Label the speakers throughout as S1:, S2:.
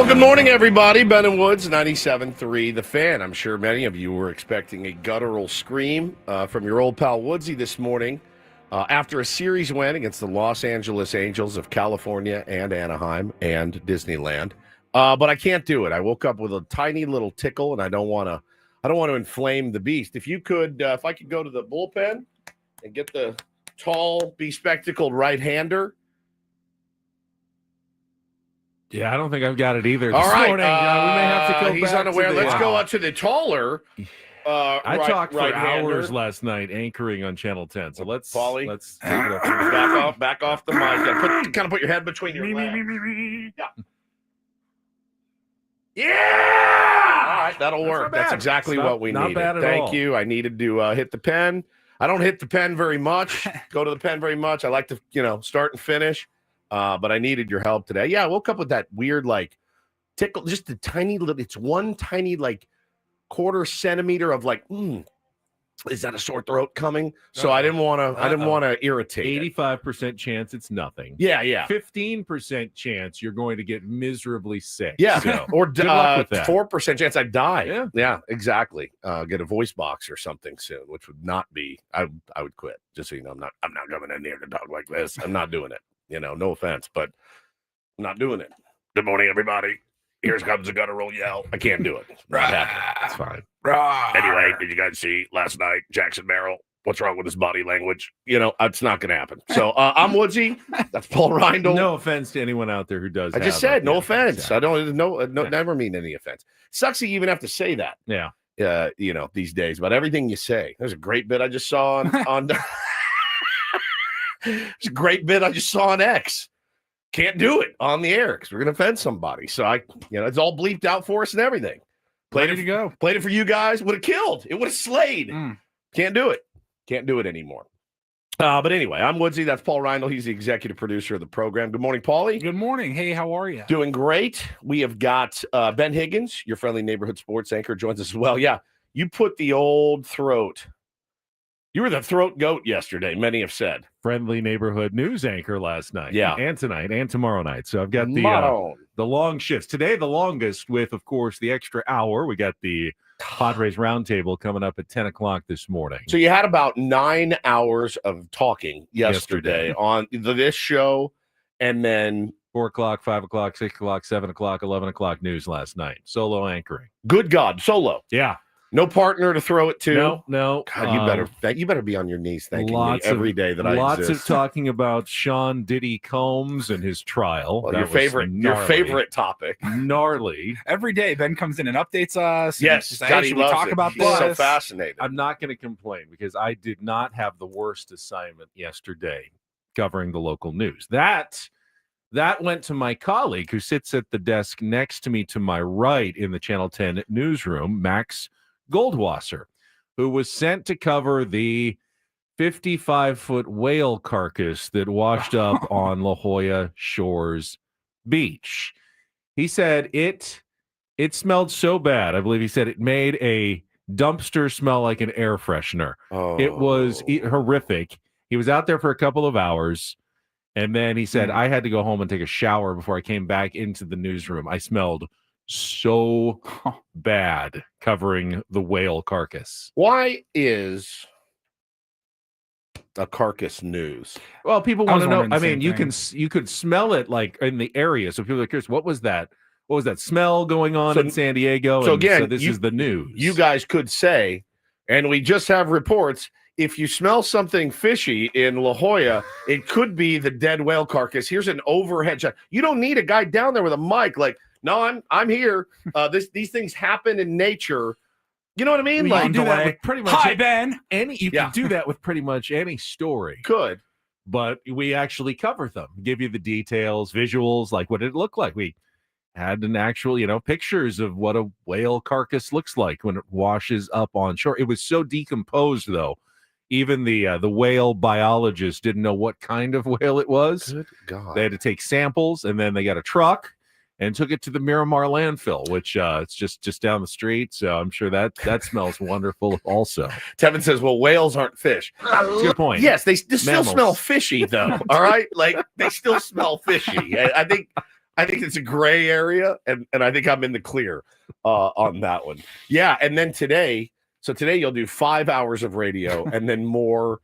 S1: Well, good morning, everybody. Ben and Woods, 97.3 The Fan. I'm sure many of you were expecting a guttural scream from your old pal Woodsy this morning after a series win against the Los Angeles Angels of California and Anaheim and Disneyland. But I can't do it. I woke up with a tiny little tickle, and I don't want to inflame the beast. If you could, if I could go to the bullpen and get the tall, bespectacled right-hander.
S2: Yeah, I don't think I've got it either.
S1: All right.
S2: Morning, we may have to go
S1: he's
S2: back
S1: unaware.
S2: to the,
S1: Let's go up to the taller.
S2: I talked for
S1: right-hander.
S2: hours last night anchoring on Channel 10. So let's take it up.
S1: Back off the mic. Kind of put your head between your legs. Yeah. All right, that'll work. That's exactly what we needed.
S2: Bad at
S1: Thank
S2: all.
S1: you. I needed to hit the pen. I don't hit the pen very much. Go to the pen very much. I like to, start and finish. But I needed your help today. Yeah, I woke up with that weird, tickle, just a tiny little, it's one tiny, quarter centimeter of is that a sore throat coming? So I didn't want to irritate
S2: 85% chance it's nothing.
S1: Yeah.
S2: 15% chance you're going to get miserably sick.
S1: Yeah.
S2: So,
S1: or
S2: good luck with that.
S1: 4% chance I'd die.
S2: Yeah,
S1: exactly. Get a voice box or something soon, which would not be, I would quit. Just so you know, I'm not coming in here to talk like this. I'm not doing it. No offense, but I'm not doing it. Good morning, everybody. Here comes a guttural yell. I can't do it. It's fine. Anyway, did you guys see last night Jackson Merrill? What's wrong with his body language? It's not going to happen. So I'm Woodsy. That's Paul Reindl.
S2: No offense to anyone out there who does.
S1: I just said no offense. I don't never mean any offense. Sucks that you even have to say that.
S2: Yeah.
S1: These days, about everything you say. There's a great bit I just saw on It's a great bit I just saw on X. Can't do it on the air because we're going to offend somebody. So it's all bleeped out for us and everything. Played it for you guys. Would have killed. It would have slayed. Can't do it. Can't do it anymore. But anyway, I'm Woodsy. That's Paul Reindl. He's the executive producer of the program. Good morning, Paulie.
S3: Good morning. Hey, how are you?
S1: Doing great. We have got Ben Higgins, your friendly neighborhood sports anchor, joins us as well. Yeah, you put the old throat. You were the throat goat yesterday, many have said.
S2: Friendly neighborhood news anchor last night.
S1: Yeah.
S2: And tonight and tomorrow night. So I've got the long shifts. Today, the longest with, of course, the extra hour. We got the Padres roundtable coming up at 10 o'clock this morning.
S1: So you had about 9 hours of talking yesterday on this show, and then
S2: 4 o'clock, 5 o'clock, 6 o'clock, 7 o'clock, 11 o'clock news last night. Solo anchoring.
S1: Good God, solo.
S2: Yeah.
S1: No partner to throw it to.
S2: No.
S1: God, you better be on your knees thanking me every day that I exist.
S2: Lots of talking about Sean Diddy Combs and his trial.
S1: Well, your favorite topic.
S2: Gnarly.
S3: Every day, Ben comes in and updates us.
S1: Yes,
S3: God, should we talk about
S1: He's
S3: this?
S1: so fascinated.
S2: I'm not going to complain because I did not have the worst assignment yesterday covering the local news. That went to my colleague who sits at the desk next to me to my right in the Channel 10 newsroom, Max Goldwasser, who was sent to cover the 55-foot whale carcass that washed up on La Jolla Shores Beach. He said it smelled so bad. I believe he said it made a dumpster smell like an air freshener.
S1: Oh.
S2: It was horrific. He was out there for a couple of hours, and then he said, I had to go home and take a shower before I came back into the newsroom. I smelled so bad covering the whale carcass.
S1: Why is a carcass news?
S2: Well, people want to know. I mean, you
S3: thing.
S2: could smell it like in the area. So people are curious, what was that smell going on in San Diego?
S1: So again,
S2: this is the news.
S1: You guys could say, and we just have reports, if you smell something fishy in La Jolla, it could be the dead whale carcass. Here's an overhead shot. You don't need a guy down there with a mic no, I'm here. These things happen in nature. You know what I mean?
S2: You can do that with pretty much.
S3: Hi, Ben.
S2: You can do that with pretty much any story.
S1: Could.
S2: But we actually cover them, give you the details, visuals, like what it looked like. We had an actual, pictures of what a whale carcass looks like when it washes up on shore. It was so decomposed, though. Even the whale biologist didn't know what kind of whale it was.
S1: Good God.
S2: They had to take samples, and then they got a truck and took it to the Miramar landfill, which it's just down the street. So I'm sure that smells wonderful also.
S1: Tevin says, well, whales aren't fish.
S2: That's a good point.
S1: Yes, they still smell fishy, though. All right? They still smell fishy. I think I think it's a gray area, and I think I'm in the clear on that one. Yeah, and then today you'll do 5 hours of radio and then more.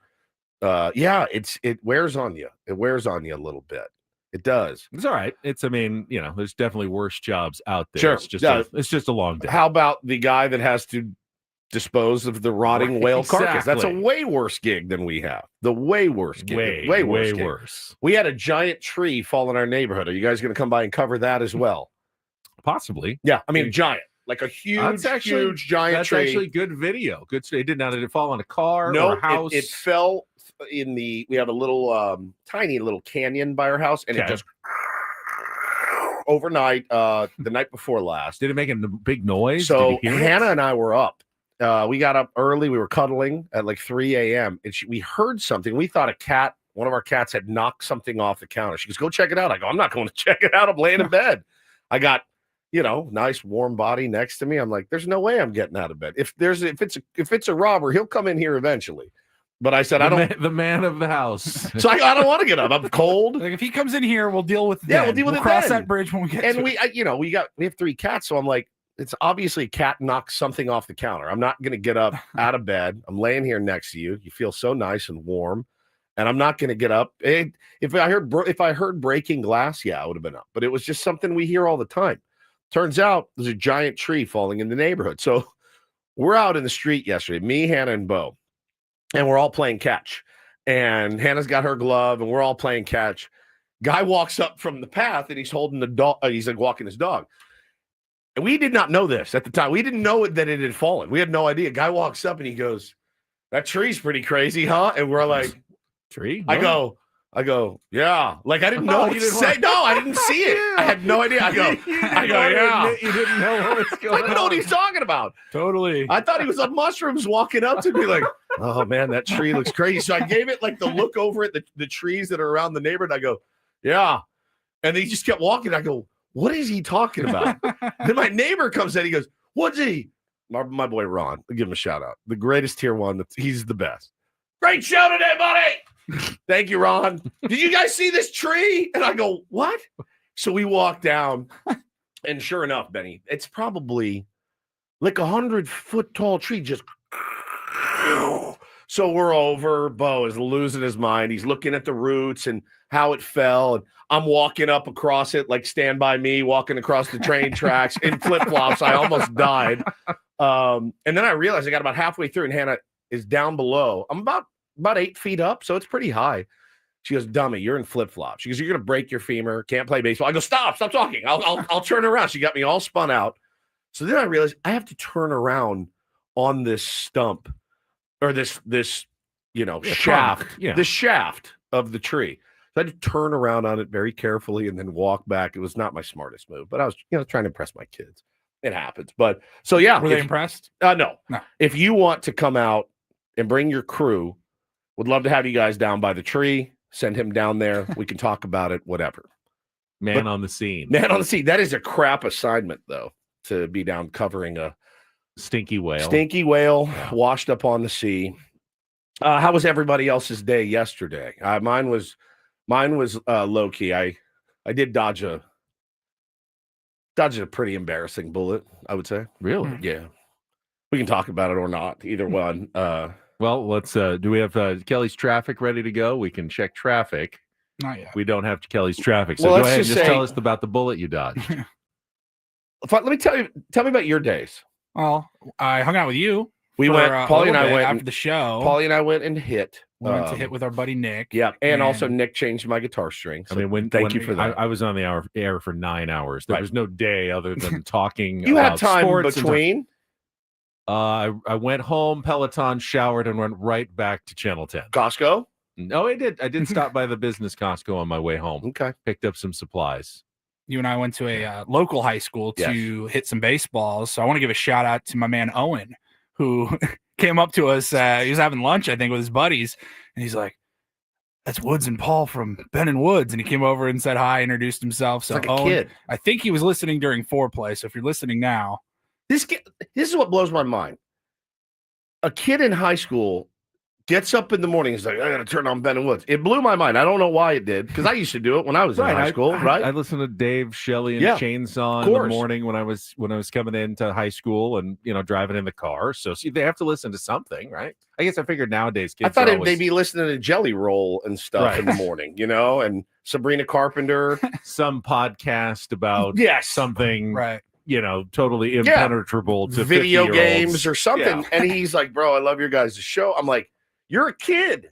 S1: It wears on you. It wears on you a little bit. It does.
S2: It's all right. There's definitely worse jobs out there.
S1: Sure.
S2: It's just a long day.
S1: How about the guy that has to dispose of the rotting whale carcass? That's a way worse gig than we have. The way worse gig. Way worse. We had a giant tree fall in our neighborhood. Are you guys going to come by and cover that as well?
S2: Possibly.
S1: Yeah. I mean, giant. Like a huge giant tree.
S2: That's actually good video. Good. It did it fall on a car
S1: or
S2: a house?
S1: It fell we have a little tiny little canyon by our house, and it just overnight, the night before last.
S2: Did it make a big noise?
S1: So Hannah and I were up. We got up early. We were cuddling at like 3 a.m. and we heard something. We thought one of our cats had knocked something off the counter. She goes, "Go check it out." I go, "I'm not going to check it out. I'm laying in bed." I got, nice warm body next to me. I'm like, "There's no way I'm getting out of bed. If it's a robber, he'll come in here eventually." But I said,
S2: the man of the house.
S1: So I don't want to get up. I'm cold.
S3: Like if he comes in here, we'll deal with it.
S1: Yeah, we'll deal with it.
S3: Cross that bridge when we get.
S1: And we have 3 cats, so I'm like, it's obviously a cat knocked something off the counter. I'm not going to get up out of bed. I'm laying here next to you. You feel so nice and warm, and I'm not going to get up. If I heard breaking glass, I would have been up. But it was just something we hear all the time. Turns out there's a giant tree falling in the neighborhood. So we're out in the street yesterday, me, Hannah, and Bo. And we're all playing catch. And Hannah's got her glove, and we're all playing catch. Guy walks up from the path, and he's holding the dog. He's like walking his dog. And we did not know this at the time. We didn't know that it had fallen. We had no idea. Guy walks up, and he goes, "That tree's pretty crazy, huh?" And we're like,
S2: "Tree?"
S1: I go, "Yeah." Like I didn't know what to say. No, I didn't see it. I had no idea. I go, "Yeah."
S2: You didn't know what was going on.
S1: I didn't know what he's talking about.
S3: Totally.
S1: I thought he was on mushrooms walking up to me like, "Oh man, that tree looks crazy." So I gave it like the look over at the trees that are around the neighborhood. I go, "Yeah." And he just kept walking. I go, "What is he talking about?" Then my neighbor comes in. He goes, "What's he?" My boy Ron. I'll give him a shout out. The greatest tier 1. He's the best. "Great show today, buddy." "Thank you, Ron. Did you guys see this tree?" And I go, "What?" So we walk down, and sure enough, Benny, it's probably like 100-foot tall tree. Just so we're over. Bo is losing his mind. He's looking at the roots and how it fell. And I'm walking up across it, like Stand By Me, walking across the train tracks in flip-flops. I almost died. And then I realized I got about halfway through, and Hannah is down below. I'm about 8 feet up, so it's pretty high. She goes, "Dummy, you're in flip-flops." She goes, "You're going to break your femur. Can't play baseball." I go, Stop talking. I'll turn around." She got me all spun out. So then I realized I have to turn around on this stump or this shaft, the shaft of the tree. So I had to turn around on it very carefully and then walk back. It was not my smartest move, but I was, trying to impress my kids. It happens. But so, yeah.
S3: Were they impressed?
S1: No. If you want to come out and bring your crew, would love to have you guys down by the tree. Send him down there. We can talk about it, whatever.
S2: Man on the scene.
S1: That is a crap assignment, though, to be down covering a
S2: stinky whale.
S1: Washed up on the sea. How was everybody else's day yesterday? Mine was low key. I did dodge a pretty embarrassing bullet, I would say.
S2: Really?
S1: Yeah. We can talk about it or not. Either one.
S2: Well, let's. Do we have Kelly's traffic ready to go? We can check traffic.
S3: Not yet.
S2: We don't have Kelly's traffic. So
S1: well,
S2: go ahead and just tell us about the bullet you dodged.
S1: Let me tell me about your days.
S3: Well, I hung out with you.
S1: Paulie and I went
S3: after the show.
S1: Paulie and I went and hit.
S3: We went to hit with our buddy Nick.
S1: Yeah, and also Nick changed my guitar string. So thank you for that.
S2: I was on the air for 9 hours. There was no day other than talking.
S1: You
S2: about
S1: had time
S2: sports
S1: between.
S2: I went home, Peloton, showered, and went right back to Channel 10.
S1: Costco?
S2: No, I did. I did stop by the business Costco on my way home.
S1: Okay.
S2: Picked up some supplies.
S3: You and I went to a local high school to hit some baseballs. So I want to give a shout out to my man Owen, who came up to us. He was having lunch, I think, with his buddies. And he's like, "That's Woods and Paul from Ben and Woods." And he came over and said hi, introduced himself. So
S1: like a
S3: Owen,
S1: kid.
S3: I think he was listening during foreplay. So if you're listening now.
S1: This is what blows my mind. A kid in high school Gets up in the morning. He's like, I got to turn on Ben and Woods. It blew my mind. I don't know why it did, because I used to do it when I was in high school, right?
S2: I listened to Dave Shelley and Chainsaw in the morning when I was coming into high school and driving in the car. So see, they have to listen to something, right? I guess I figured nowadays kids.
S1: I thought they'd be listening to Jelly Roll and stuff in the morning, and Sabrina Carpenter,
S2: some podcast about something,
S3: right?
S2: Totally impenetrable to
S1: video games or something.
S2: Yeah.
S1: And he's like, bro, I love your guys' show. I'm like, you're a kid.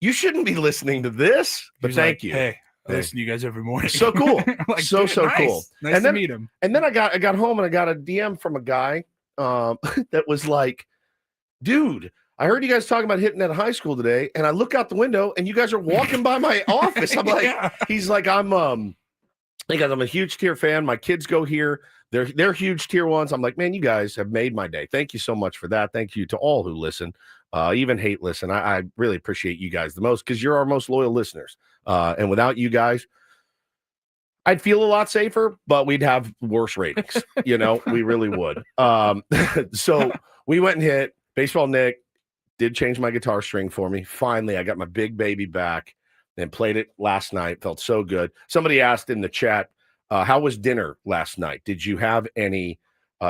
S1: You shouldn't be listening to this. But thank you.
S3: Hey, I listen to you guys every morning.
S1: So cool.
S3: Like,
S1: so
S3: nice.
S1: cool.
S3: Nice to meet him.
S1: And then I got home and I got a DM from a guy that was like, dude, I heard you guys talking about hitting at a high school today. And I look out the window and you guys are walking by my office. I'm like, he's like, I'm a huge Tier fan. My kids go here. They're huge Tier 1s. I'm like, man, you guys have made my day. Thank you so much for that. Thank you to all who listen, even hate listen. I really appreciate you guys the most because you're our most loyal listeners. And without you guys, I'd feel a lot safer, but we'd have worse ratings. We really would. So we went and hit. Baseball Nick did change my guitar string for me. Finally, I got my big baby back and played it last night. Felt so good. Somebody asked in the chat, how was dinner last night? Did you have any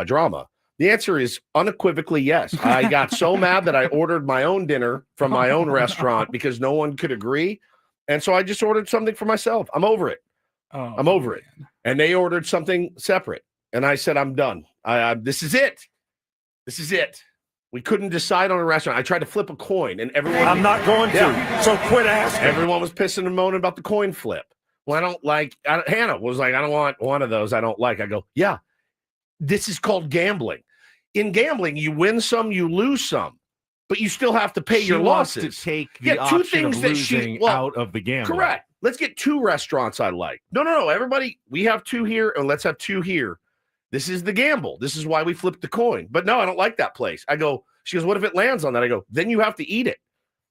S1: drama? The answer is unequivocally yes. I got so mad that I ordered my own dinner from my own restaurant because no one could agree. And so I just ordered something for myself. I'm over it. I'm over it. And they ordered something separate. And I said, I'm done. This is it. This is it. We couldn't decide on a restaurant. I tried to flip a coin and everyone.
S4: I'm not going to. So quit asking.
S1: Everyone was pissing and moaning about the coin flip. Well, I don't like, Hannah was like, I don't want one of those I don't like. I go, yeah, this is called gambling. In gambling, you win some, you lose some, but you still have to pay your losses.
S2: To take the option of losing out of the gambling.
S1: Correct. Let's get 2 restaurants I like. No. Everybody, we have 2 here, and let's have 2 here. This is the gamble. This is why we flipped the coin. But no, I don't like that place. I go, she goes, what if it lands on that? I go, then you have to eat it.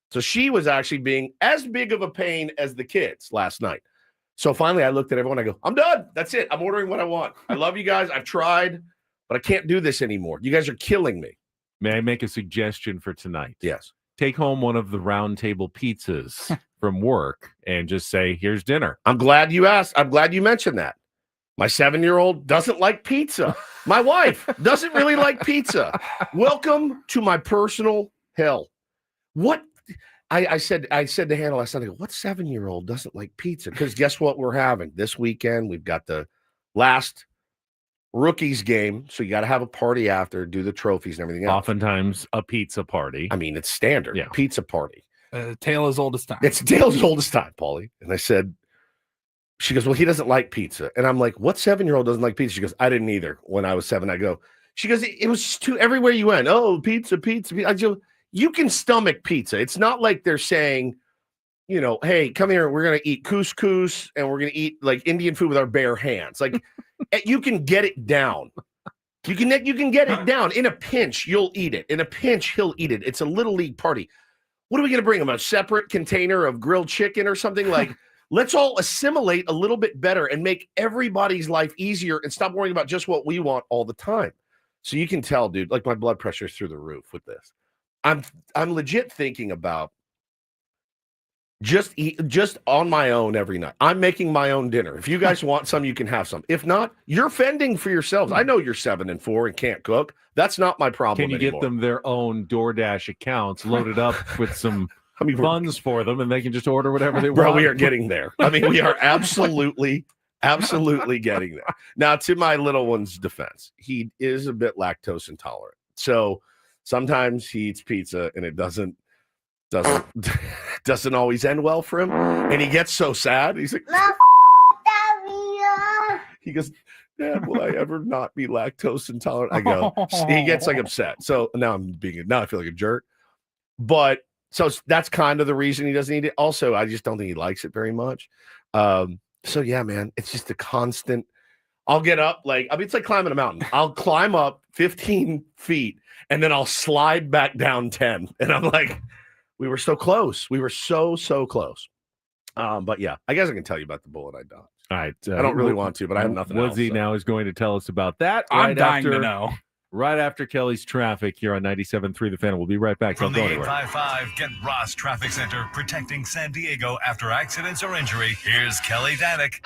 S1: So she was actually being as big of a pain as the kids last night. So finally, I looked at everyone. I go, I'm done. That's it. I'm ordering what I want. I love you guys. I've tried, but I can't do this anymore. You guys are killing me.
S2: May I make a suggestion for tonight?
S1: Yes.
S2: Take home one of the round table pizzas from work and just say, here's dinner.
S1: I'm glad you asked. I'm glad you mentioned that. My 7-year-old doesn't like pizza. My wife doesn't really like pizza. Welcome to my personal hell. What? I said to Hannah last night, I go, what 7-year-old doesn't like pizza? Because guess what we're having this weekend? We've got the last Rockies game, so you got to have a party after, do the trophies and everything else.
S2: Oftentimes a pizza party.
S1: I mean, it's standard.
S2: Yeah.
S1: Pizza party.
S3: Tale as old as time.
S1: It's tale as old as time, Paulie. And I said, she goes, well, he doesn't like pizza. And I'm like, what 7-year-old doesn't like pizza? She goes, I didn't either when I was 7. I go, she goes, it was just too, everywhere you went. Oh, pizza. I go, you can stomach pizza. It's not like they're saying, hey, come here. We're going to eat couscous and we're going to eat like Indian food with our bare hands. Like you can get it down. You can get it down. In a pinch, you'll eat it. In a pinch, he'll eat it. It's a little league party. What are we going to bring him? A separate container of grilled chicken or something? Like, let's all assimilate a little bit better and make everybody's life easier and stop worrying about just what we want all the time. So you can tell, dude, like my blood pressure is through the roof with this. I'm legit thinking about just on my own every night. I'm making my own dinner. If you guys want some, you can have some. If not, you're fending for yourselves. I know you're 7 and 4 and can't cook. That's not my problem.
S2: Can you
S1: anymore.
S2: get them their own DoorDash accounts loaded up with some funds for them, and they can just order whatever they want?
S1: Bro, we are getting there. I mean, we are absolutely getting there. Now, to my little one's defense, he is a bit lactose intolerant. So sometimes he eats pizza and it doesn't always end well for him. And he gets so sad. He's like, he goes, Dad, will I ever not be lactose intolerant? I go, he gets like upset. So now I feel like a jerk. But so that's kind of the reason he doesn't eat it. Also, I just don't think he likes it very much. So yeah, man, it's just a constant. I'll get up it's like climbing a mountain. I'll climb up 15 feet and then I'll slide back down 10. And I'm like, we were so close. We were so close. But yeah, I guess I can tell you about the bullet I dodged.
S2: All right.
S1: I don't really want to, but I have nothing else.
S2: Woodsy now is going to tell us about that.
S3: I'm dying to know.
S2: right after Kelly's traffic here on 97.3 The Fan. We'll be right back.
S5: From
S2: Don't
S5: the
S2: go anywhere.
S5: 855 Get Ross Traffic Center, protecting San Diego after accidents or injury. Here's Kelly Danick.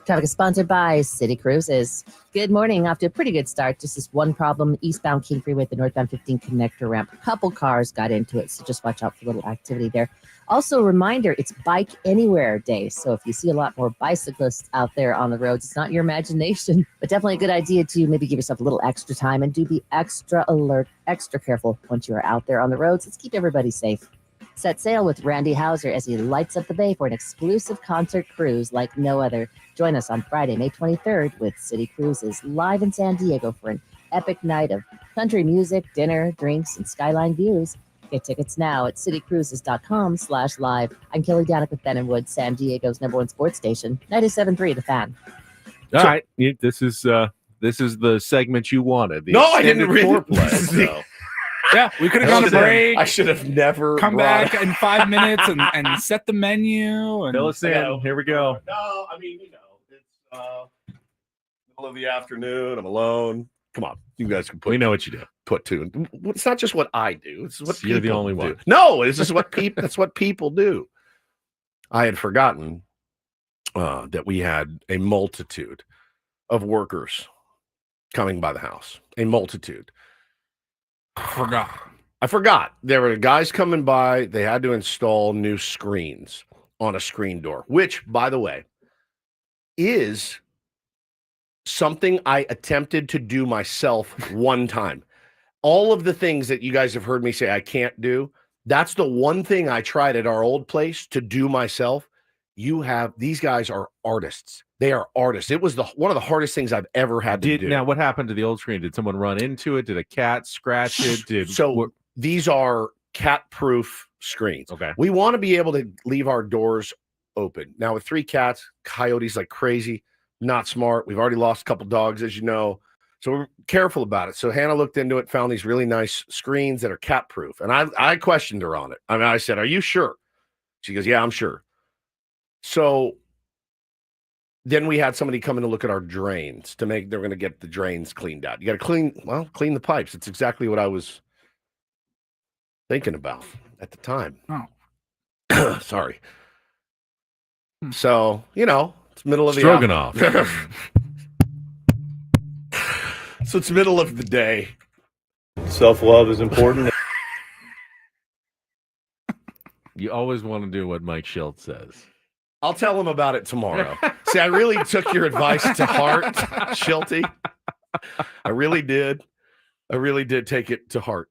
S6: Traffic is sponsored by City Cruises. Good morning. Off to a pretty good start. Just this one problem. Eastbound King Freeway at the northbound 15 connector ramp. A couple cars got into it, so just watch out for a little activity there. Also, a reminder, it's Bike Anywhere Day. So if you see a lot more bicyclists out there on the roads, it's not your imagination, but definitely a good idea to maybe give yourself a little extra time and do be extra alert, extra careful once you are out there on the roads. Let's keep everybody safe. Set sail with Randy Hauser as he lights up the bay for an exclusive concert cruise like no other. Join us on Friday, May 23rd with City Cruises live in San Diego for an epic night of country music, dinner, drinks, and skyline views. Get tickets now at citycruises.com/live. I'm Kelly Danick with Ben and Wood, San Diego's #1 sports station, 97.3 The Fan.
S2: All right. This is the segment you wanted.
S1: No, I didn't really.
S2: Foreplay, so.
S3: Yeah, we could have gone to break.
S1: I should have never
S3: come back in 5 minutes and set the menu. And
S2: Fill us in. Here we go.
S1: No, I mean, it's middle of the afternoon. I'm alone. Come on, you guys can put.
S2: We know what you do.
S1: Put two. It's not just what I do. It's what
S2: You're the
S1: people
S2: only
S1: do.
S2: one.
S1: No, this is what people. That's what people do. I had forgotten that we had a multitude of workers coming by the house. A multitude. I forgot. There were guys coming by. They had to install new screens on a screen door, which, by the way, is something I attempted to do myself one time. All of the things that you guys have heard me say I can't do, that's the one thing I tried at our old place to do myself. These guys are artists. They are artists. It was one of the hardest things I've ever had to do.
S2: Now, what happened to the old screen? Did someone run into it? Did a cat scratch it?
S1: These are cat-proof screens.
S2: Okay.
S1: We want to be able to leave our doors open. Now, with 3 cats, coyotes like crazy, not smart. We've already lost a couple dogs, as you know. So we're careful about it. So Hannah looked into it, found these really nice screens that are cat-proof. And I questioned her on it. I mean, I said, "Are you sure?" She goes, "Yeah, I'm sure." So then we had somebody come in to look at our drains they're going to get the drains cleaned out. You got to clean the pipes. It's exactly what I was thinking about at the time.
S3: Oh,
S1: sorry. So, it's middle of
S2: Stroganoff.
S1: So it's middle of the day.
S4: Self-love is important.
S2: You always want to do what Mike Schilt says.
S1: I'll tell him about it tomorrow. See, I really took your advice to heart, Schilty. I really did. I really did take it to heart.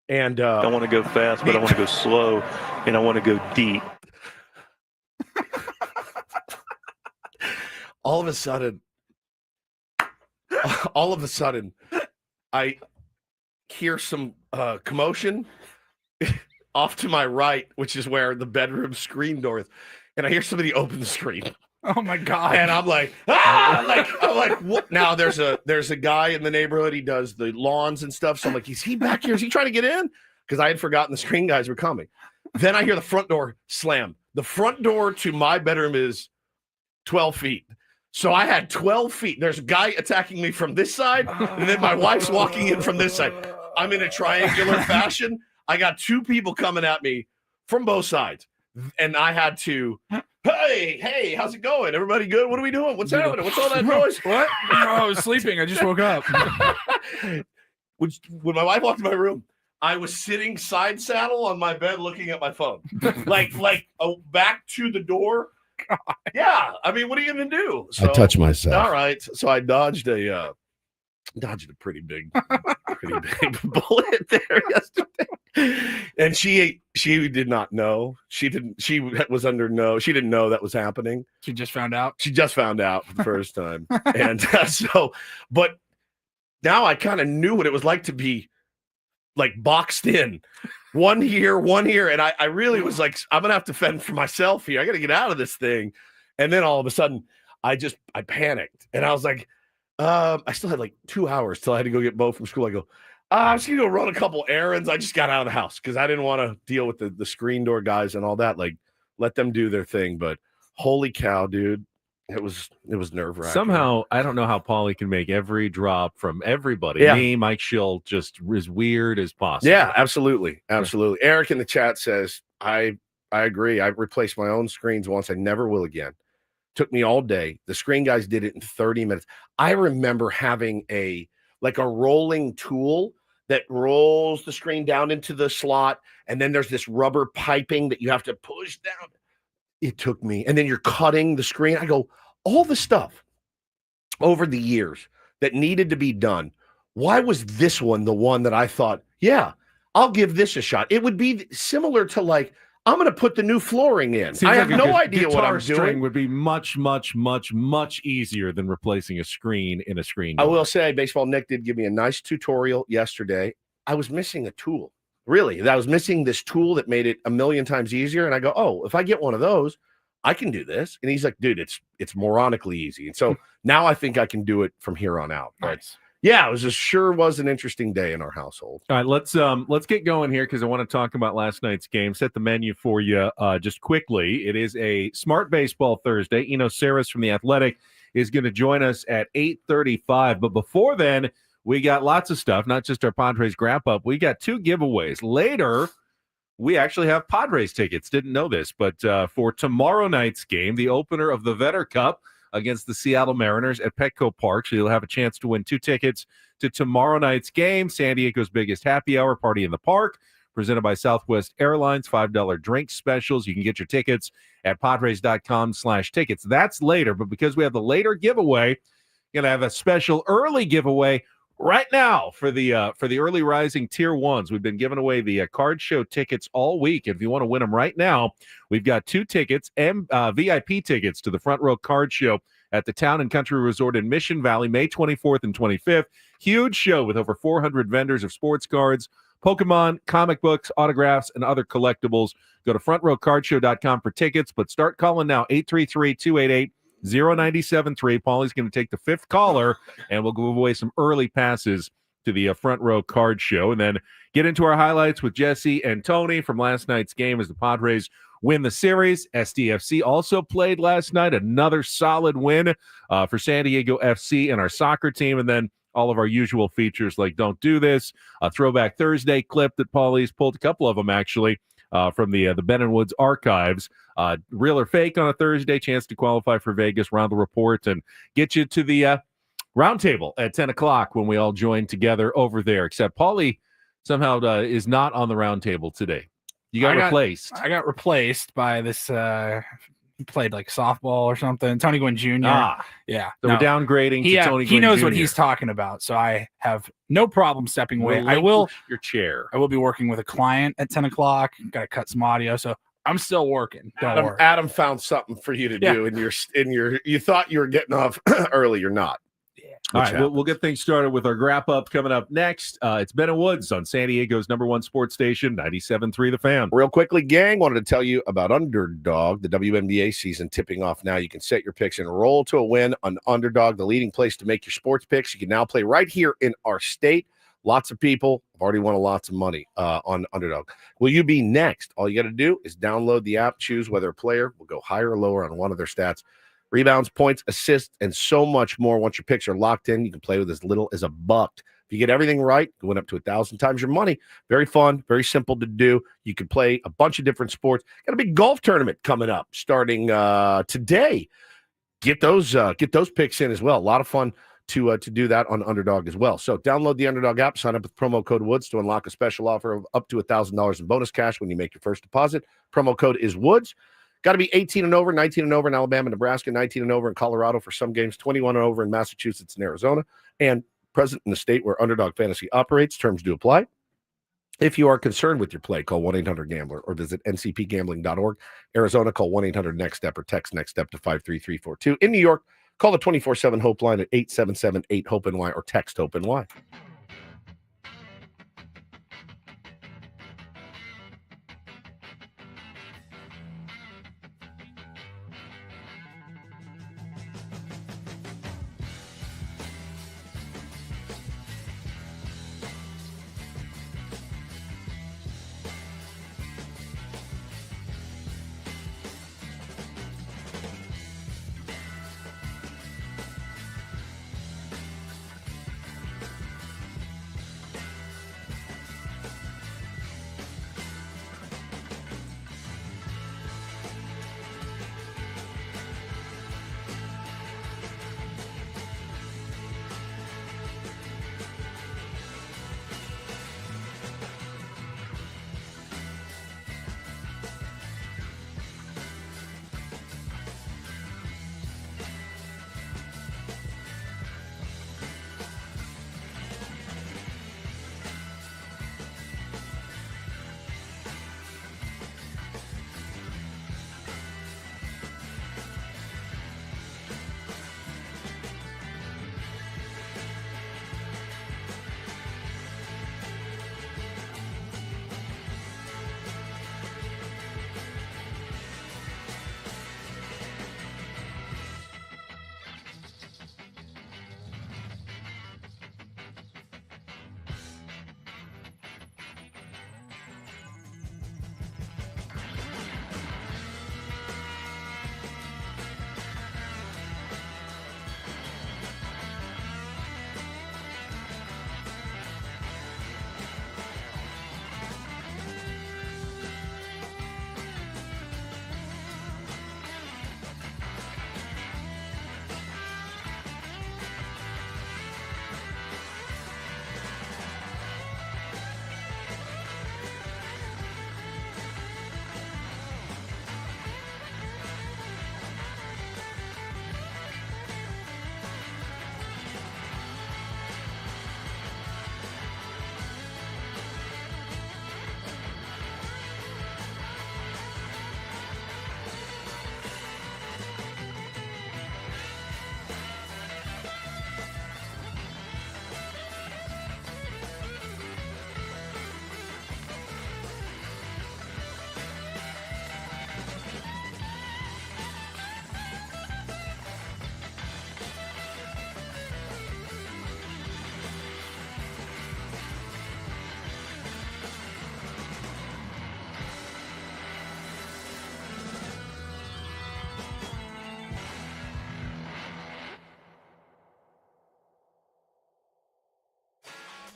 S1: And
S4: I want to go fast, but I want to go slow, and I want to go deep.
S1: all of a sudden, I hear some commotion off to my right, which is where the bedroom screen door is, and I hear somebody open the screen.
S3: oh my God.
S1: And I'm like, I'm like, what? Now there's a guy in the neighborhood. He does the lawns and stuff. So I'm like, is he back here? Is he trying to get in? Because I had forgotten the screen guys were coming. Then I hear the front door slam. The front door to my bedroom is 12 feet. So I had 12 feet. There's a guy attacking me from this side, and then my wife's walking in from this side. I'm in a triangular fashion. I got 2 people coming at me from both sides. And I had to, hey, how's it going? Everybody good? What are we doing? What's happening? What's all that noise?
S3: What? Oh, I was sleeping. I just woke up.
S1: When my wife walked in my room, I was sitting side saddle on my bed looking at my phone. like back to the door. God. Yeah. I mean, what are you going to do? So,
S7: I touched myself.
S1: All right. So I dodged a pretty big bullet there yesterday. And she did not know. She didn't know that was happening.
S3: She just found out.
S1: She just found out for the first time. And but now I kind of knew what it was like to be like boxed in. One here. And I really was like, I'm going to have to fend for myself here. I got to get out of this thing. And then all of a sudden I panicked and I was like, I still had like 2 hours till I had to go get Bo from school. I go, I'm just going to go run a couple errands. I just got out of the house because I didn't want to deal with the screen door guys and all that. Like, let them do their thing. But holy cow, dude. It was nerve-wracking.
S2: Somehow, I don't know how Paulie can make every drop from everybody.
S1: Yeah.
S2: Me, Mike Schill, just as weird as possible.
S1: Yeah, absolutely. Eric in the chat says, I agree. I replaced my own screens once. I never will again. Took me all day. The screen guys did it in 30 minutes. I remember having a rolling tool that rolls the screen down into the slot, and then there's this rubber piping that you have to push down. It took me, and then you're cutting the screen. I go, all the stuff over the years that needed to be done. Why was this one the one that I thought, yeah, I'll give this a shot? It would be similar to like, I'm going to put the new flooring in. I have no idea what I'm
S2: string
S1: doing.
S2: Would be much, much, much, much easier than replacing a screen in a screen.
S1: I will say, Baseball Nick did give me a nice tutorial yesterday. I was missing a tool. Really, I was missing this tool that made it a million times easier. And I go, oh, if I get one of those, I can do this. And he's like, dude, it's moronically easy. And so now I think I can do it from here on out. But yeah, it was an interesting day in our household.
S2: All right, let's get going here because I want to talk about last night's game. Set the menu for you just quickly. It is a Smart Baseball Thursday. Sarris from The Athletic is going to join us at 8:35. But before then, we got lots of stuff, not just our Padres wrap-up. We got 2 giveaways. Later, we actually have Padres tickets. Didn't know this, but for tomorrow night's game, the opener of the Vetter Cup against the Seattle Mariners at Petco Park. So you'll have a chance to win 2 tickets to tomorrow night's game, San Diego's biggest happy hour party in the park, presented by Southwest Airlines, $5 drink specials. You can get your tickets at Padres.com/tickets. That's later, but because we have the later giveaway, going to have a special early giveaway right now for the early rising tier 1s. We've been giving away the card show tickets all week. If you want to win them right now, we've got 2 tickets and VIP tickets to the Front Row Card Show at the Town and Country Resort in Mission Valley, May 24th and 25th. Huge show with over 400 vendors of sports cards, Pokemon, comic books, autographs, and other collectibles. Go to frontrowcardshow.com for tickets, but start calling now, 833-288-0973. Paulie's going to take the 5th caller, and we'll give away some early passes to the Front Row Card Show, and then get into our highlights with Jesse and Tony from last night's game as the Padres win the series. SDFC also played last night, another solid win for San Diego FC and our soccer team, and then all of our usual features like Don't Do This, a Throwback Thursday clip that Paulie's pulled, a couple of them actually, from the Ben and Woods archives. Real or fake on a Thursday, chance to qualify for Vegas, round the report, and get you to the roundtable at 10 o'clock when we all join together over there, except Paulie somehow is not on the roundtable today. You got replaced.
S3: I got replaced by this he played like softball or something. Tony Gwynn Jr. Yeah.
S2: So we're downgrading to Tony Gwynn
S3: He knows
S2: Jr.
S3: what he's talking about. So I have no problem stepping away. I
S2: will your chair.
S3: I will be working with a client at 10 o'clock. Got to cut some audio. So I'm still working. Don't worry.
S1: Adam found something for you to do you thought you were getting off early. You're not.
S2: All right, we'll get things started with our wrap-up coming up next. It's Ben and Woods on San Diego's #1 sports station, 97.3 The Fan.
S1: Real quickly, gang, wanted to tell you about Underdog, the WNBA season tipping off now. You can set your picks and roll to a win on Underdog, the leading place to make your sports picks. You can now play right here in our state. Lots of people have already won lots of money on Underdog. Will you be next? All you got to do is download the app, choose whether a player will go higher or lower on one of their stats. Rebounds, points, assists, and so much more. Once your picks are locked in, you can play with as little as $1. If you get everything right, you win up to 1,000 times your money. Very fun, very simple to do. You can play a bunch of different sports. Got a big golf tournament coming up starting today. Get those picks in as well. A lot of fun to do that on Underdog as well. So download the Underdog app, sign up with promo code Woods to unlock a special offer of up to $1,000 in bonus cash when you make your first deposit. Promo code is Woods. Got to be 18 and over, 19 and over in Alabama, Nebraska, 19 and over in Colorado for some games, 21 and over in Massachusetts and Arizona, and present in the state where Underdog Fantasy operates. Terms do apply. If you are concerned with your play, call 1-800-GAMBLER or visit ncpgambling.org. Arizona, call 1-800-NEXT-STEP or text NEXT-STEP to 53342. In New York, call the 24/7 Hope line at 877-8-HOPE-NY or text HOPE-NY.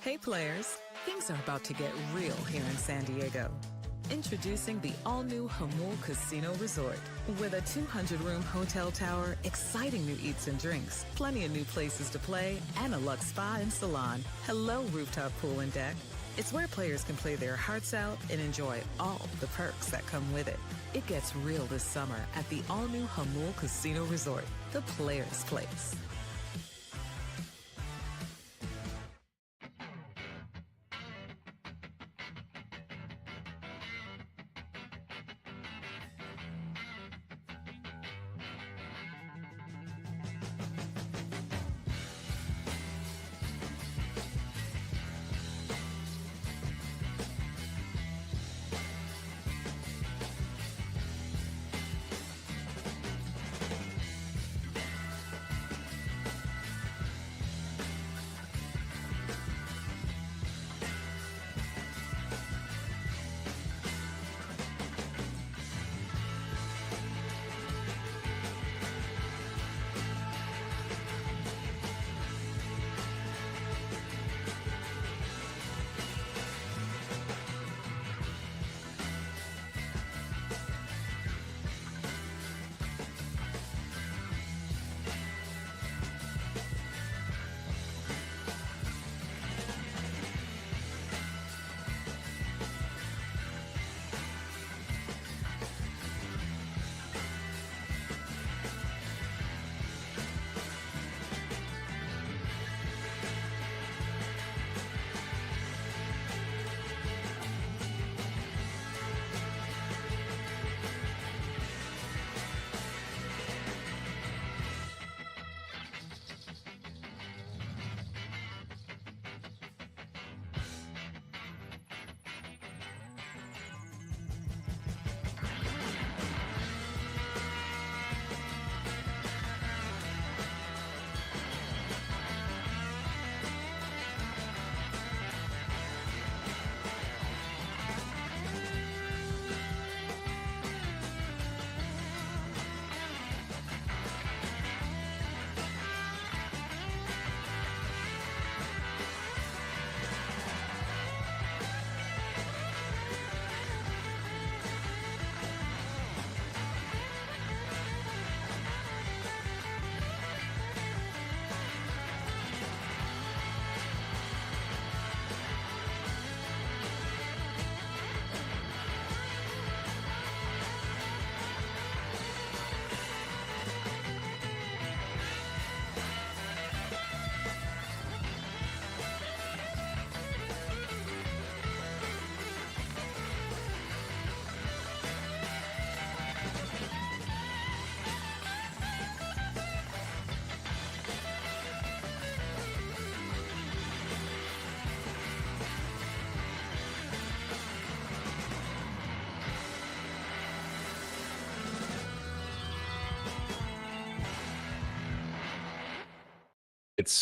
S7: Hey players, things are about to get real here in San Diego. Introducing the all-new Jamul Casino Resort. With a 200-room hotel tower, exciting new eats and drinks, plenty of new places to play, and a luxe spa and salon. Hello, rooftop pool and deck. It's where players can play their hearts out and enjoy all the perks that come with it. It gets real this summer at the all-new Jamul Casino Resort, the players' place.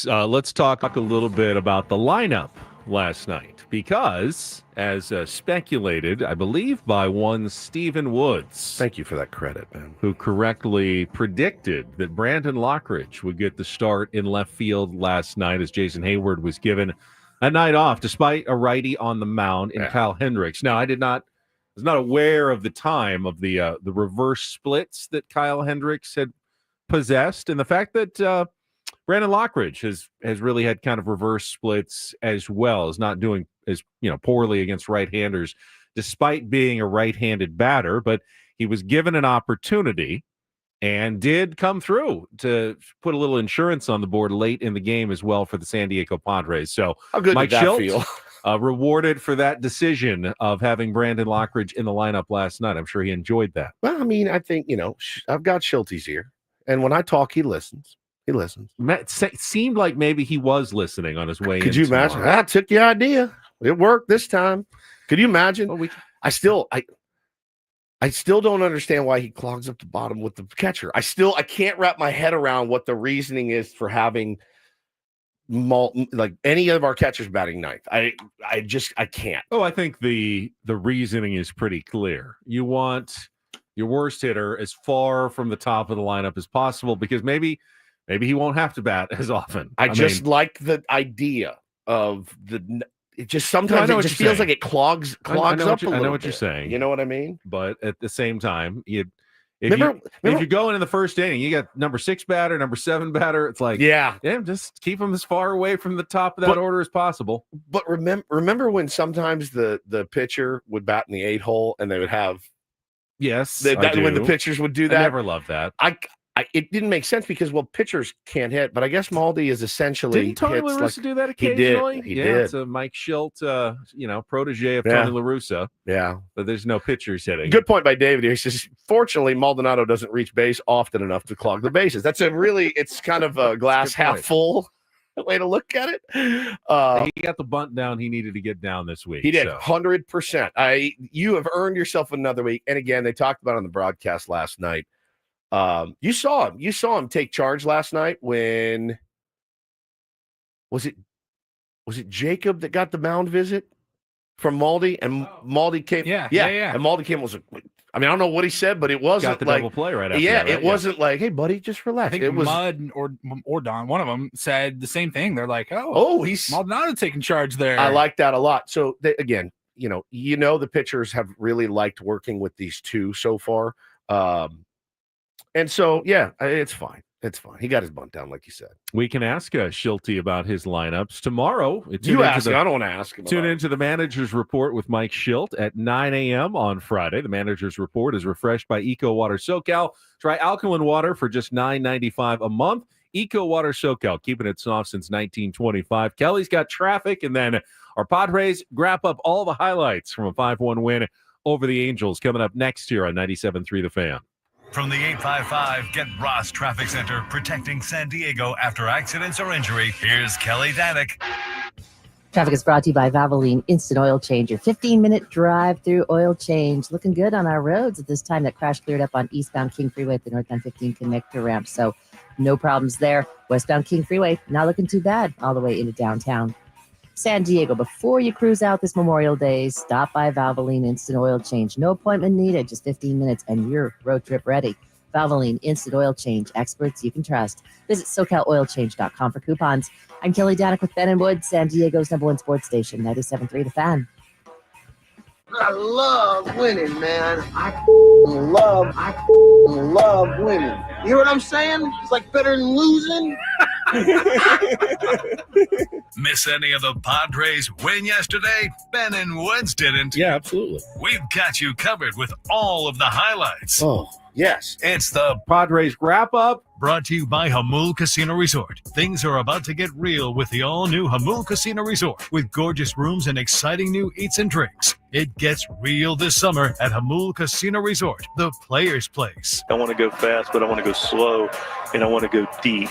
S2: Let's talk a little bit about the lineup last night because, as speculated, I believe by one Stephen Woods.
S1: Thank you for that credit, man.
S2: Who correctly predicted that Brandon Lockridge would get the start in left field last night as Jason Hayward was given a night off despite a righty on the mound in Kyle Hendricks. Now, I was not aware of the time of the reverse splits that Kyle Hendricks had possessed, and the fact that Brandon Lockridge has really had kind of reverse splits as well, is not doing as poorly against right-handers despite being a right-handed batter, but he was given an opportunity and did come through to put a little insurance on the board late in the game as well for the San Diego Padres. So
S1: how good
S2: Mike
S1: did that
S2: Schilt,
S1: feel?
S2: Rewarded for that decision of having Brandon Lockridge in the lineup last night. I'm sure he enjoyed that.
S1: Well, I mean, I think, I've got Schilte's ear, and when I talk, he listens. He listens.
S2: It seemed like maybe he was listening on his way in.
S1: Could you imagine? I took your idea. It worked this time. Could you imagine? Well, I still don't understand why he clogs up the bottom with the catcher. I can't wrap my head around what the reasoning is for having any of our catchers batting ninth. I can't.
S2: Oh, I think the reasoning is pretty clear. You want your worst hitter as far from the top of the lineup as possible because maybe he won't have to bat as often.
S1: I mean, like the idea of the. It just sometimes it just feels like it clogs up a little bit.
S2: I know what you're saying.
S1: You know what I mean?
S2: But at the same time, if you go in the first inning, you got number 6 batter, number 7 batter. It's like, yeah, just keep them as far away from the top of that order as possible.
S1: But remember when sometimes the pitcher would bat in the 8 hole and they would have when the pitchers would do that.
S2: I never loved that.
S1: It didn't make sense because pitchers can't hit, but I guess Maldi is essentially
S2: didn't Tony La Russa do that occasionally?
S1: He did.
S2: It's a Mike Schilt, protege of Tony La Russa.
S1: Yeah,
S2: but there's no pitchers hitting.
S1: Good point by David here. He says, fortunately, Maldonado doesn't reach base often enough to clog the bases. That's it's kind of a glass half full way to look at it.
S2: He got the bunt down he needed to get down this week.
S1: He did 100%. You have earned yourself another week. And again, they talked about it on the broadcast last night. You saw him take charge last night when was it Jacob that got the mound visit from Maldi and Maldi came. Yeah. And Maldi came I don't know what he said, but it wasn't
S2: got the
S1: like
S2: double play right after
S1: that, right? It wasn't like, hey buddy, just relax.
S3: I think
S1: it was
S3: Mud or Don, one of them said the same thing. They're like, he's Maldonado taking charge there.
S1: I like that a lot. So again, the pitchers have really liked working with these two so far. And so, it's fine. It's fine. He got his bunt down, like you said.
S2: We can ask Schilte about his lineups tomorrow.
S1: I don't want to ask him.
S2: Tune into the Manager's Report with Mike Schilt at 9 a.m. on Friday. The Manager's Report is refreshed by Eco Water SoCal. Try alkaline water for just $9.95 a month. Eco Water SoCal, keeping it soft since 1925. Kelly's got traffic, and then our Padres wrap up all the highlights from a 5-1 win over the Angels coming up next year on 97.3 The Fan.
S5: From the 855 Get Ross Traffic Center, protecting San Diego after accidents or injury, here's Kelly Danick.
S6: Traffic is brought to you by Valvoline Instant Oil Change. Your 15-minute drive-through oil change. Looking good on our roads at this time. That crash cleared up on eastbound King Freeway at the northbound 15 connector ramp. So no problems there. Westbound King Freeway, not looking too bad all the way into downtown San Diego. Before you cruise out this Memorial Day, stop by Valvoline Instant Oil Change. No appointment needed, just 15 minutes and you're road trip ready. Valvoline Instant Oil Change, experts you can trust. Visit SoCalOilChange.com for coupons. I'm Kelly Danick with Ben and Wood, San Diego's #1 sports station, 97.3 The Fan.
S8: I love winning, man. I love winning. You hear what I'm saying? It's like better than losing.
S5: Miss any of the Padres win yesterday? Ben and Woods didn't.
S1: Yeah, absolutely.
S5: We've got you covered with all of the highlights.
S1: Oh, yes.
S5: It's the
S2: Padres wrap-up.
S5: Brought to you by Hamul Casino Resort. Things are about to get real with the all-new Hamul Casino Resort. With gorgeous rooms and exciting new eats and drinks. It gets real this summer at Hamul Casino Resort, the player's place.
S4: I want to go fast, but I want to go slow, and I want to go deep.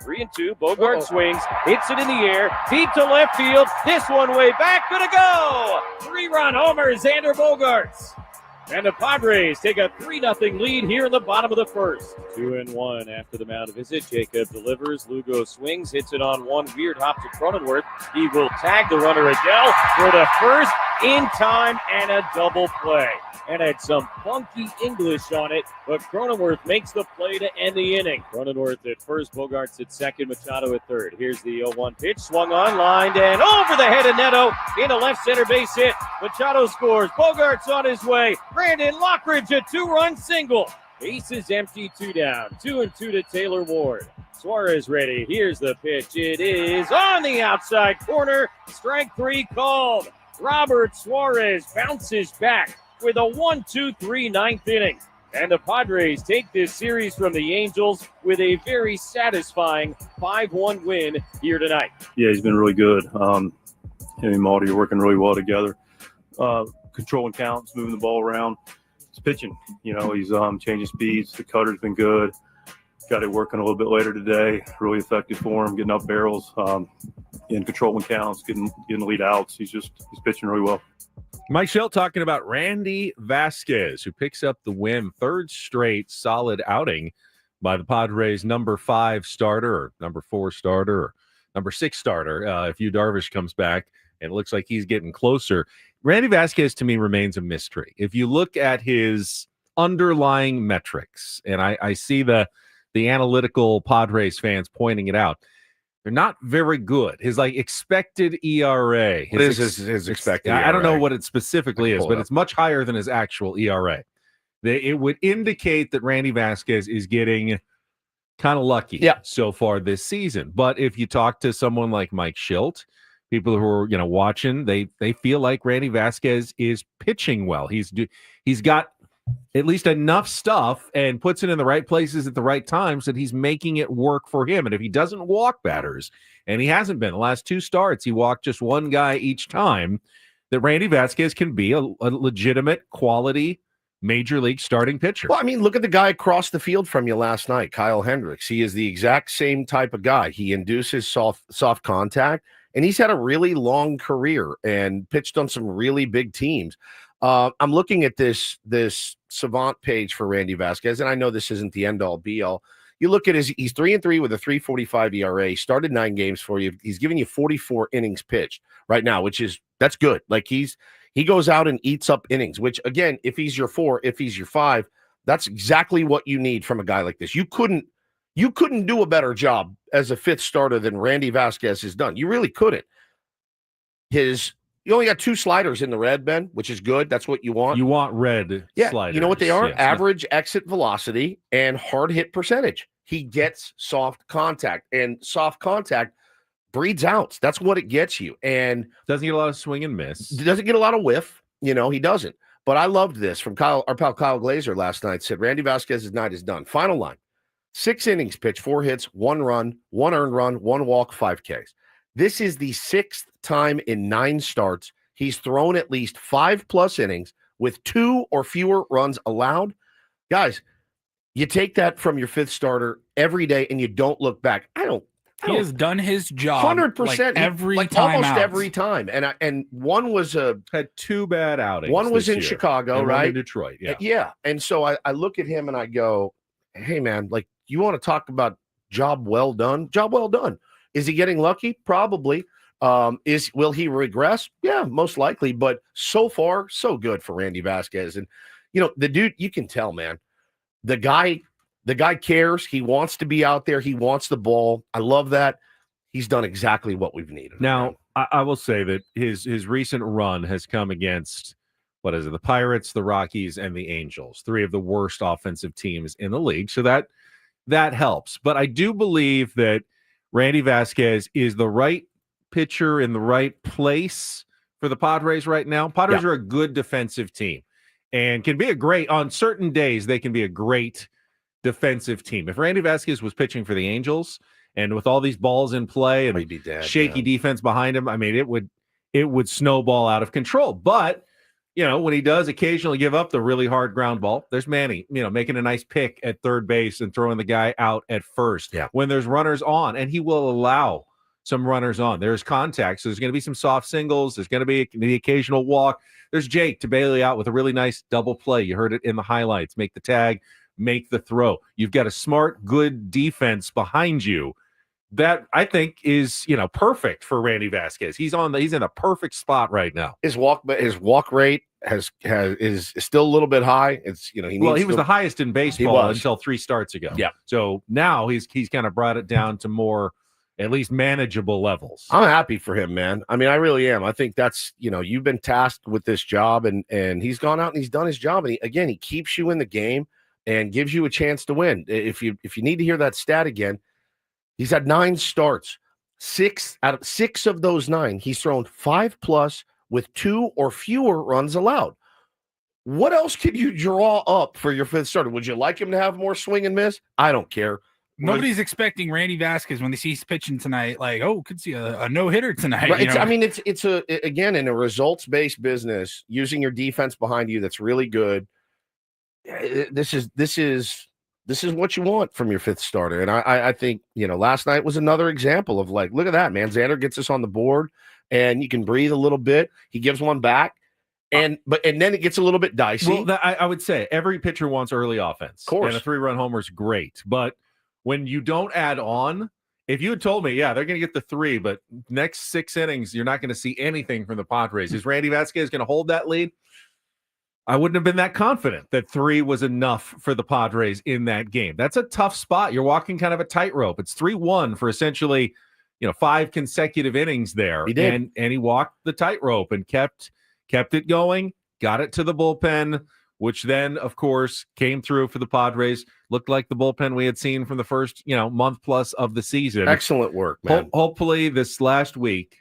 S9: 3-2, Bogart swings, hits it in the air, deep to left field. This one way back, gonna go! 3-run homer, Xander Bogaerts. And the Padres take a 3-0 lead here in the bottom of the first. 2-1 after the mound visit. Jacob delivers. Lugo swings, hits it on one. Weird hop to Cronenworth. He will tag the runner Adele for the first in time and a double play. And had some funky English on it, but Cronenworth makes the play to end the inning. Cronenworth at first, Bogaerts at second, Machado at third. Here's the 0-1 pitch, swung on, lined, and over the head of Neto in a left center base hit. Machado scores, Bogaerts on his way. Brandon Lockridge, a 2-run single. Bases empty, 2 down, 2-2 to Taylor Ward. Suarez ready, here's the pitch. It is on the outside corner, strike 3 called. Robert Suarez bounces back with a 1-2-3 ninth inning. And the Padres take this series from the Angels with a very satisfying 5-1 win here tonight.
S4: Yeah, he's been really good. Him and Maldi are working really well together. Controlling counts, moving the ball around. He's pitching. He's changing speeds. The cutter's been good. Got it working a little bit later today. Really effective for him, getting up barrels, and controlling counts, getting lead outs. He's pitching really well.
S2: Mike Schilt talking about Randy Vasquez, who picks up the win, 3rd straight solid outing by the Padres' number 5 starter, or number 4 starter, or number 6 starter. If Darvish comes back, and it looks like he's getting closer. Randy Vasquez, to me, remains a mystery. If you look at his underlying metrics, and I see the analytical Padres fans pointing it out, They're not very good. His expected ERA.
S1: What is his expected ERA?
S2: I don't know what it specifically is, but it's much higher than his actual ERA. It would indicate that Randy Vasquez is getting kind of lucky so far this season. But if you talk to someone like Mike Schilt, people who are watching, they feel like Randy Vasquez is pitching well. He's got at least enough stuff and puts it in the right places at the right times that he's making it work for him. And if he doesn't walk batters, and he hasn't been the last 2 starts, he walked just one guy each time, that Randy Vasquez can be a legitimate quality major league starting pitcher.
S1: Well, I mean, look at the guy across the field from you last night, Kyle Hendricks. He is the exact same type of guy. He induces soft contact, and he's had a really long career and pitched on some really big teams. I'm looking at this Savant page for Randy Vasquez, and I know this isn't the end-all, be-all. You look at he's 3-3 with a 3.45 ERA. He started 9 games for you. He's giving you 44 innings pitched right now, that's good. He goes out and eats up innings, which, again, if he's your 4, if he's your 5, that's exactly what you need from a guy like this. You couldn't do a better job as a 5th starter than Randy Vasquez has done. You really couldn't. You only got 2 sliders in the red, Ben, which is good. That's what you want.
S2: You want red sliders.
S1: You know what they are?
S2: Yes.
S1: Average exit velocity and hard hit percentage. He gets soft contact, and soft contact breeds outs. That's what it gets you. And
S2: doesn't get a lot of swing and miss.
S1: Doesn't get a lot of whiff. He doesn't. But I loved this from our pal Kyle Glazer last night. Said Randy Vasquez's night is done. Final line: 6 innings pitched, 4 hits, 1 run, 1 earned run, 1 walk, 5 Ks. This is the 6th time in 9 starts he's thrown at least 5+ innings with 2 or fewer runs allowed. Guys, you take that from your 5th starter every day and you don't look back.
S3: He has done his job
S1: 100%
S3: every time,
S1: almost
S3: out.
S1: every time. And one was
S2: had 2 bad outings.
S1: One was in
S2: year.
S1: Chicago,
S2: and
S1: right?
S2: One in Detroit,
S1: yeah. And so I look at him and I go, hey man, you want to talk about job well done? Job well done. Is he getting lucky? Probably. Will he regress? Yeah, most likely. But so far, so good for Randy Vasquez. And the dude, you can tell, man, the guy cares. He wants to be out there. He wants the ball. I love that. He's done exactly what we've needed.
S2: Now, I will say that his recent run has come against, the Pirates, the Rockies, and the Angels, 3 of the worst offensive teams in the league. So that helps. But I do believe that Randy Vasquez is the right pitcher in the right place for the Padres right now. Padres are a good defensive team and can be on certain days, they can be a great defensive team. If Randy Vasquez was pitching for the Angels and with all these balls in play and shaky defense behind him, I mean, it would snowball out of control. But, when he does occasionally give up the really hard ground ball, there's Manny, making a nice pick at third base and throwing the guy out at first when there's runners on, and he will allow some runners on. There's contact, so there's going to be some soft singles. There's going to be the occasional walk. There's Jake to bail you out with a really nice double play. You heard it in the highlights. Make the tag, make the throw. You've got a smart, good defense behind you that I think is, perfect for Randy Vasquez. He's in a perfect spot right now.
S1: His walk rate is still a little bit high. It's he
S2: was the highest in baseball until 3 starts ago.
S1: Yeah.
S2: So now he's kind of brought it down to more at least manageable levels.
S1: I'm happy for him, man. I mean, I really am. I think that's, you've been tasked with this job and he's gone out and he's done his job. And he keeps you in the game and gives you a chance to win. If you need to hear that stat again, he's had 9 starts. 6 out of 6 of those 9, he's thrown 5+ with 2 or fewer runs allowed. What else could you draw up for your 5th starter? Would you like him to have more swing and miss? I don't care.
S3: Nobody's expecting Randy Vasquez when they see he's pitching tonight, could see a no-hitter tonight.
S1: Right. It's again, in a results-based business, using your defense behind you that's really good. This is what you want from your 5th starter. And I think, last night was another example of look at that, man. Xander gets us on the board and you can breathe a little bit. He gives one back. And then it gets a little bit dicey.
S2: Well, I would say every pitcher wants early offense.
S1: Of course.
S2: And a 3-run homer is great. But when you don't add on, if you had told me, they're going to get the 3, but next 6 innings, you're not going to see anything from the Padres. Is Randy Vasquez going to hold that lead? I wouldn't have been that confident that 3 was enough for the Padres in that game. That's a tough spot. You're walking kind of a tightrope. It's 3-1 for essentially, 5 consecutive innings there.
S1: He did.
S2: And he walked the tightrope and kept it going, got it to the bullpen, which then, of course, came through for the Padres. Looked like the bullpen we had seen from the first, month plus of the season.
S1: Excellent work, man.
S2: Hopefully this last week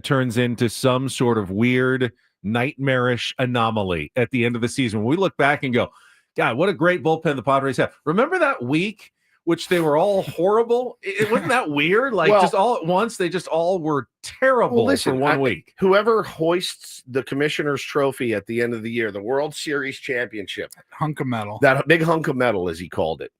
S2: turns into some sort of weird, nightmarish anomaly at the end of the season. When we look back and go, God, what a great bullpen the Padres have. Remember that week which they were all horrible? It wasn't that weird? Just all at once, they just all were terrible for 1 week.
S1: Whoever hoists the commissioner's trophy at the end of the year, the World Series championship,
S3: hunk of metal,
S1: that big hunk of metal, as he called it,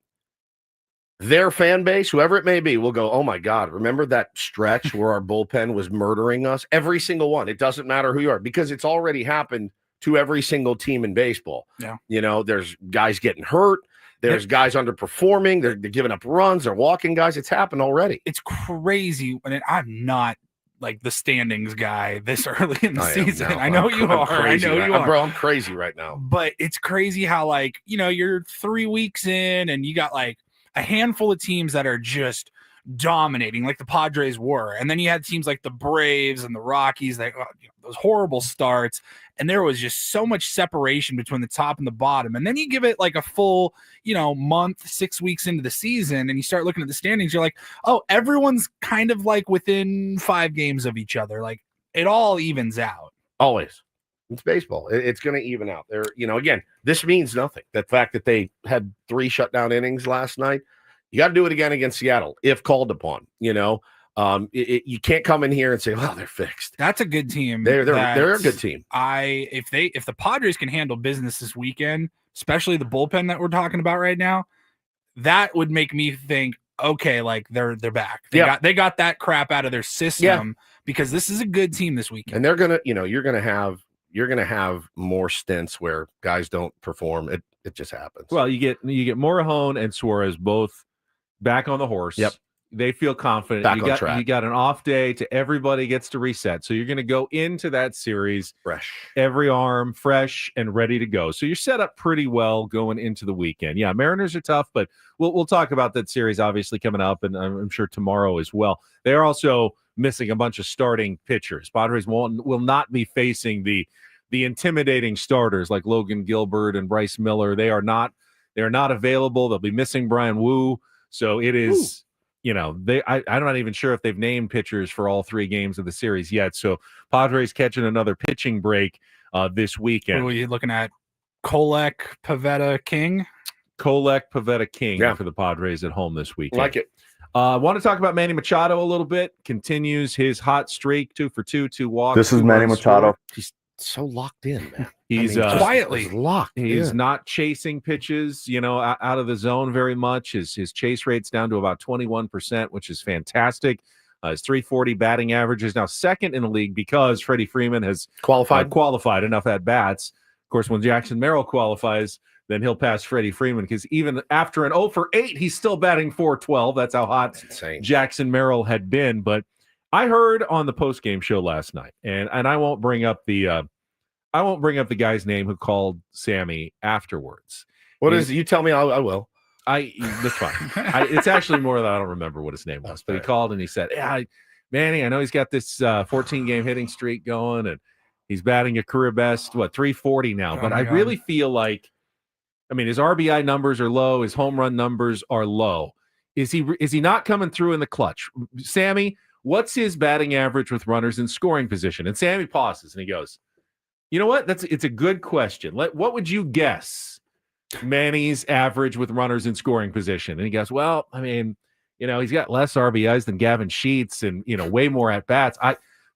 S1: their fan base, whoever it may be, will go, oh my God, remember that stretch where our bullpen was murdering us? Every single one. It doesn't matter who you are, because it's already happened to every single team in baseball.
S3: Yeah.
S1: There's guys getting hurt. There's guys underperforming. They're giving up runs. They're walking guys. It's happened already.
S3: It's crazy. And I'm not like the standings guy this early in the season. I know you are. I know you are.
S1: Bro, I'm crazy right now.
S3: But it's crazy how, you're 3 weeks in and you got a handful of teams that are just dominating, like the Padres were. And then you had teams like the Braves and the Rockies, those horrible starts. And there was just so much separation between the top and the bottom. And then you give it a full, month, 6 weeks into the season, and you start looking at the standings. You're like, oh, everyone's kind of within 5 games of each other. It all evens out.
S1: Always. It's baseball. It's going to even out there. Again, this means nothing. The fact that they had 3 shutdown innings last night, you got to do it again against Seattle if called upon. You can't come in here and say, "Well, they're fixed."
S3: That's a good team.
S1: They're a good team.
S3: If the Padres can handle business this weekend, especially the bullpen that we're talking about right now, that would make me think, okay, they're back. They got that crap out of their system because this is a good team this weekend.
S1: And they're gonna, you're gonna have more stints where guys don't perform. It just happens.
S2: Well, you get Morajón and Suarez both back on the horse.
S1: Yep.
S2: They feel confident.
S1: Back on track.
S2: You got an off day to everybody gets to reset. So you're going to go into that series
S1: fresh,
S2: every arm fresh and ready to go. So you're set up pretty well going into the weekend. Yeah, Mariners are tough, but we'll talk about that series obviously coming up, and I'm sure tomorrow as well. They are also missing a bunch of starting pitchers. Padres will not be facing the intimidating starters like Logan Gilbert and Bryce Miller. They are not available. They'll be missing Brian Wu. So it is. I'm not even sure if they've named pitchers for all 3 games of the series yet. So Padres catching another pitching break this weekend.
S3: Who are you looking at? Kolek, Pivetta, King?
S2: Kolek, Pivetta, King for the Padres at home this weekend.
S1: Like it.
S2: I want to talk about Manny Machado a little bit. Continues his hot streak, 2 for 2, 2 walks.
S10: This is Manny Machado.
S1: He's so locked in, man.
S2: He's
S3: quietly
S1: locked.
S2: He's not chasing pitches, out of the zone very much. His chase rate's down to about 21%, which is fantastic. His 340 batting average is now second in the league because Freddie Freeman has qualified enough at bats. Of course, when Jackson Merrill qualifies, then he'll pass Freddie Freeman because even after an 0 for 8, he's still batting .412. That's how hot Jackson Merrill had been. But I heard on the postgame show last night, and I won't bring up the guy's name who called Sammy afterwards.
S1: What is it? You tell me, I will.
S2: That's fine. It's actually more that I don't remember what his name was, but he called and he said, "Yeah, Manny, I know he's got this 14-game hitting streak going, and he's batting a career best 340 now. But I really feel like, his RBI numbers are low, his home run numbers are low. Is he not coming through in the clutch, Sammy?" What's his batting average with runners in scoring position? And Sammy pauses and he goes, "You know what? It's a good question. What would you guess Manny's average with runners in scoring position?" And he goes, "Well, he's got less RBIs than Gavin Sheets and, way more at bats.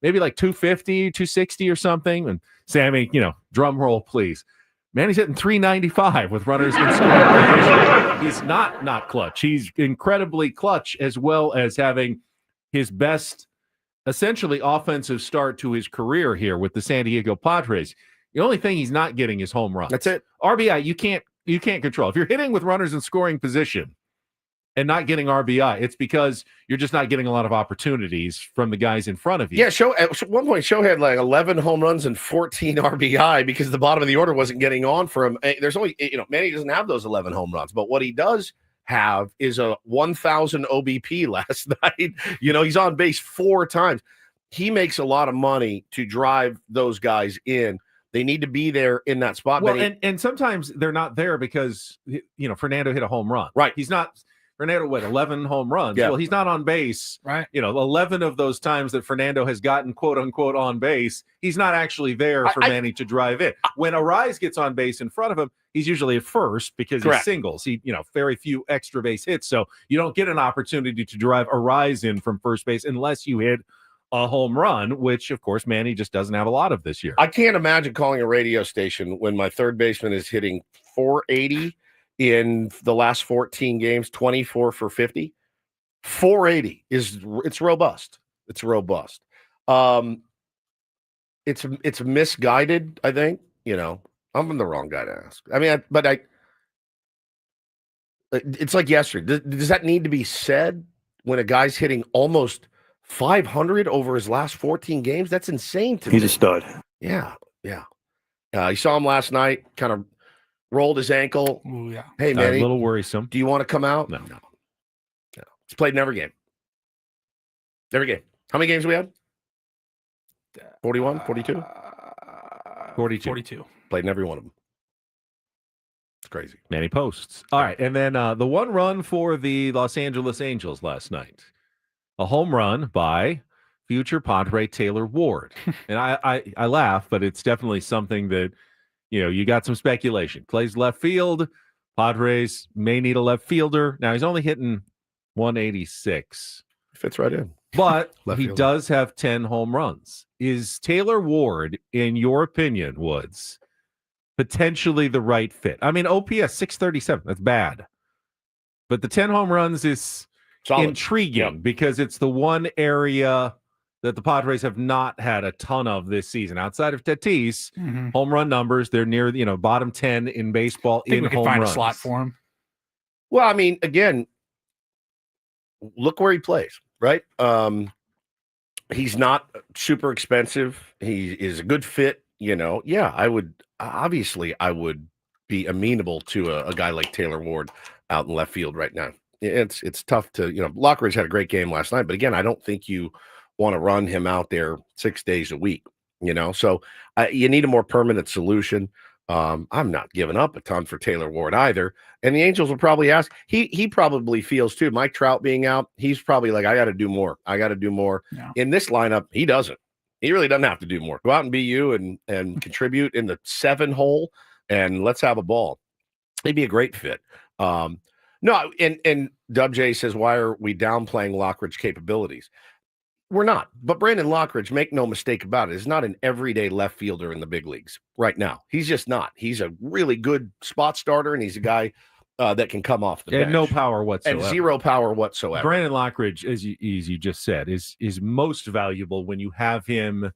S2: Maybe 250, 260 or something." And Sammy, drum roll, please. Manny's hitting 395 with runners in scoring position. He's not clutch. He's incredibly clutch, as well as having his best essentially offensive start to his career here with the San Diego Padres. The only thing he's not getting is home runs.
S1: That's it.
S2: RBI, you can't control. If you're hitting with runners in scoring position and not getting RBI, it's because you're just not getting a lot of opportunities from the guys in front of you.
S1: Yeah, at one point, Show had 11 home runs and 14 RBI because the bottom of the order wasn't getting on for him. There's only, Manny doesn't have those 11 home runs, but what he does have is a 1,000 OBP last night. He's on base 4 times. He makes a lot of money to drive those guys in. They need to be there in that spot.
S2: Well, and sometimes they're not there because, Fernando hit a home run.
S1: Right.
S2: He's not – Fernando, 11 home runs?
S1: Yeah.
S2: Well, he's not on base.
S3: Right.
S2: 11 of those times that Fernando has gotten, quote-unquote, on base, he's not actually there for Manny to drive in. When Arise gets on base in front of him, he's usually at first because
S1: Correct.
S2: He's singles. He, very few extra base hits, so you don't get an opportunity to drive Arise in from first base unless you hit a home run, which, of course, Manny just doesn't have a lot of this year.
S1: I can't imagine calling a radio station when my third baseman is hitting 480 in the last 14 games, 24 for 50. 480 it's robust. It's robust. It's misguided, I think. I'm the wrong guy to ask. I mean, it's like yesterday. Does that need to be said when a guy's hitting almost 500 over his last 14 games? That's insane to me.
S4: He's a stud.
S1: Yeah. You saw him last night, kind of rolled his ankle.
S3: Ooh, yeah.
S1: Hey, Manny,
S2: A little worrisome.
S1: do you want to come out?
S2: No.
S1: He's played in every game. Every game. How many games do we had? 41, 42?
S2: 42.
S1: Played in every one of them. It's crazy.
S2: Manny posts. All right, and then the one run for the Los Angeles Angels last night. A home run by future Padre Taylor Ward. And I laugh, but it's definitely something that, you got some speculation. Plays left field. Padres may need a left fielder. Now, he's only hitting 186.
S1: Fits right in.
S2: But
S1: Left
S2: he
S1: fielder.
S2: does have 10 home runs. Is Taylor Ward, in your opinion, Woods, potentially the right fit? I mean, OPS 637. That's bad. But the 10 home runs is
S1: Solid.
S2: intriguing because it's the one area that the Padres have not had a ton of this season. Outside of Tatis, home run numbers, they're near bottom 10 in baseball
S3: I think
S2: in
S3: we could
S2: home
S3: find
S2: runs.
S3: a slot for him.
S1: Well, I mean, again, look where he plays, right? He's not super expensive. He is a good fit, Yeah, I would be amenable to a guy like Taylor Ward out in left field right now. It's tough to, Lockridge had a great game last night, but again, I don't think you want to run him out there 6 days a week, So you need a more permanent solution. I'm not giving up a ton for Taylor Ward either. And the Angels will probably ask. He probably feels too. Mike Trout being out, he's probably like, I got to do more.
S3: Yeah.
S1: In this lineup, he doesn't. He really doesn't have to do more. Go out and be you and contribute in the 7 hole, and let's have a ball. He'd be a great fit. No, and Dub J says, why are we downplaying Lockridge's capabilities? We're not. But Brandon Lockridge, make no mistake about it, is not an everyday left fielder in the big leagues right now. He's just not. He's a really good spot starter, and he's a guy that can come off the bench.
S2: And no power whatsoever.
S1: And zero power whatsoever.
S2: Brandon Lockridge, as you just said, is most valuable when you have him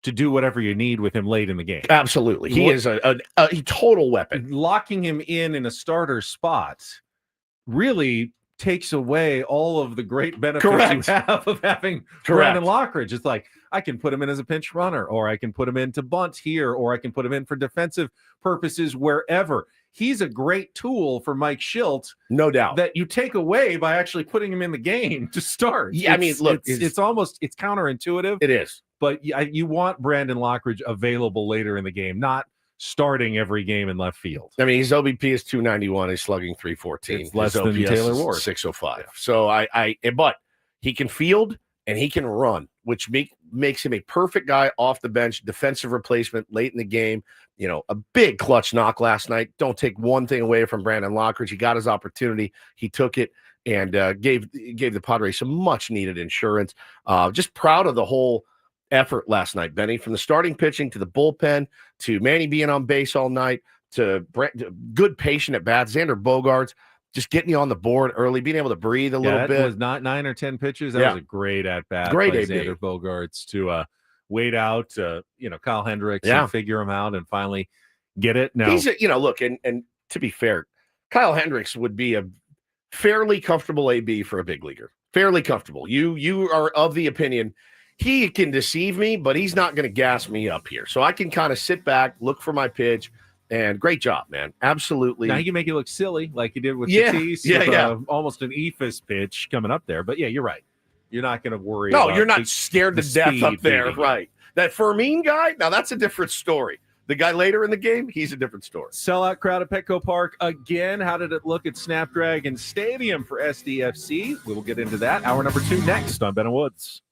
S2: to do whatever you need with him late in the game.
S1: Absolutely. He is a total weapon.
S2: Locking him in a starter spot really takes away all of the great benefits you have of having Brandon Lockridge. It's like, I can put him in as a pinch runner, or I can put him in to bunt here, or I can put him in for defensive purposes wherever. He's a great tool for Mike Schilt.
S1: No doubt.
S2: That you take away by actually putting him in the game to start.
S1: Yeah, look,
S2: it's counterintuitive.
S1: It is.
S2: But you want Brandon Lockridge available later in the game, not starting every game in left field.
S1: I mean, his OBP is 291. He's slugging 314.
S2: It's less
S1: his
S2: than
S1: OPS
S2: Taylor
S1: is
S2: Ward.
S1: 605. Yeah. So but he can field and he can run, which makes him a perfect guy off the bench, defensive replacement late in the game. A big clutch knock last night. Don't take one thing away from Brandon Lockridge. He got his opportunity. He took it and gave the Padres some much needed insurance. Just proud of the whole effort last night, Benny, from the starting pitching to the bullpen to Manny being on base all night to good patient at bats. Xander Bogaerts just getting you on the board early, being able to breathe a little bit.
S2: It was not 9 or 10 pitches. That was a great at bat.
S1: Great
S2: by
S1: AB.
S2: Xander Bogaerts to wait out, Kyle Hendricks and figure him out and finally get it. Now
S1: he's look, and to be fair, Kyle Hendricks would be a fairly comfortable AB for a big leaguer. Fairly comfortable. You are of the opinion he can deceive me, but he's not going to gas me up here. So I can kind of sit back, look for my pitch, And great job, man. Absolutely.
S2: Now he can make you look silly like he did with
S1: Yeah,
S2: Tatis.
S1: yeah,
S2: with,
S1: yeah.
S2: Almost an ephus pitch coming up there. But yeah, you're right. You're not going to worry.
S1: No,
S2: about
S1: you're not
S2: the
S1: scared to death
S2: speed
S1: up there,
S2: beating you.
S1: right? That Fermin guy, now that's a different story. The guy later in the game, he's a different story.
S2: Sellout crowd at Petco Park again. How did it look at Snapdragon Stadium for SDFC? We will get into that. Hour number 2 next on Ben and Woods.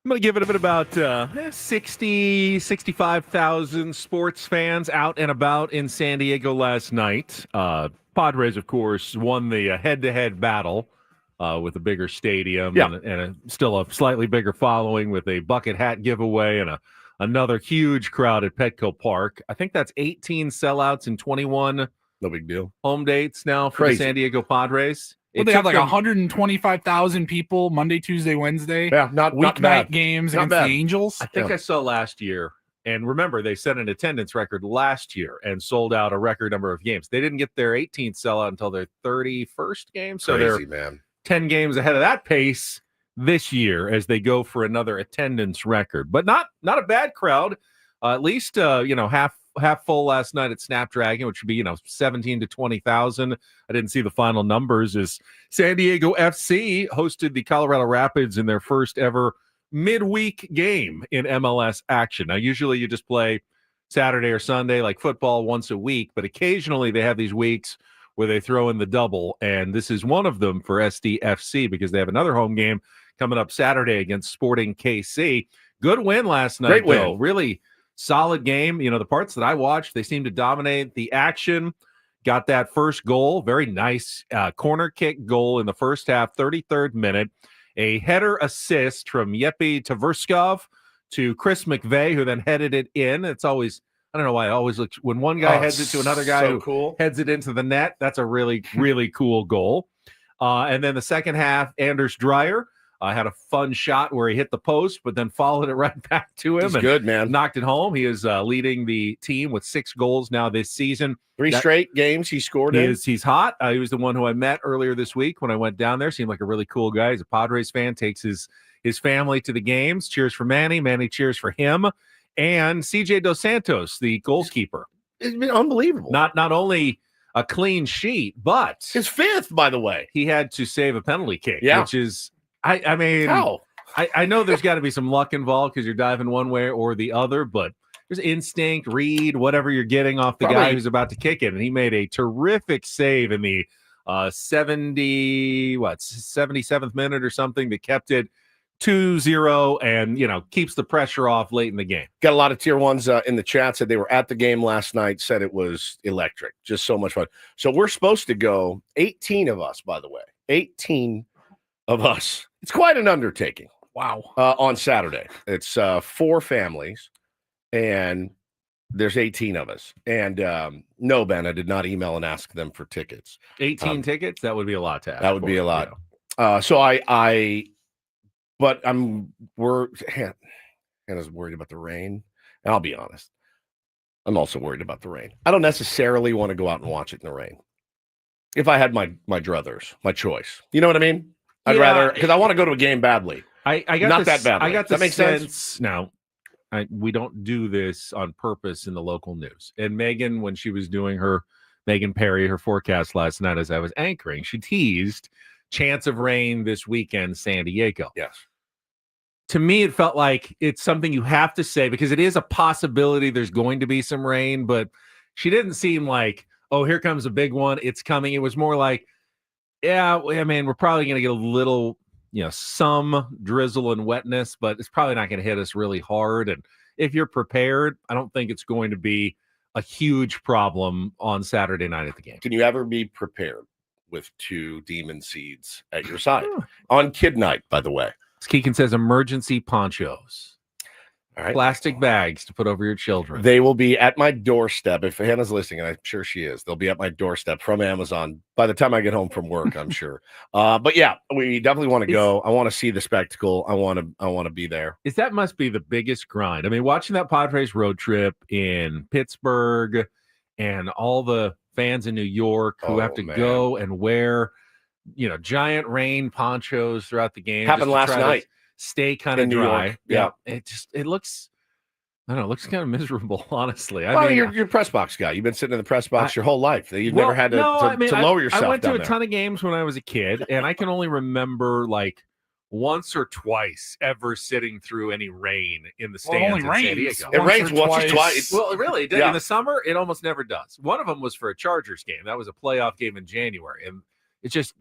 S2: I'm going to give it a bit about 65,000 sports fans out and about in San Diego last night. Padres, of course, won the head-to-head battle with a bigger stadium and still a slightly bigger following with a bucket hat giveaway and another huge crowd at Petco Park. I think that's 18 sellouts and 21
S1: no big deal
S2: home dates now for the San Diego Padres.
S3: Well, they have like 125,000 people Monday, Tuesday, Wednesday.
S1: Yeah, not
S3: weeknight games against the Angels.
S2: I think I saw last year. And remember, they set an attendance record last year and sold out a record number of games. They didn't get their 18th sellout until their 31st game. So they're 10 games ahead of that pace this year as they go for another attendance record. But not a bad crowd. At least, half full last night at Snapdragon, which would be, 17 to 20,000. I didn't see the final numbers as San Diego FC hosted the Colorado Rapids in their first ever midweek game in MLS action. Now, usually you just play Saturday or Sunday, like football, once a week, but occasionally they have these weeks where they throw in the double, and this is one of them for SDFC because they have another home game coming up Saturday against Sporting KC. Good win last night,
S1: Great win.
S2: though. Really solid game. The parts that I watched, they seem to dominate the action. Got that first goal, very nice corner kick goal in the first half, 33rd minute. A header assist from Yepi Tverskov to Chris McVeigh, who then headed it in. It's always, I don't know why, it always looks, when one guy heads it to another guy who heads it into the net, that's a really, really cool goal. And then the second half, Anders Dreyer had a fun shot where he hit the post, but then followed it right back to him.
S1: He's good, man.
S2: Knocked it home. He is leading the team with 6 goals now this season.
S1: Three straight games he scored in.
S2: He's hot. He was the one who I met earlier this week when I went down there. Seemed like a really cool guy. He's a Padres fan, takes his family to the games. Cheers for Manny. Manny cheers for him. And CJ Dos Santos, the goalkeeper.
S1: It's been unbelievable.
S2: Not only a clean sheet, but
S1: his 5th, by the way.
S2: He had to save a penalty kick, which is, I mean,
S1: how?
S2: I know there's got to be some luck involved because you're diving one way or the other, but there's instinct, read, whatever you're getting off the guy who's about to kick it. And he made a terrific save in the 77th minute or something that kept it 2-0 and, keeps the pressure off late in the game.
S1: Got a lot of tier ones in the chat, said they were at the game last night, said it was electric. Just so much fun. So we're supposed to go, 18 of us, by the way. 18 of us. It's quite an undertaking.
S3: Wow.
S1: On Saturday. It's 4 families, and there's 18 of us. And no, Ben, I did not email and ask them for tickets.
S2: 18 tickets? That would be a lot to ask.
S1: That would be a lot. But Hannah's worried about the rain. And I'll be honest, I'm also worried about the rain. I don't necessarily want to go out and watch it in the rain. If I had my druthers, my choice. You know what I mean? I'd rather, because I want to go to a game badly.
S2: I got
S1: not that badly.
S2: I got the
S1: that makes
S2: sense. Now, we don't do this on purpose in the local news. And Megan, when she was doing Megan Perry, her forecast last night as I was anchoring, she teased chance of rain this weekend, San Diego.
S1: Yes.
S2: To me, it felt like it's something you have to say because it is a possibility there's going to be some rain, but she didn't seem like, oh, here comes a big one. It's coming. It was more like, yeah, I mean, we're probably going to get a little, some drizzle and wetness, but it's probably not going to hit us really hard. And if you're prepared, I don't think it's going to be a huge problem on Saturday night at the game.
S1: Can you ever be prepared with 2 demon seeds at your side? On kid night, by the way.
S2: Keegan says emergency ponchos.
S1: All right.
S2: Plastic bags to put over your children.
S1: They will be at my doorstep. If Hannah's listening, and I'm sure she is, they'll be at my doorstep from Amazon by the time I get home from work, I'm sure. But yeah, we definitely want to go. I want to see the spectacle. I want to be there.
S2: That must be the biggest grind. I mean, watching that Padres road trip in Pittsburgh and all the fans in New York who have to go and wear, giant rain ponchos throughout the game.
S1: Happened last night.
S2: Stay kind of dry. Yeah. It looks, I don't know, it looks kind of miserable, honestly.
S1: You're a press box guy. You've been sitting in the press box your whole life. You've never had to lower yourself.
S2: I went to a
S1: there.
S2: ton of games when I was a kid, and I can only remember like once or twice ever sitting through any rain in the stands in San Diego.
S1: It rains once or twice.
S2: Well, it really did. In the summer, it almost never does. One of them was for a Chargers game. That was a playoff game in January, and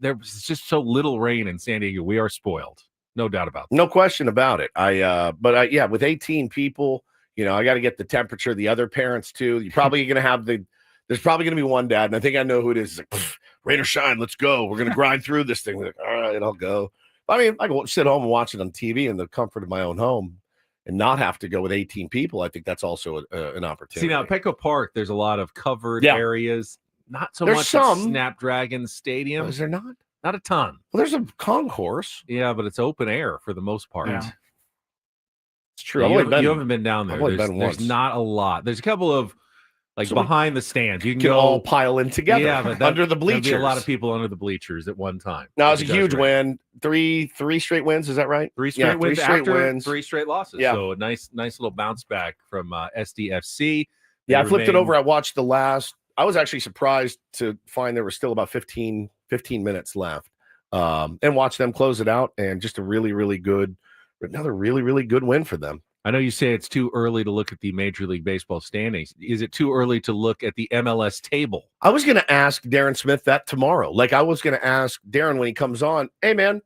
S2: there's just so little rain in San Diego. We are spoiled. No doubt about that.
S1: No question about it. But with 18 people, I got to get the temperature. The other parents too. You're probably going to have there's probably going to be one dad, and I think I know who it is. He's like, rain or shine, let's go. We're going to grind through this thing. We're like, all right, I'll go. I mean, I can sit home and watch it on TV in the comfort of my own home and not have to go with 18 people. I think that's also an opportunity.
S2: See, now at Petco Park, there's a lot of covered areas. Not so
S1: There's
S2: much
S1: some.
S2: at Snapdragon Stadium.
S1: Is there not?
S2: Not a ton.
S1: Well, there's a concourse.
S2: Yeah, but it's open air for the most part.
S3: Yeah.
S1: It's true.
S2: Yeah, you haven't been down there.
S1: I've only
S2: There's,
S1: been
S2: there's
S1: once.
S2: not a lot. There's a couple of
S1: So
S2: behind the stands. You can
S1: Can
S2: go
S1: all pile in together.
S2: Yeah, but
S1: under the
S2: there'll be
S1: bleachers.
S2: a lot of people under the bleachers at one time.
S1: Now it's a
S2: It does
S1: huge
S2: rain.
S1: win. Three straight wins. Is that right?
S2: Three straight wins
S1: straight
S2: after
S1: wins.
S2: 3 straight losses.
S1: Yeah.
S2: So a nice little bounce back from SDFC.
S1: Yeah, I
S2: They
S1: flipped it
S2: remain-
S1: over. I watched the last. I was actually surprised to find there was still about 15 minutes left, and watch them close it out. And just another really, really good win for them.
S2: I know you say it's too early to look at the Major League Baseball standings. Is it too early to look at the MLS table?
S1: I was going to ask Darren Smith that tomorrow. Like I was going to ask Darren when he comes on, hey man,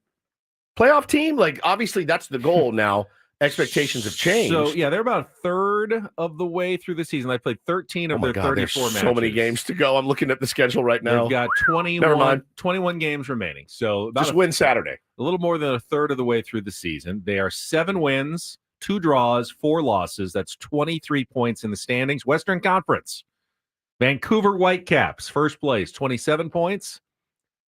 S1: playoff team? Like obviously that's the goal now. Expectations have changed.
S2: So yeah, they're about a third of the way through the season. They played 13 of their 34
S1: there's
S2: matches.
S1: so many games to go. I'm looking at the schedule right now.
S2: They've got
S1: Never mind.
S2: 21 games remaining. So about
S1: Just win Saturday.
S2: a little more than a third of the way through the season. They are 7 wins, 2 draws, 4 losses. That's 23 points in the standings. Western Conference. Vancouver Whitecaps, first place, 27 points.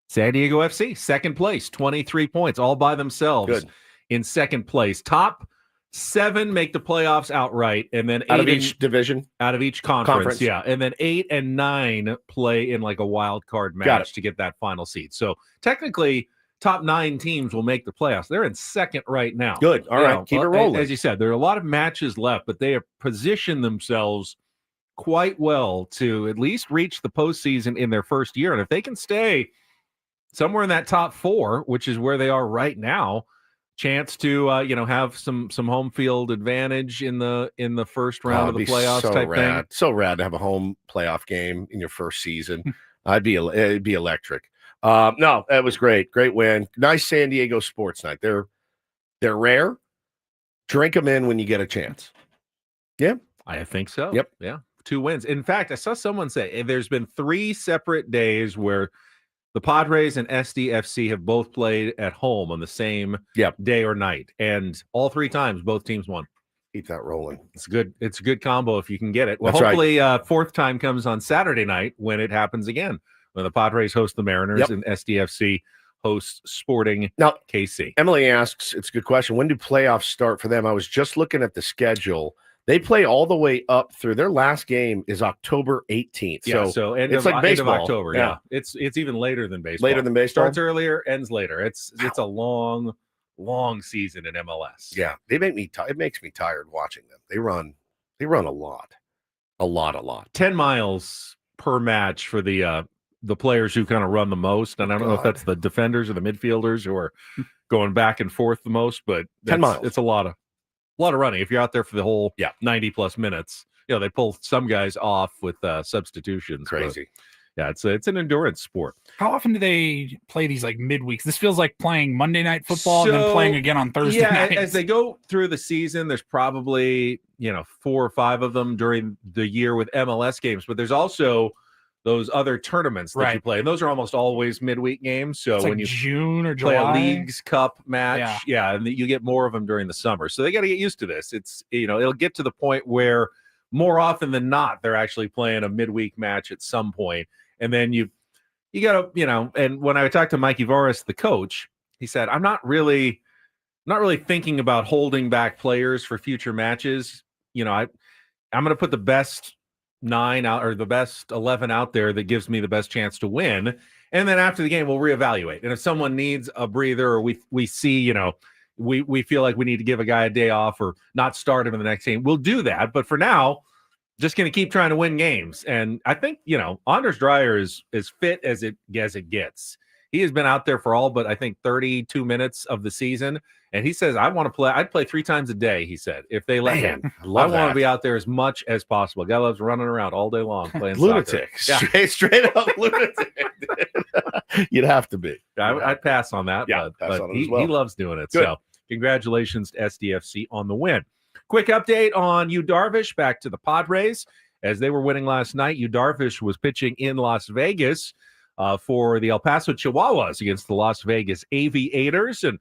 S2: San Diego FC, second place, 23 points, all by themselves.
S1: Good.
S2: In second place. Top 7 make the playoffs outright, and then 8
S1: Out of each division.
S2: out of each conference.
S1: Conference.
S2: Yeah, and then 8 and 9 play in like a wild card
S1: Got
S2: match
S1: it.
S2: to get that final seed. So technically, top 9 teams will make the playoffs. They're in second right now.
S1: Good. All right. Keep it rolling.
S2: As you said, there are a lot of matches left, but they have positioned themselves quite well to at least reach the postseason in their first year. And if they can stay somewhere in that top 4, which is where they are right now, chance to have some home field advantage in the first round of the
S1: It'd be
S2: playoffs
S1: so
S2: type
S1: rad.
S2: thing.
S1: So rad to have a home playoff game in your first season. It'd be electric. No, that was great. Great win. Nice San Diego sports night. They're rare. Drink them in when you get a chance. Yeah.
S2: I think so.
S1: Yep.
S2: Yeah. 2 wins. In fact, I saw someone say there's been 3 separate days where the Padres and SDFC have both played at home on the same day or night. And all 3 times, both teams won.
S1: Keep that rolling.
S2: It's good. It's a good combo if you can get it. Well,
S1: That's right.
S2: hopefully 4th time comes on Saturday night when it happens again, when the Padres host the Mariners and SDFC hosts Sporting KC.
S1: Emily asks, it's a good question. When do playoffs start for them? I was just looking at the schedule. They play all the way up through their last game is October 18th.
S2: Yeah,
S1: so
S2: end
S1: it's
S2: of,
S1: like baseball.
S2: End of October. Yeah. It's even later than baseball.
S1: Later than baseball?
S2: Starts earlier, ends later. It's a long season in MLS.
S1: Yeah, they make me. It makes me tired watching them. They run a lot.
S2: 10 miles per match for the players who kind of run the most. And I don't know if that's the defenders or the midfielders who are going back and forth the most, but
S1: 10 miles.
S2: It's a lot of running. If you're out there for the whole 90 plus minutes, they pull some guys off with substitutions.
S1: Crazy.
S2: But, it's an endurance sport.
S3: How often do they play these like midweeks? This feels like playing Monday night football and then playing again on Thursday night.
S2: As they go through the season, there's probably 4 or 5 of them during the year with MLS games, but there's also those other tournaments that you play, and those are almost always midweek games. So
S3: it's
S2: when
S3: like
S2: you
S3: June or
S2: play
S3: July,
S2: a Leagues Cup match, and you get more of them during the summer. So they got to get used to this. It's it'll get to the point where more often than not they're actually playing a midweek match at some point, and then you got to And when I talked to Mikey Varis, the coach, he said, I'm not really thinking about holding back players for future matches. I'm going to put the best 9 out or the best 11 out there that gives me the best chance to win. And then after the game, we'll reevaluate. And if someone needs a breather, or we see, we feel like we need to give a guy a day off or not start him in the next game, we'll do that. But for now, just going to keep trying to win games. And I think, Anders Dreyer is as fit as it gets. He has been out there for all but I think 32 minutes of the season. And he says, I'd play 3 times a day, he said, if they let him. I want to be out there as much as possible. Guy loves running around all day long playing
S1: lunatic.
S2: soccer.
S1: Straight up lunatic. You'd have to be.
S2: I'd pass on that.
S1: Yeah,
S2: but
S1: on
S2: he,
S1: it as well.
S2: he loves doing it.
S1: Good.
S2: So congratulations to SDFC on the win. Quick update on Darvish back to the Padres. As they were winning last night, Darvish was pitching in Las Vegas for the El Paso Chihuahuas against the Las Vegas Aviators. And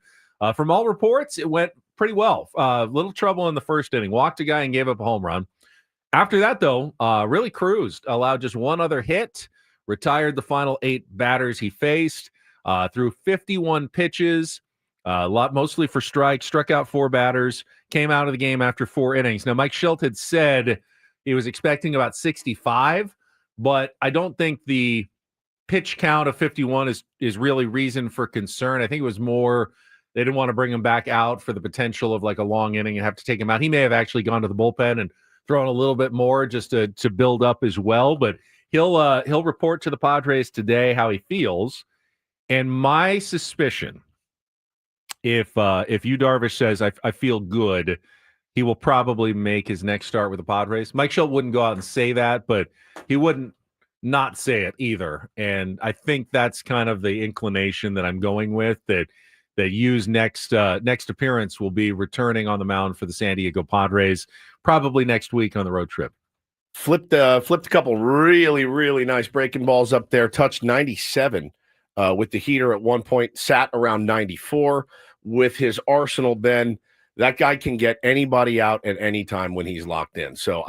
S2: from all reports, it went pretty well. Little trouble in the first inning. Walked a guy and gave up a home run. After that, though, really cruised. Allowed just one other hit. Retired the final 8 batters he faced. Threw 51 pitches. Mostly for strikes. Struck out 4 batters. Came out of the game after 4 innings. Now, Mike Schilt had said he was expecting about 65, but I don't think the pitch count of 51 is really reason for concern. I think it was more they didn't want to bring him back out for the potential of like a long inning and have to take him out. He may have actually gone to the bullpen and thrown a little bit more just to build up as well, but he'll report to the Padres today how he feels. And my suspicion, if Darvish says I feel good, he will probably make his next start with the Padres. Mike Schilt wouldn't go out and say that, but he wouldn't not say it either. And I think that's kind of the inclination that I'm going with, that Yu's next appearance will be returning on the mound for the San Diego Padres, probably next week on the road trip.
S1: Flipped a couple really, really nice breaking balls up there. Touched 97 with the heater at one point. Sat around 94 with his arsenal, Ben. That guy can get anybody out at any time when he's locked in. So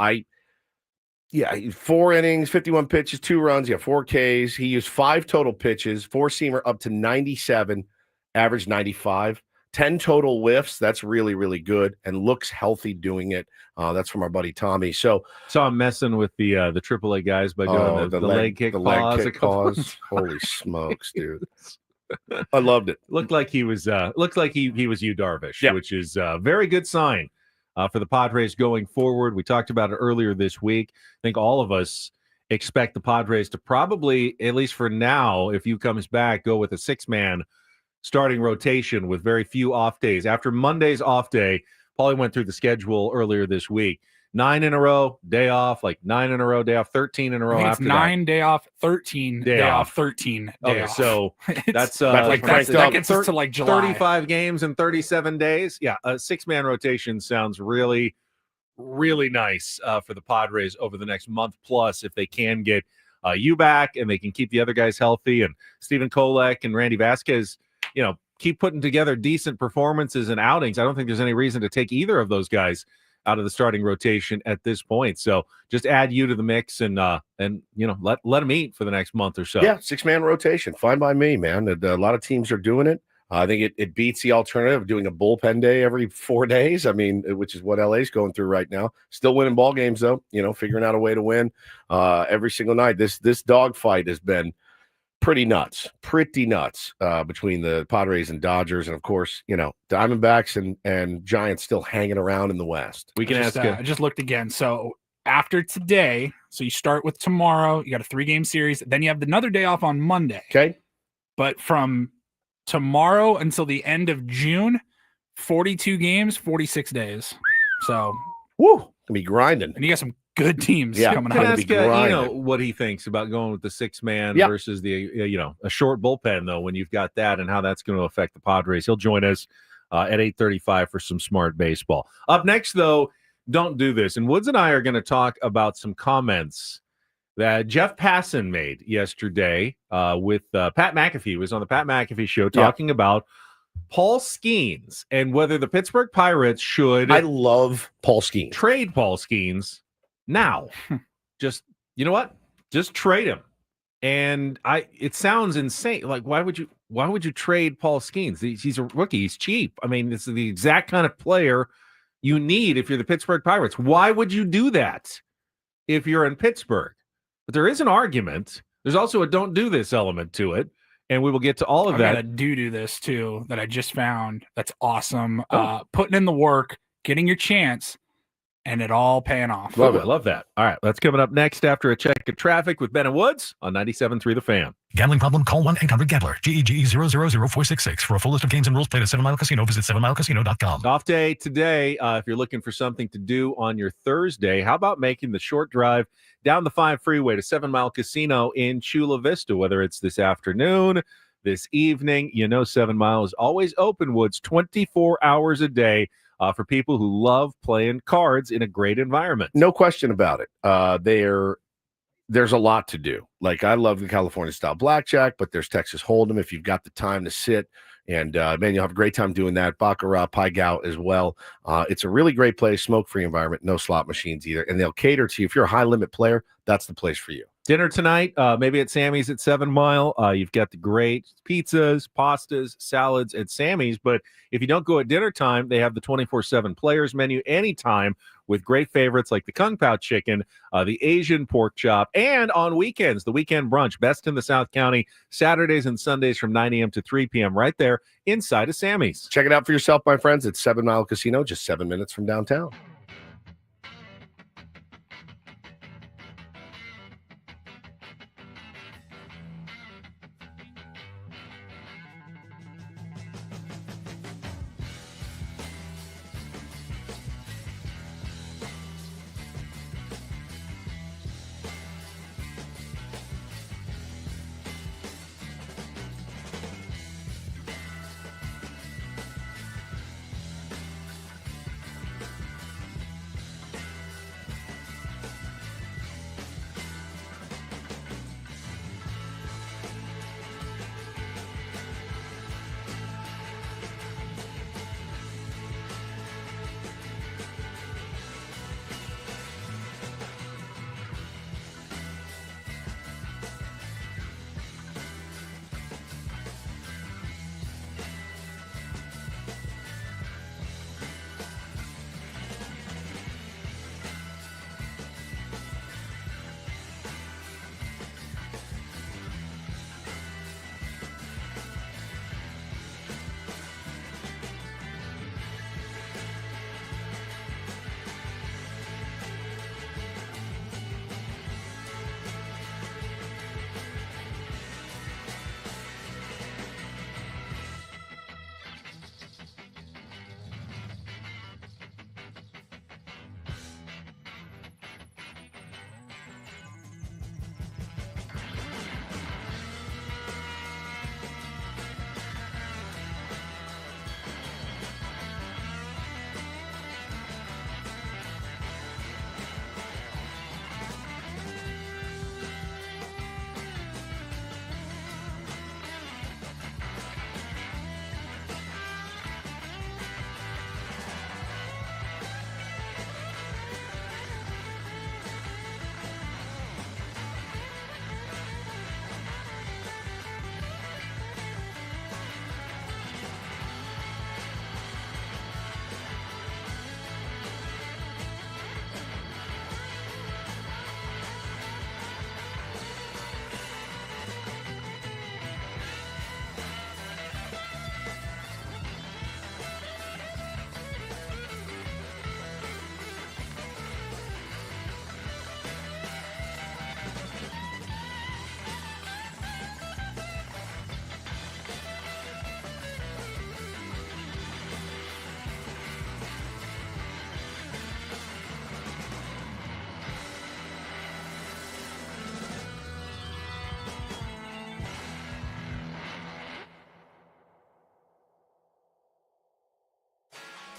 S1: 4 innings, 51 pitches, 2 runs, 4 Ks. He used 5 total pitches, 4-seamer up to 97, average 95, 10 total whiffs. That's really, really good and looks healthy doing it. That's from our buddy Tommy. So
S2: saw him messing with the AAA guys by doing the leg kick pause.
S1: Holy smokes, dude. I loved it.
S2: Looked like he was Yu Darvish, which is a very good sign for the Padres going forward. We talked about it earlier this week. I think all of us expect the Padres to probably, at least for now, if Yu comes back, go with a 6-man starting rotation with very few off days. After Monday's off day, Paulie went through the schedule earlier this week. 9 in a row, day off, like 9 in a row, day off, 13 in a row after
S3: 9 day off, 13 day off, 13 day off.
S2: So that's
S3: that gets us to like July.
S2: 35 games in 37 days. Yeah, a 6-man rotation sounds really, really nice for the Padres over the next month plus if they can get Yu back and they can keep the other guys healthy, and Stephen Kolek and Randy Vasquez, keep putting together decent performances and outings. I don't think there's any reason to take either of those guys out of the starting rotation at this point. So just add Yu to the mix and let them eat for the next month or so.
S1: Yeah, 6-man rotation. Fine by me, man. A lot of teams are doing it. I think it beats the alternative of doing a bullpen day every 4 days. I mean, which is what LA's going through right now. Still winning ball games, though, figuring out a way to win every single night. This dogfight has been pretty nuts between the Padres and Dodgers. And, of course, Diamondbacks and Giants still hanging around in the West.
S2: We can
S3: I just looked again. So after today, so you start with tomorrow, you got a 3-game series. Then you have another day off on Monday.
S1: Okay.
S3: But from tomorrow until the end of June, 42 games, 46 days. So,
S1: gonna be grinding.
S3: And you got some good teams coming
S2: out.
S3: Ask
S2: what he thinks about going with the 6-man versus the a short bullpen, though, when you've got that, and how that's going to affect the Padres. He'll join us at 8:35 for some smart baseball. Up next, though, don't do this. And Woods and I are going to talk about some comments that Jeff Passan made yesterday with Pat McAfee. He was on the Pat McAfee show talking about Paul Skenes and whether the Pittsburgh Pirates should.
S1: I love Paul Skenes.
S2: Trade Paul Skenes now. Just, just trade him. And it sounds insane. Like, why would you trade Paul Skenes? He's a rookie. He's cheap. I mean, this is the exact kind of player you need if you're the Pittsburgh Pirates. Why would you do that if you're in Pittsburgh? But there is an argument. There's also a don't do this element to it. And we will get to all of that.
S3: I do this too that I just found. That's awesome. Putting in the work, getting your chance, and it all paying off.
S2: Love it. Love that. All right. That's coming up next after a check of traffic with Ben and Woods on 97.3 The Fan.
S5: Gambling problem? Call 1-800-GAMBLER. GEGE 000-466. For a full list of games and rules, play at 7 Mile Casino. Visit 7milecasino.com.
S2: Off day today. If you're looking for something to do on your Thursday, how about making the short drive down the 5 freeway to 7 Mile Casino in Chula Vista, whether it's this afternoon, this evening. 7 Mile is always open, Woods, 24 hours a day for people who love playing cards in a great environment.
S1: No question about it. There's a lot to do. Like, I love the California style blackjack, but there's Texas Hold'em if you've got the time to sit. And man, you'll have a great time doing that. Baccarat, Pai Gow as well. It's a really great place, smoke-free environment, no slot machines either. And they'll cater to you. If you're a high-limit player, that's the place for you.
S2: Dinner tonight, maybe at Sammy's at 7 Mile. You've got the great pizzas, pastas, salads at Sammy's. But if you don't go at dinner time, they have the 24/7 players menu anytime with great favorites like the Kung Pao chicken, the Asian pork chop, and on weekends, the weekend brunch, best in the South County, Saturdays and Sundays from 9 a.m. to 3 p.m. right there inside of Sammy's.
S1: Check it out for yourself, my friends. It's 7 Mile Casino, just 7 minutes from downtown.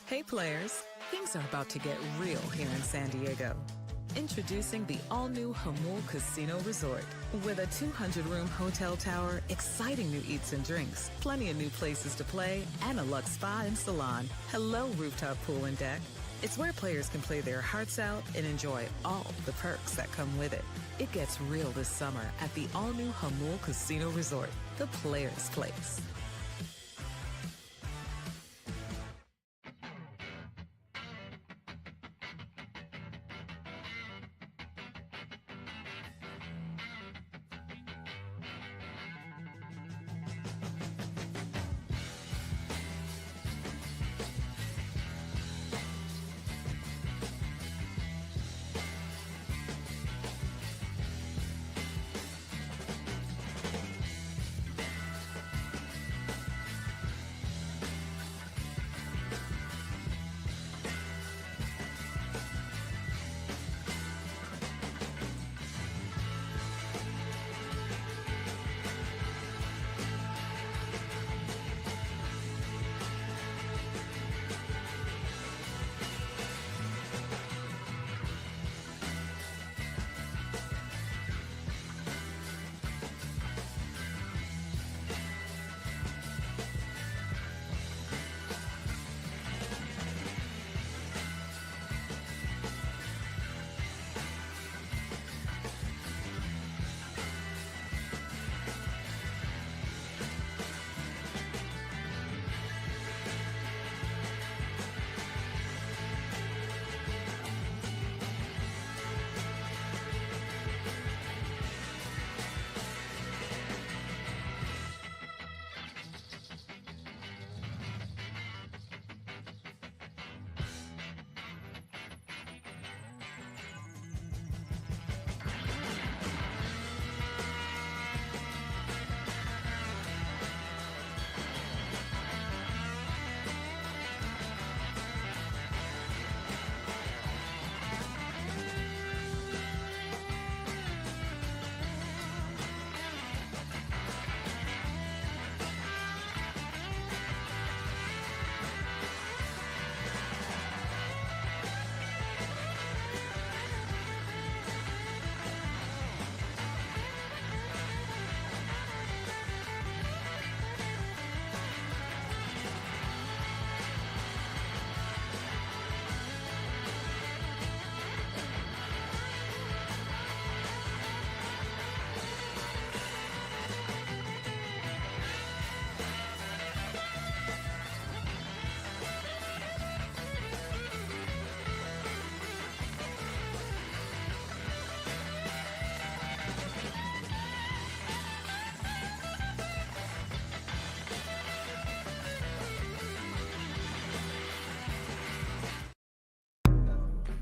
S7: Hey players, things are about to get real here in San Diego. Introducing the all-new Hamul Casino Resort. With a 200-room hotel tower, exciting new eats and drinks, plenty of new places to play, and a luxe spa and salon. Hello, rooftop pool and deck. It's where players can play their hearts out and enjoy all the perks that come with it. It gets real this summer at the all-new Hamul Casino Resort, the players' place.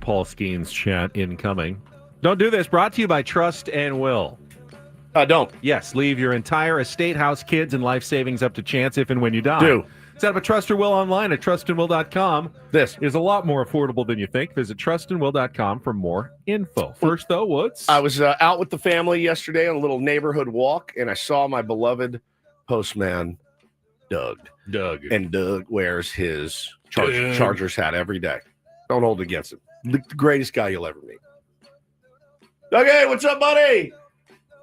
S2: Paul Skenes chant incoming. Don't do this. Brought to you by Trust and Will.
S1: Don't.
S2: Yes, leave your entire estate, house, kids, and life savings up to chance if and when you die.
S1: Do.
S2: Set up a Trust or Will online at trustandwill.com.
S1: This
S2: is a lot more affordable than you think. Visit trustandwill.com for more info. First, though, Woods.
S1: I was out with the family yesterday on a little neighborhood walk, and I saw my beloved postman, Doug. And Doug wears his Chargers hat every day. Don't hold it against him. The greatest guy you'll ever meet. Doug, hey, what's up, buddy?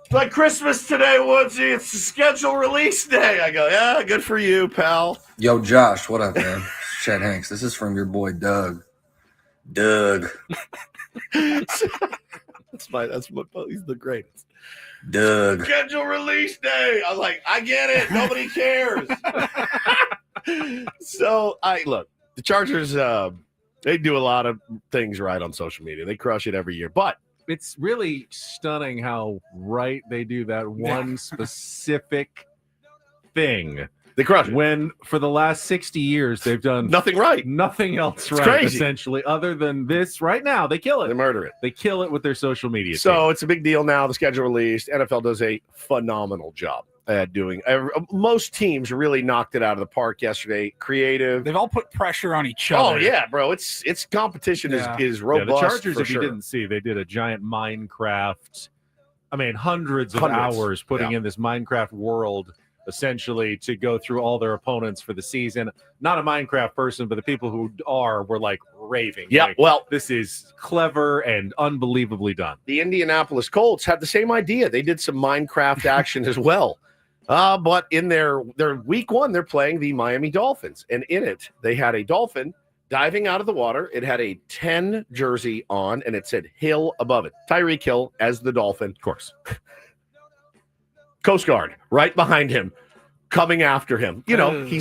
S1: It's like Christmas today, Woodsy. It's the schedule release day. I go, yeah, good for you, pal.
S10: Yo, Josh, what up, man? Chad Hanks. This is from your boy, Doug. Doug.
S1: That's he's the greatest.
S10: Doug.
S1: Schedule release day. I was like, I get it. Nobody cares. So, look, the Chargers, they do a lot of things right on social media. They crush it every year. But
S2: it's really stunning how right they do that one specific thing.
S1: They crush it.
S2: When for the last 60 years they've done
S1: nothing right,
S2: nothing else
S1: it's
S2: right,
S1: crazy.
S2: Essentially, other than this. Right now, they kill it.
S1: They murder it.
S2: They kill it with their social media.
S1: So
S2: team.
S1: it's a big deal now. The schedule released. NFL does a phenomenal job at doing. Most teams really knocked it out of the park yesterday. Creative.
S3: They've all put pressure on each other.
S1: Oh yeah, bro. It's competition is robust.
S2: The Chargers,
S1: for
S2: if you
S1: sure.
S2: didn't see, they did a giant Minecraft. I mean, hundreds of hours putting in this Minecraft world, essentially, to go through all their opponents for the season. Not a Minecraft person, but the people who were like raving.
S1: Yeah,
S2: like,
S1: well,
S2: this is clever and unbelievably done.
S1: The Indianapolis Colts had the same idea. They did some Minecraft action as well. But in their week one, they're playing the Miami Dolphins. And in it, they had a dolphin diving out of the water. It had a 10 jersey on, and it said Hill above it. Tyreek Hill as the dolphin.
S2: Of course.
S1: Coast Guard right behind him, coming after him. You know, he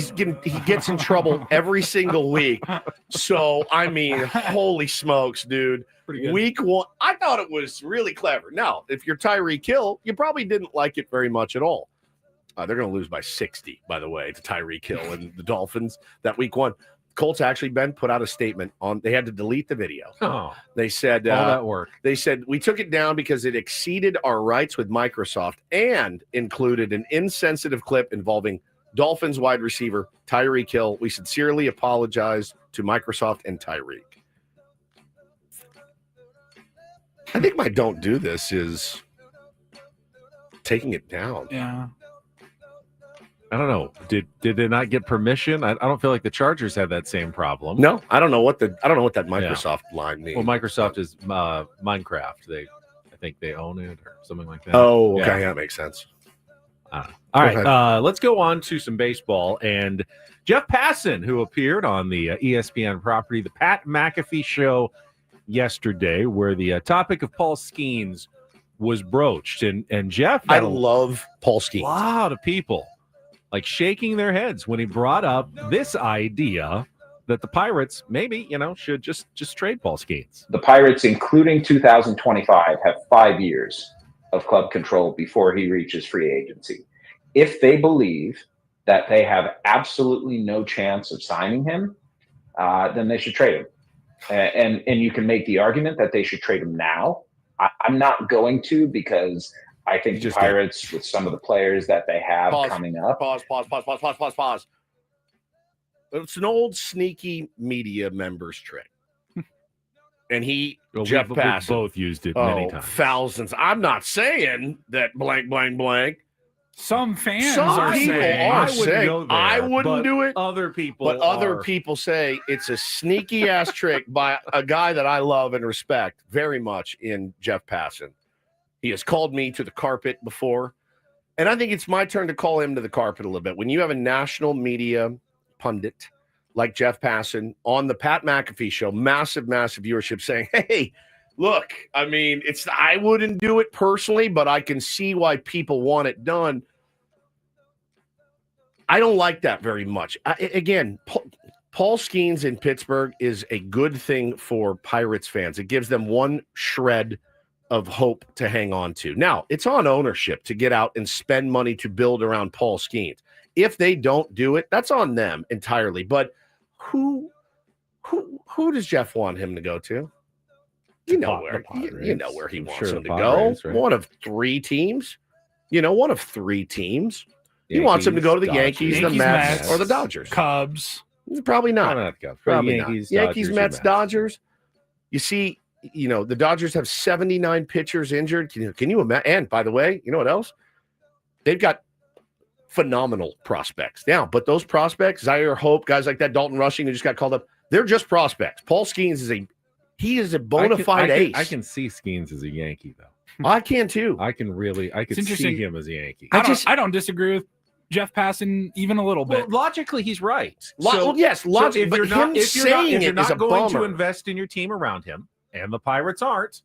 S1: gets in trouble every single week. So, I mean, holy smokes, dude. Week one, I thought it was really clever. Now, if you're Tyreek Hill, you probably didn't like it very much at all. They're going to lose by 60, by the way, to Tyreek Hill and the Dolphins that week one. Colts actually, Ben, put out a statement on. They had to delete the video.
S2: Oh,
S1: they said
S2: all that work.
S1: They said we took it down because it exceeded our rights with Microsoft and included an insensitive clip involving Dolphins wide receiver Tyreek Hill. We sincerely apologize to Microsoft and Tyreek. I think my don't do this is taking it down.
S3: Yeah.
S2: I don't know. Did they not get permission? I don't feel like the Chargers had that same problem.
S1: No, I don't know what that Microsoft line means.
S2: Well, Microsoft is Minecraft. I think they own it or something like that.
S1: Oh, okay, yeah, that makes sense.
S2: All right, let's go on to some baseball. And Jeff Passan, who appeared on the ESPN property, the Pat McAfee show yesterday, where the topic of Paul Skenes was broached. And Jeff,
S1: I love Paul Skenes.
S2: A lot of people like shaking their heads when he brought up this idea that the Pirates maybe, should just trade Paul Skenes.
S11: The Pirates, including 2025, have 5 years of club control before he reaches free agency. If they believe that they have absolutely no chance of signing him, then they should trade him. And you can make the argument that they should trade him now. I'm not going to, because I think the Pirates, with some of the players that they have coming up.
S1: Pause. It's an old sneaky media members trick. And Jeff Passan,
S2: both used it many times.
S1: Thousands. I'm not saying that blank, blank, blank.
S3: Some fans
S1: Some
S3: are
S1: people
S3: saying.
S1: are saying, I wouldn't do it.
S2: Other people
S1: But other people say it's a sneaky ass trick by a guy that I love and respect very much in Jeff Passan. He has called me to the carpet before, and I think it's my turn to call him to the carpet a little bit. When you have a national media pundit like Jeff Passan on the Pat McAfee show, massive viewership, saying, hey, look, I mean, I wouldn't do it personally, but I can see why people want it done. I don't like that very much. Again, Paul Skenes in Pittsburgh is a good thing for Pirates fans. It gives them one shred of hope to hang on to. Now, it's on ownership to get out and spend money to build around Paul Skenes. If they don't do it, that's on them entirely. But who does Jeff want him to go to? You know where he wants him to go. Right? One of 3 teams. One of 3 teams. He wants him to go to the Yankees, the Mets, or the Dodgers.
S3: Cubs.
S1: Probably not. Probably
S2: Yankees,
S1: not. Yankees, Mets, Dodgers. You see, the Dodgers have 79 pitchers injured. Can you imagine? And by the way, you know what else? They've got phenomenal prospects now, but those prospects, Zaire Hope, guys like that, Dalton Rushing, who just got called up, they're just prospects. Paul Skenes is a bona fide ace.
S2: I can see Skenes as a Yankee, though.
S1: I can too.
S2: I can see him as a Yankee.
S3: I don't disagree with Jeff Passan even a little bit.
S2: Well, logically, he's right.
S1: Yes, logically, but if you're not going
S2: to invest in your team around him, and the Pirates aren't,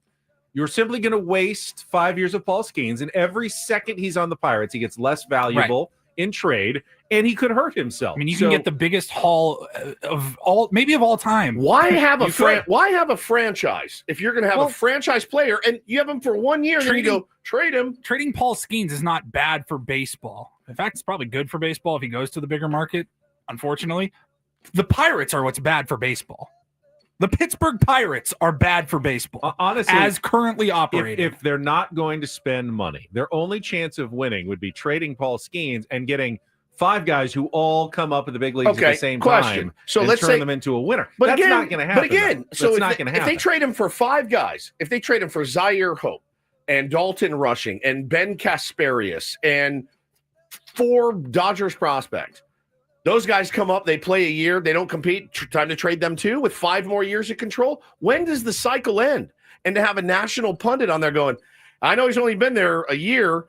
S2: you're simply going to waste 5 years of Paul Skenes, and every second he's on the Pirates, he gets less valuable in trade, and he could hurt himself.
S3: I mean, you can get the biggest haul of all time.
S1: Why have a franchise if you're going to have a franchise player and you have him for 1 year and then you go trade him?
S3: Trading Paul Skenes is not bad for baseball. In fact, it's probably good for baseball if he goes to the bigger market. Unfortunately, the Pirates are what's bad for baseball. The Pittsburgh Pirates are bad for baseball,
S2: honestly,
S3: as currently operating.
S2: If they're not going to spend money, their only chance of winning would be trading Paul Skenes and getting 5 guys who all come up in the big leagues at the same time.
S1: So
S2: let's turn them into a winner. But that's not going to happen.
S1: But again, if they trade him for 5 guys, if they trade him for Zaire Hope and Dalton Rushing and Ben Kasparius and 4 Dodgers prospects, those guys come up, they play a year, they don't compete, time to trade them too with 5 more years of control. When does the cycle end? And to have a national pundit on there going, I know he's only been there a year,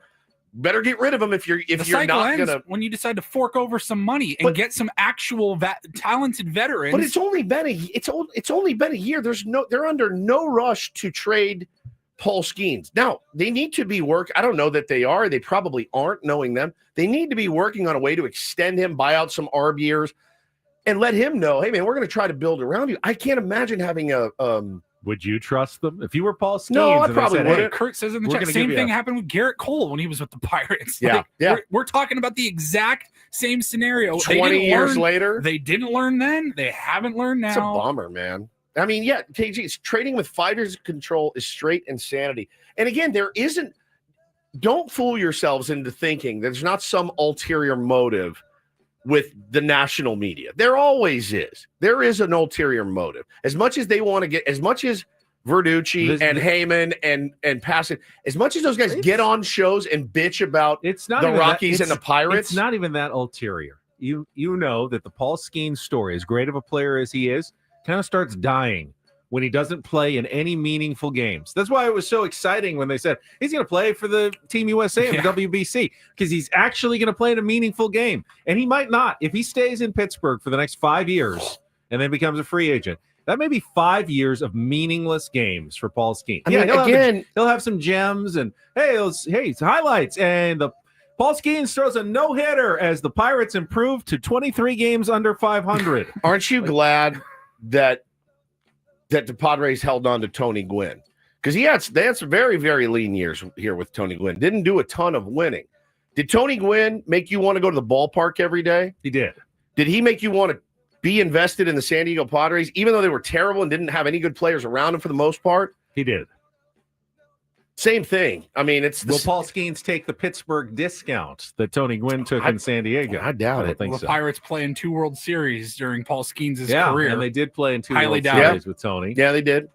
S1: better get rid of him if you're not going to.
S3: When you decide to fork over some money and get some actual talented veterans.
S1: But it's only been a year. They're under no rush to trade Paul Skenes. Now, they need to be I don't know that they are. They probably aren't, knowing them. They need to be working on a way to extend him, buy out some ARB years, and let him know, hey, man, we're going to try to build around you. I can't imagine having a
S2: would you trust them? If you were Paul Skenes,
S1: no, I probably wouldn't.
S3: Hey, Kurt says in the chat, same thing happened with Garrett Cole when he was with the Pirates.
S1: Yeah,
S3: We're talking about the exact same scenario.
S1: 20 years later.
S3: They didn't learn then. They haven't learned now.
S1: It's a bummer, man. I mean, yeah, KG, it's trading with 5 years of control is straight insanity. And again, don't fool yourselves into thinking there's not some ulterior motive with the national media. There always is. There is an ulterior motive. As much as they want to get, as much as Verducci and Heyman and Passan, as much as those guys get on shows and bitch about the Rockies and the Pirates.
S2: It's not even that ulterior. You know that the Paul Skenes story, as great of a player as he is, kind of starts dying when he doesn't play in any meaningful games. That's why it was so exciting when they said he's going to play for the Team USA in the WBC, because he's actually going to play in a meaningful game. And he might not. If he stays in Pittsburgh for the next 5 years and then becomes a free agent, that may be 5 years of meaningless games for Paul Skenes. He'll have some gems and hey, highlights. And Paul Skenes throws a no-hitter as the Pirates improve to 23 games under 500.
S1: Aren't you glad that the Padres held on to Tony Gwynn? Because they had some very, very lean years here with Tony Gwynn. Didn't do a ton of winning. Did Tony Gwynn make you want to go to the ballpark every day?
S2: He did.
S1: Did he make you want to be invested in the San Diego Padres, even though they were terrible and didn't have any good players around him for the most part?
S2: He did.
S1: Same thing. I mean,
S2: will Paul Skenes take the Pittsburgh discount that Tony Gwynn took in San Diego?
S1: I doubt it.
S3: The Pirates play in 2 World Series during Paul Skenes' career.
S2: And they did play in 2 World Series with Tony.
S1: Yeah, they did.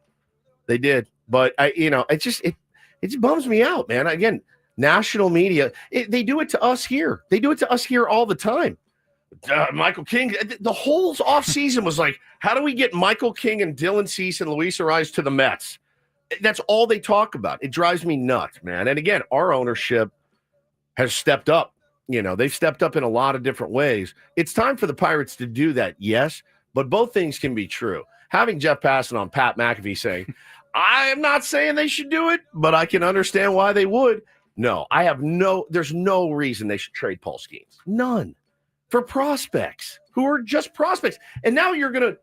S1: But it bums me out, man. Again, national media, they do it to us here. They do it to us here all the time. Michael King, the whole offseason was like, how do we get Michael King and Dylan Cease and Luis Ariz to the Mets? That's all they talk about. It drives me nuts, man. And again, our ownership has stepped up. They've stepped up in a lot of different ways. It's time for the Pirates to do that, yes, but both things can be true. Having Jeff Passan on Pat McAfee saying, I am not saying they should do it, but I can understand why they would. No, there's no reason they should trade Paul Skenes. None. For prospects who are just prospects. And now you're going to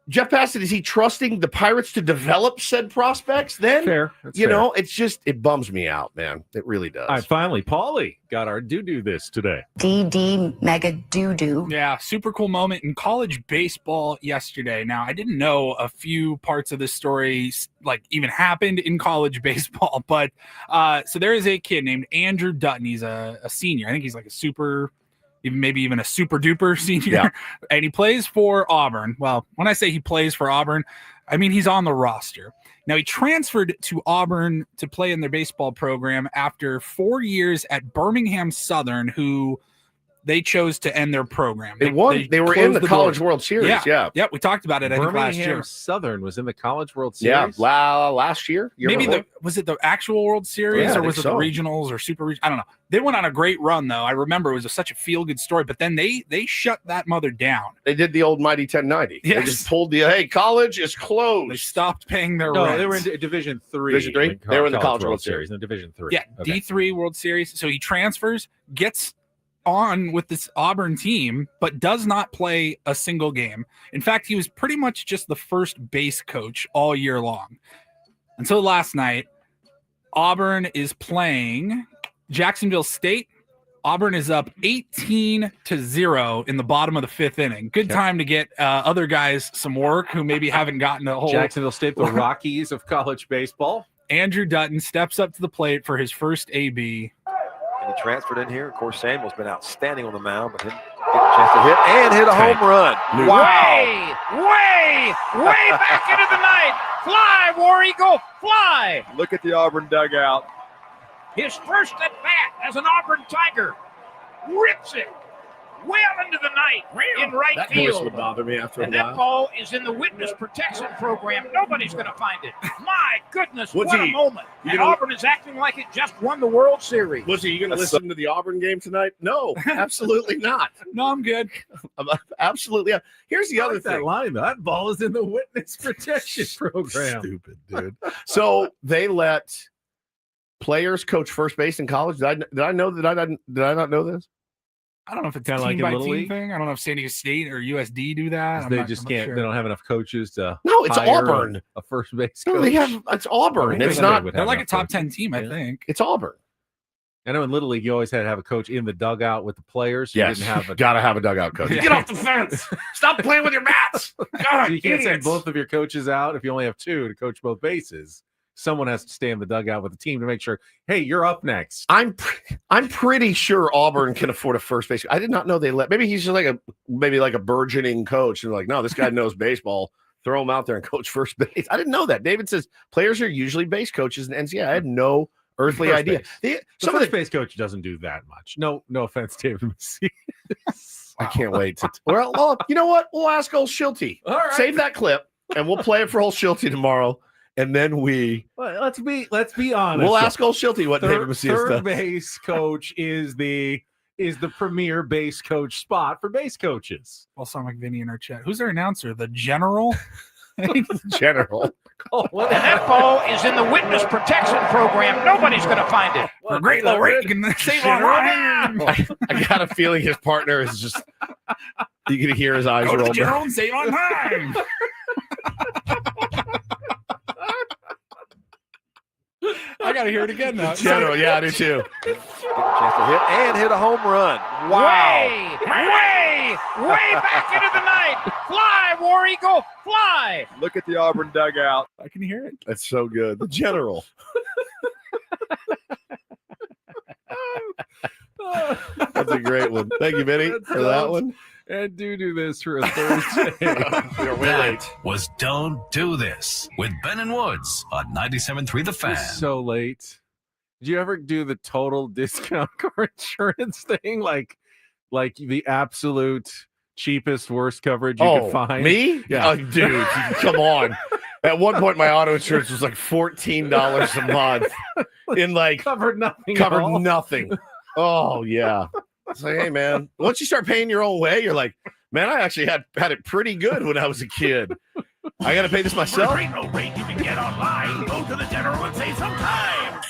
S1: Jeff Bassett, is he trusting the Pirates to develop said prospects then?
S2: Fair. That's
S1: You
S2: fair.
S1: know, it's just, it bums me out, man. It really does.
S2: All right, finally, Paulie got our do this today.
S12: DD mega doo-doo.
S3: Yeah, super cool moment in college baseball yesterday. Now, I didn't know a few parts of this story like even happened in college baseball, but so there is a kid named Andrew Dutton. He's a senior. I think he's like a super, maybe even a super duper senior.
S1: Yeah.
S3: And he plays for Auburn. Well, when I say he plays for Auburn, I mean he's on the roster. Now, he transferred to Auburn to play in their baseball program after 4 years at Birmingham Southern, who they chose to end their program.
S1: They won. They were in
S3: closed
S1: the College
S3: door.
S1: World Series. Yeah.
S3: Yeah, we talked about it, I think, last year.
S2: Birmingham Southern was in the College World
S1: Yeah.
S2: Series.
S1: Last year.
S3: Maybe was it the actual World Series
S1: Yeah, I
S3: or was
S1: think
S3: it
S1: so.
S3: the regionals or super region? I don't know. They went on a great run, though. I remember it was such a feel-good story, but then they shut that mother down.
S1: They did the old mighty 1090. They
S3: Yes.
S1: just pulled hey, college is closed.
S3: They stopped paying their
S2: No,
S3: rent.
S2: they were in Division 3.
S1: Division three? They were in the College World
S2: Series. In Division 3.
S3: Yeah,
S2: Okay.
S3: D3 World Series. So he transfers, gets on with this Auburn team, but does not play a single game. In fact, he was pretty much just the first base coach all year long. Until last night, Auburn is playing Jacksonville State. Auburn is up 18-0 in the bottom of the fifth inning. Good time to get other guys some work who maybe haven't gotten a whole.
S2: Jacksonville State, the Rockies of college baseball.
S3: Andrew Dutton steps up to the plate for his first AB.
S13: And he transferred in here. Of course, Samuel's been outstanding on the mound, but didn't get a chance to hit and hit a home run.
S9: Way back into the night. Fly, War Eagle, fly.
S13: Look at the Auburn dugout.
S9: His first at bat as an Auburn Tiger. Rips it well into the night in right
S1: That
S9: field.
S1: voice would bother me after
S9: And
S1: a
S9: that
S1: while.
S9: ball is in the witness protection program. Nobody's going to find it. My goodness,
S1: What's
S9: what a
S1: he-
S9: moment.
S1: you
S9: And
S1: gonna-
S9: Auburn is acting like it just won the World Series.
S1: Lizzie, you going to listen to the Auburn game tonight? No, absolutely not.
S3: No, I'm good.
S1: Absolutely. Here's the other
S2: That
S1: thing.
S2: line, though. That ball is in the witness protection program.
S1: Stupid, dude. So they let players coach first base in college. Did I know that? Did I not know this?
S3: I don't know if it's
S2: Kinda
S3: a
S2: like
S3: team
S2: in
S3: by
S2: Little
S3: team
S2: League?
S3: thing. I don't know if San Diego State or USD do that.
S2: They just can't.
S3: Sure.
S2: They don't have enough coaches to.
S1: No, it's
S2: hire
S1: Auburn.
S2: a first base
S1: No,
S2: coach.
S1: they have. It's Auburn.
S2: I
S1: It's
S2: think
S1: not.
S2: they would
S3: They're
S2: have
S3: like a
S2: enough
S3: top
S2: coaches.
S3: 10 team, I
S2: Yeah.
S3: think.
S1: It's Auburn.
S2: I know in Little League you always had to have a coach in the dugout with the players. So
S1: Yes,
S2: you didn't have a.
S1: got to have a dugout coach.
S2: Yeah.
S1: Get off the fence. Stop playing with your bats. God,
S2: So you can't send
S1: idiots.
S2: both of your coaches out if you only have two to coach both bases. Someone has to stay in the dugout with the team to make sure. Hey, you're up next.
S1: I'm pretty sure Auburn can afford a first base. I did not know they let. Maybe he's just like a burgeoning coach, and like, no, this guy knows baseball. Throw him out there and coach first base. I didn't know that. David says players are usually base coaches in NCAA. I had no earthly
S2: First
S1: idea.
S2: base. The
S1: Some of
S2: first
S1: the,
S2: base coach doesn't do that much. No offense, David Massey.
S1: I can't wait to. Well, you know what? We'll ask old Shilty.
S2: All right.
S1: Save that clip, and we'll play it for old Shilty tomorrow. And then
S2: Well, let's be honest.
S1: we'll ask old Shilty what David Macias
S2: Third
S1: does.
S2: base coach is the premier base coach spot for base coaches.
S3: Well, sound like Vinny in our chat. Who's our announcer? The general?
S1: General.
S2: Oh,
S9: And that ball is in the witness protection program. Nobody's going to find it.
S3: For great little rate can save our life.
S1: I got a feeling his partner is just. You can hear his eyes
S3: Go to
S1: roll.
S3: the general and save on time. I got to hear it again now.
S1: General, yeah, I do too.
S13: Get a chance to hit and hit a home run.
S9: Way back into the night. Fly, War Eagle, fly.
S13: Look at the Auburn dugout.
S3: I can hear it.
S1: That's so good. The general. That's a great one. Thank you, Vinny, for that one.
S2: And do this for a Thursday.
S5: That was Don't Do This with Ben and Woods on 97.3 The Fan.
S2: It's so late. Did you ever do the total discount car insurance thing? Like the absolute cheapest, worst coverage you could find?
S1: Me?
S2: Yeah.
S1: Oh, dude, come on. At one point, my auto insurance was like $14 a month. In like
S2: Covered nothing. at all.
S1: covered nothing. Oh yeah. It's like, hey man, once you start paying your own way, you're like, man, I actually had it pretty good when I was a kid. I got to pay this myself.
S5: No rate you can get online. Go to the general and save some time.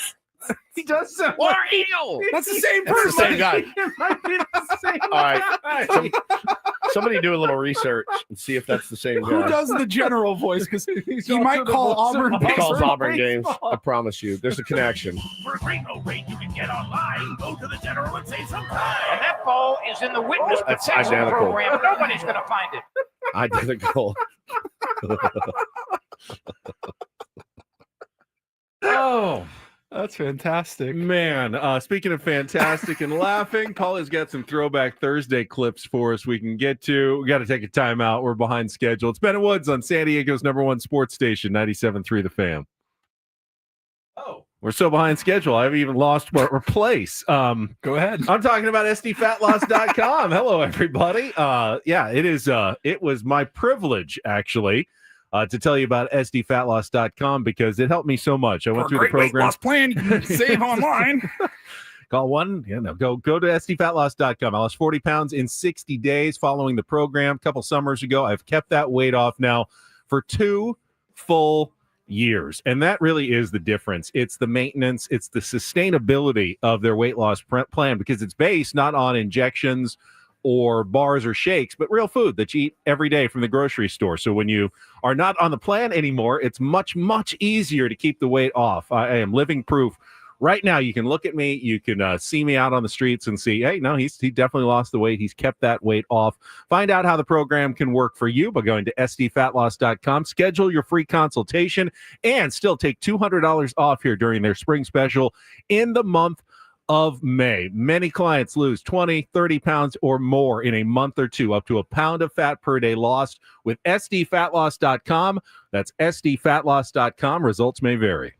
S2: does sound
S1: What?
S2: Eel.
S3: That's the same
S1: That's the
S3: person.
S1: same guy.
S2: It might be the same
S1: All right.
S2: guy.
S1: Somebody do a little research and see if that's the same
S3: Who
S1: guy.
S3: does the general voice? Because he
S2: also
S3: might
S2: the
S3: call
S2: voice of
S3: Auburn.
S1: He calls
S2: Auburn
S1: Auburn games.
S2: baseball.
S1: I promise you. There's a connection.
S14: For a great low rate you can get online, go to the General and save some time.
S9: And that ball is in the witness
S1: That's
S9: protection
S1: identical.
S9: program. Nobody's going to find it.
S1: Identical.
S2: Oh,
S3: That's fantastic.
S2: man. Speaking of fantastic and laughing, Paulie's got some Throwback Thursday clips for us we can get to. We got to take a timeout. We're behind schedule. It's Ben and Woods on San Diego's #1 sports station, 97.3 The Fan. Oh, we're so behind schedule. I've even lost our place.
S3: Go ahead.
S2: I'm talking about sdfatloss.com. Hello, everybody. Yeah, it is. It was my privilege, actually, to tell you about sdfatloss.com because it helped me so much. I went
S3: For a
S2: through the
S3: great weight
S2: program.
S3: loss plan, you can save online.
S2: Call one. Go to sdfatloss.com. I lost 40 pounds in 60 days following the program a couple summers ago. I've kept that weight off now for 2 full years. And that really is the difference. It's the maintenance, it's the sustainability of their weight loss plan because it's based not on injections or bars or shakes, but real food that you eat every day from the grocery store. So when you are not on the plan anymore, it's much, much easier to keep the weight off. I am living proof. Right now, you can look at me, you can see me out on the streets and see, hey, no, he definitely lost the weight. He's kept that weight off. Find out how the program can work for you by going to sdfatloss.com. Schedule your free consultation and still take $200 off here during their spring special in the month of May. Many clients lose 20, 30 pounds or more in a month or two, up to a pound of fat per day lost with sdfatloss.com. That's sdfatloss.com. Results may vary.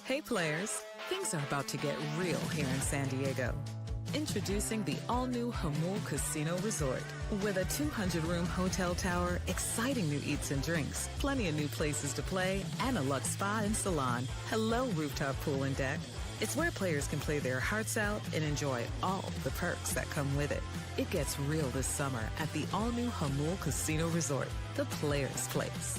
S7: Hey players, things are about to get real here in San Diego. Introducing the all-new Hamul Casino Resort. With a 200-room hotel tower, exciting new eats and drinks, plenty of new places to play, and a luxe spa and salon. Hello, rooftop pool and deck. It's where players can play their hearts out and enjoy all the perks that come with it. It gets real this summer at the all-new Hamul Casino Resort, the players' place.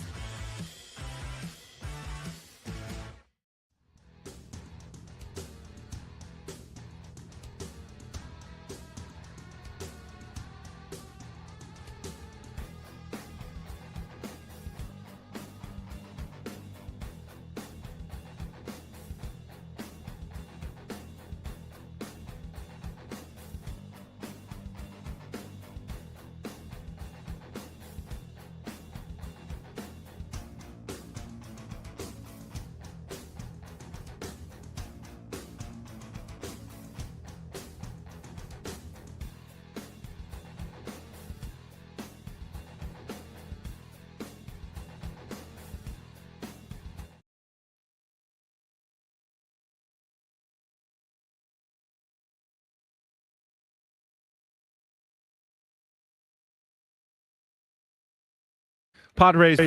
S2: Padres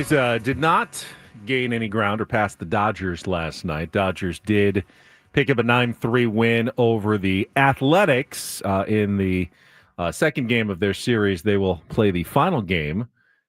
S2: did not gain any ground or pass the Dodgers last night. Dodgers did pick up a 9-3 win over the Athletics in the second game of their series. They will play the final game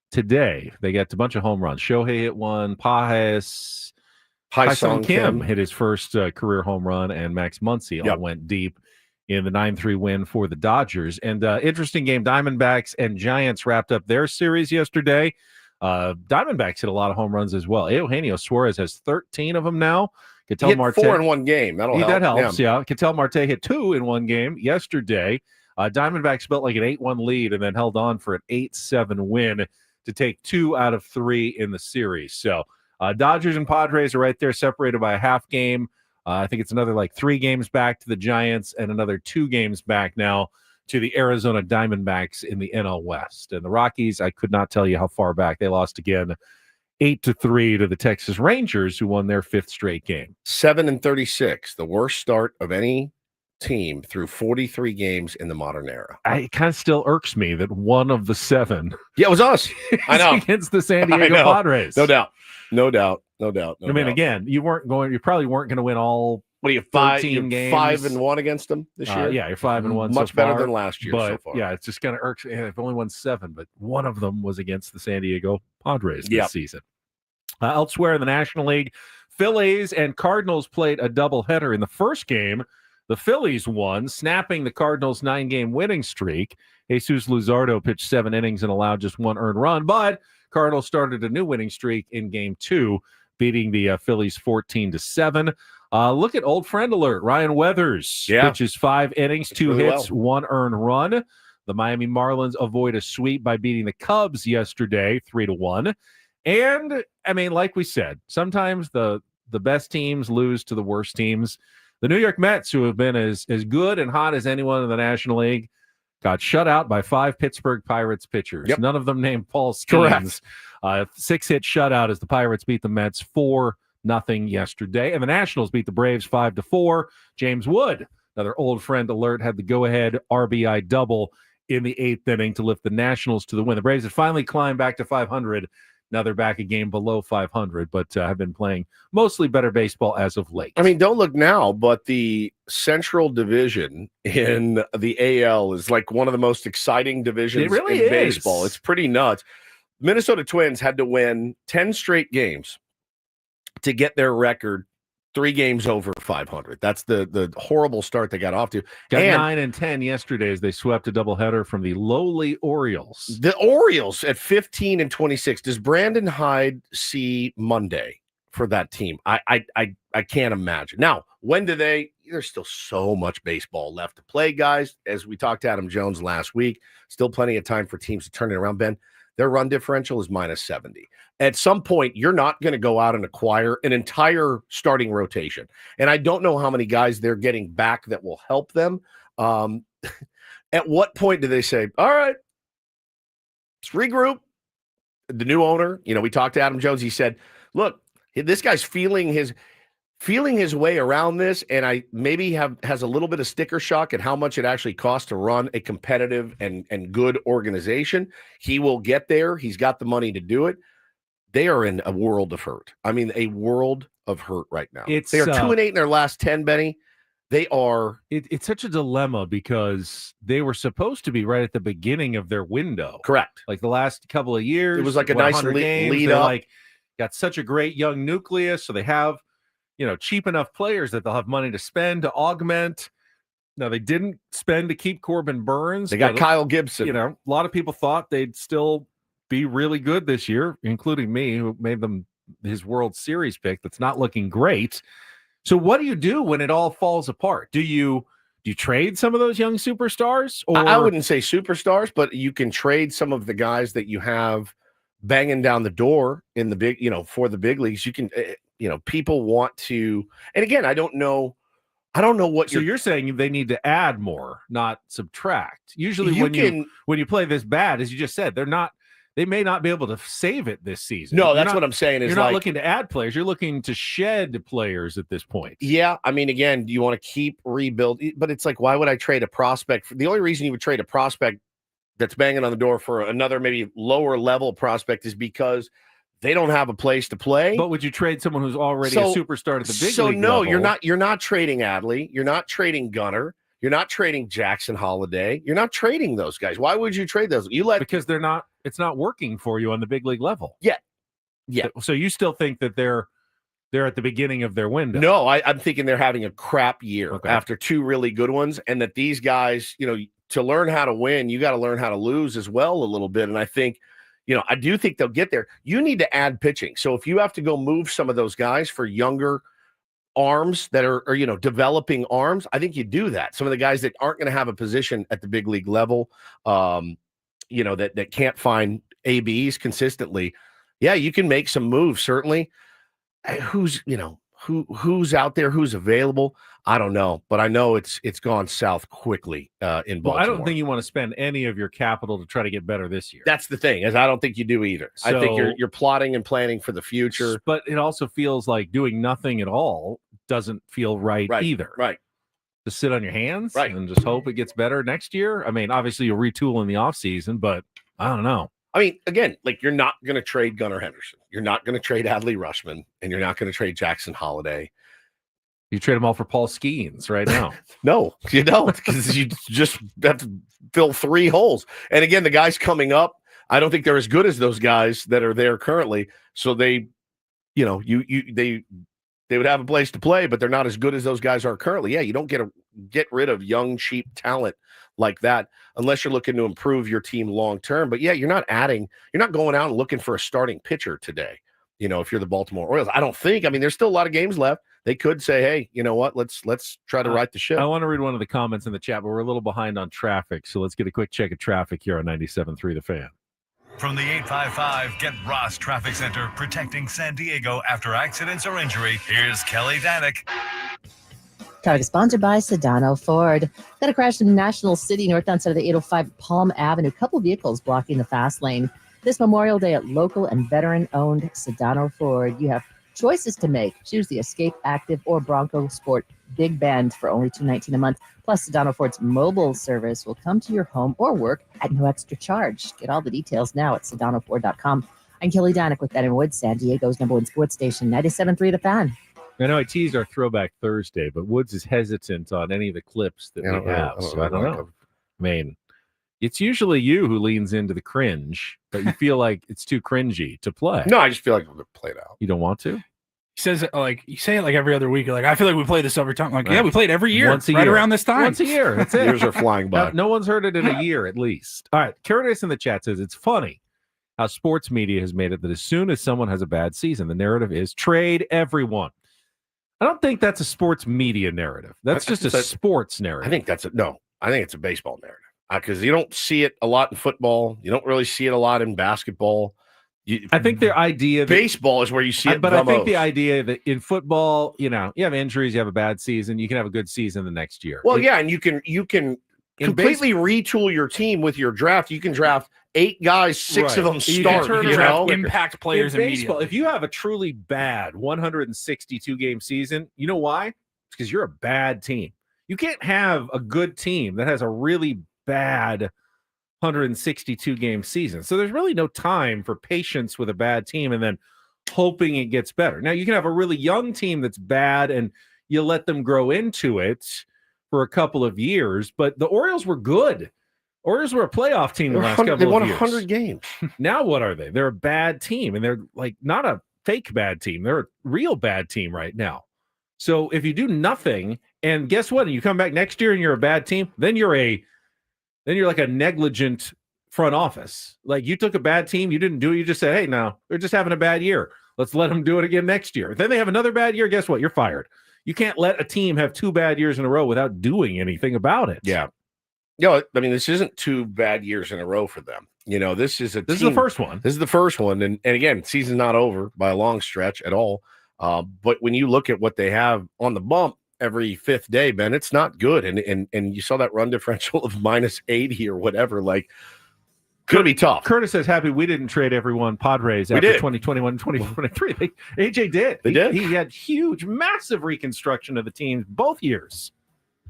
S2: today. They got a bunch of home runs. Shohei hit one. Hai-Sung Kim hit his first career home run, and Max Muncy all went deep in the 9-3 win for the Dodgers. And interesting game. Diamondbacks and Giants wrapped up their series yesterday. Diamondbacks hit a lot of home runs as well. Eugenio Suarez has 13 of them now.
S1: Ketel Marte 4 in one game.
S2: That helps. Yeah. Ketel Marte hit 2 in one game yesterday. Diamondbacks built like an 8-1 lead and then held on for an 8-7 win to take 2 out of 3 in the series. So Dodgers and Padres are right there, separated by a half game. I think it's another like 3 games back to the Giants and another 2 games back now to the Arizona Diamondbacks in the NL West. And the Rockies, I could not tell you how far back. They lost again 8-3 to the Texas Rangers, who won their 5th straight game.
S1: 7-36, the worst start of any team through 43 games in the modern era.
S2: It kind of still irks me that one of the 7
S1: it was us. I know.
S2: Against the San Diego Padres.
S1: No doubt.
S2: Again, you probably weren't going to win all.
S1: What are you, 13 games? 5-1 against them this year?
S2: Yeah, you're 5-1.
S1: Much better than last year so far.
S2: Yeah, it's just kind of irks. They've only won 7, but one of them was against the San Diego Padres this season. Elsewhere in the National League, Phillies and Cardinals played a doubleheader. In the first game, the Phillies won, snapping the Cardinals' 9-game winning streak. Jesus Luzardo pitched 7 innings and allowed just 1 earned run, but Cardinals started a new winning streak in Game 2, beating the Phillies 14-7. Look at old friend alert. Ryan Weathers pitches 5 innings, 2 hits, 1 earned run. The Miami Marlins avoid a sweep by beating the Cubs yesterday, 3-1. And, I mean, like we said, sometimes the best teams lose to the worst teams. The New York Mets, who have been as good and hot as anyone in the National League, got shut out by 5 Pittsburgh Pirates pitchers. None of them named Paul Skenes. 6-hit shutout as the Pirates beat the Mets 4-0 yesterday. And the Nationals beat the Braves 5-4. James Wood, another old friend alert, had the go-ahead RBI double in the 8th inning to lift the Nationals to the win. The Braves had finally climbed back to 500. Now they're back a game below 500, but have been playing mostly better baseball as of late.
S1: I mean, don't look now, but the Central Division in the AL is like one of the most exciting divisions in baseball. It's pretty nuts. Minnesota Twins had to win 10 straight games to get their record 3 games over 500. That's the horrible start they got off to.
S2: Got 9-10 yesterday as they swept a doubleheader from the lowly Orioles.
S1: The Orioles at 15-26. Does Brandon Hyde see Monday for that team? I can't imagine. Now, when do they? There's still so much baseball left to play, guys. As we talked to Adam Jones last week, still plenty of time for teams to turn it around, Ben. Their run differential is -70. At some point, you're not going to go out and acquire an entire starting rotation. And I don't know how many guys they're getting back that will help them. At what point do they say, all right, let's regroup? The new owner, we talked to Adam Jones. He said, look, this guy's feeling feeling his way around this, and I maybe has a little bit of sticker shock at how much it actually costs to run a competitive and good organization. He will get there. He's got the money to do it. They are in a world of hurt. I mean, a world of hurt right now. They are 2-8 in their last 10, Benny. They are.
S2: It's such a dilemma because they were supposed to be right at the beginning of their window.
S1: Correct.
S2: Like the last couple of years.
S1: It was like a nice lead
S2: They're
S1: up.
S2: like got such a great young nucleus, so they have, cheap enough players that they'll have money to spend to augment. Now, they didn't spend to keep Corbin Burns.
S1: They got Kyle Gibson.
S2: A lot of people thought they'd still be really good this year, including me, who made them his World Series pick. That's not looking great. So what do you do when it all falls apart? Do you trade some of those young superstars? Or
S1: I wouldn't say superstars, but you can trade some of the guys that you have banging down the door in the big, for the big leagues. You can, people want to, and again, I don't know what
S2: you're saying they need to add more, not subtract. Usually when you play this bad, as you just said, they may not be able to save it this season.
S1: No, that's what I'm saying.
S2: You're not looking to add players. You're looking to shed players at this point.
S1: Yeah. I mean, again, you want to keep rebuild, but it's like, why would I trade a prospect? The only reason you would trade a prospect that's banging on the door for another maybe lower level prospect is because they don't have a place to play.
S2: But would you trade someone who's already a superstar at the big league
S1: So no,
S2: level?
S1: you're not trading Adley. You're not trading Gunnar. You're not trading Jackson Holiday. You're not trading those guys. Why would you trade those?
S2: Because it's not working for you on the big league level.
S1: Yeah. Yeah.
S2: So you still think that they're at the beginning of their window?
S1: No, I'm thinking they're having a crap year after two really good ones, and that these guys, to learn how to win, you got to learn how to lose as well a little bit. And I think, I do think they'll get there. You need to add pitching. So if you have to go move some of those guys for younger arms that are developing arms, I think you do that. Some of the guys that aren't going to have a position at the big league level, that can't find ABs consistently. Yeah, you can make some moves, certainly. Who's out there, who's available? I don't know, but I know it's gone south quickly in Baltimore.
S2: Well, I don't think you want to spend any of your capital to try to get better this year.
S1: That's the thing, is I don't think you do either. I think you're plotting and planning for the future.
S2: But it also feels like doing nothing at all doesn't feel right either.
S1: Right.
S2: To sit on your hands and just hope it gets better next year. I mean, obviously you'll retool in the offseason, but I don't know.
S1: I mean, again, you're not going to trade Gunnar Henderson. You're not going to trade Adley Rutschman, and you're not going to trade Jackson Holiday.
S2: You trade them all for Paul Skenes right now.
S1: No, you don't, because you just have to fill 3 holes. And again, the guys coming up, I don't think they're as good as those guys that are there currently. So they would have a place to play, but they're not as good as those guys are currently. Yeah, you don't get rid of young, cheap talent like that unless you're looking to improve your team long term. But yeah, you're not going out and looking for a starting pitcher today. If you're the Baltimore Orioles, I don't think. I mean, there's still a lot of games left. They could say, hey, you know what? Let's try to right the ship.
S2: I want to read one of the comments in the chat, but we're a little behind on traffic. So let's get a quick check of traffic here on 97.3 The Fan.
S5: From the 855 Get Ross Traffic Center, protecting San Diego after accidents or injury, here's Kelly Danick.
S6: Traffic sponsored by Sedano Ford. Got a crash in National City, northbound side of the 805 Palm Avenue. A couple vehicles blocking the fast lane. This Memorial Day at local and veteran-owned Sedano Ford. You have choices to make. Choose the Escape Active or Bronco Sport Big Bend for only $219 a month. Plus, Sedano Ford's mobile service will come to your home or work at no extra charge. Get all the details now at SedanoFord.com. I'm Kelly Danick with Ben and Woods, San Diego's #1 sports station, 97.3 The Fan.
S2: I know I teased our Throwback Thursday, but Woods is hesitant on any of the clips that we have. So I don't know. I mean, it's usually you who leans into the cringe, but you feel like it's too cringy to play.
S1: No, I just feel like we're going to play it out.
S2: You don't want to?
S3: He says it you say it like every other week. You're like, I feel like we play this every time. I'm like, yeah, we play it every year.
S2: Once a year.
S3: Around this time.
S2: Once a year. That's it.
S1: Years are flying by.
S2: No one's heard it in a year at least. All right. Curtis in the chat says it's funny how sports media has made it that as soon as someone has a bad season, the narrative is trade everyone. I don't think that's a sports media narrative. That's just a sports narrative.
S1: I think it's a baseball narrative. Because you don't see it a lot in football. You don't really see it a lot in basketball.
S2: I think their idea
S1: baseball is where you see it.
S2: But I think the idea that in football, you have injuries, you have a bad season, you can have a good season the next year.
S1: Well, yeah, and you can completely retool your team with your draft. You can draft 8 guys, 6 of them start.
S3: Impact players
S2: in baseball,
S3: immediately.
S2: if you have a truly bad 162 game season, you know why? It's because you're a bad team. You can't have a good team that has a really bad 162 game season. So there's really no time for patience with a bad team and then hoping it gets better. Now you can have a really young team that's bad and you let them grow into it for a couple of years, but the Orioles were good. Orioles were a playoff team the last couple of years.
S1: They won 100 games.
S2: Now what are they? They're a bad team, and they're like not a fake bad team. They're a real bad team right now. So if you do nothing, and guess what? You come back next year and you're a bad team, then you're like a negligent front office. Like you took a bad team, you didn't do it, you just said, hey, no, they're just having a bad year. Let's let them do it again next year. If then they have another bad year, guess what? You're fired. You can't let a team have 2 bad years in a row without doing anything about it.
S1: Yeah. I mean, this isn't 2 bad years in a row for them. This is
S2: This is the first one.
S1: This is the first one. And again, season's not over by a long stretch at all. But when you look at what they have on the bump every 5th day, Ben, it's not good. And you saw that run differential of -80 or whatever. Like, going to be tough.
S2: Curtis says, happy we didn't trade everyone Padres after 2021 2023. AJ did.
S1: They did.
S2: He had huge, massive reconstruction of the teams both years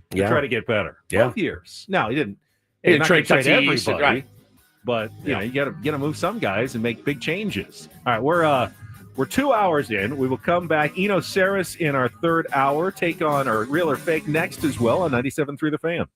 S2: to try to get better.
S1: Yeah.
S2: Both years. No, he didn't.
S1: He didn't trade
S2: everybody.
S1: Tatis, right.
S2: But you know, you gotta move some guys and make big changes. All right, we're 2 hours in. We will come back. Eno Sarris in our 3rd hour. Take on our real or fake next as well on 97.3 The Fan.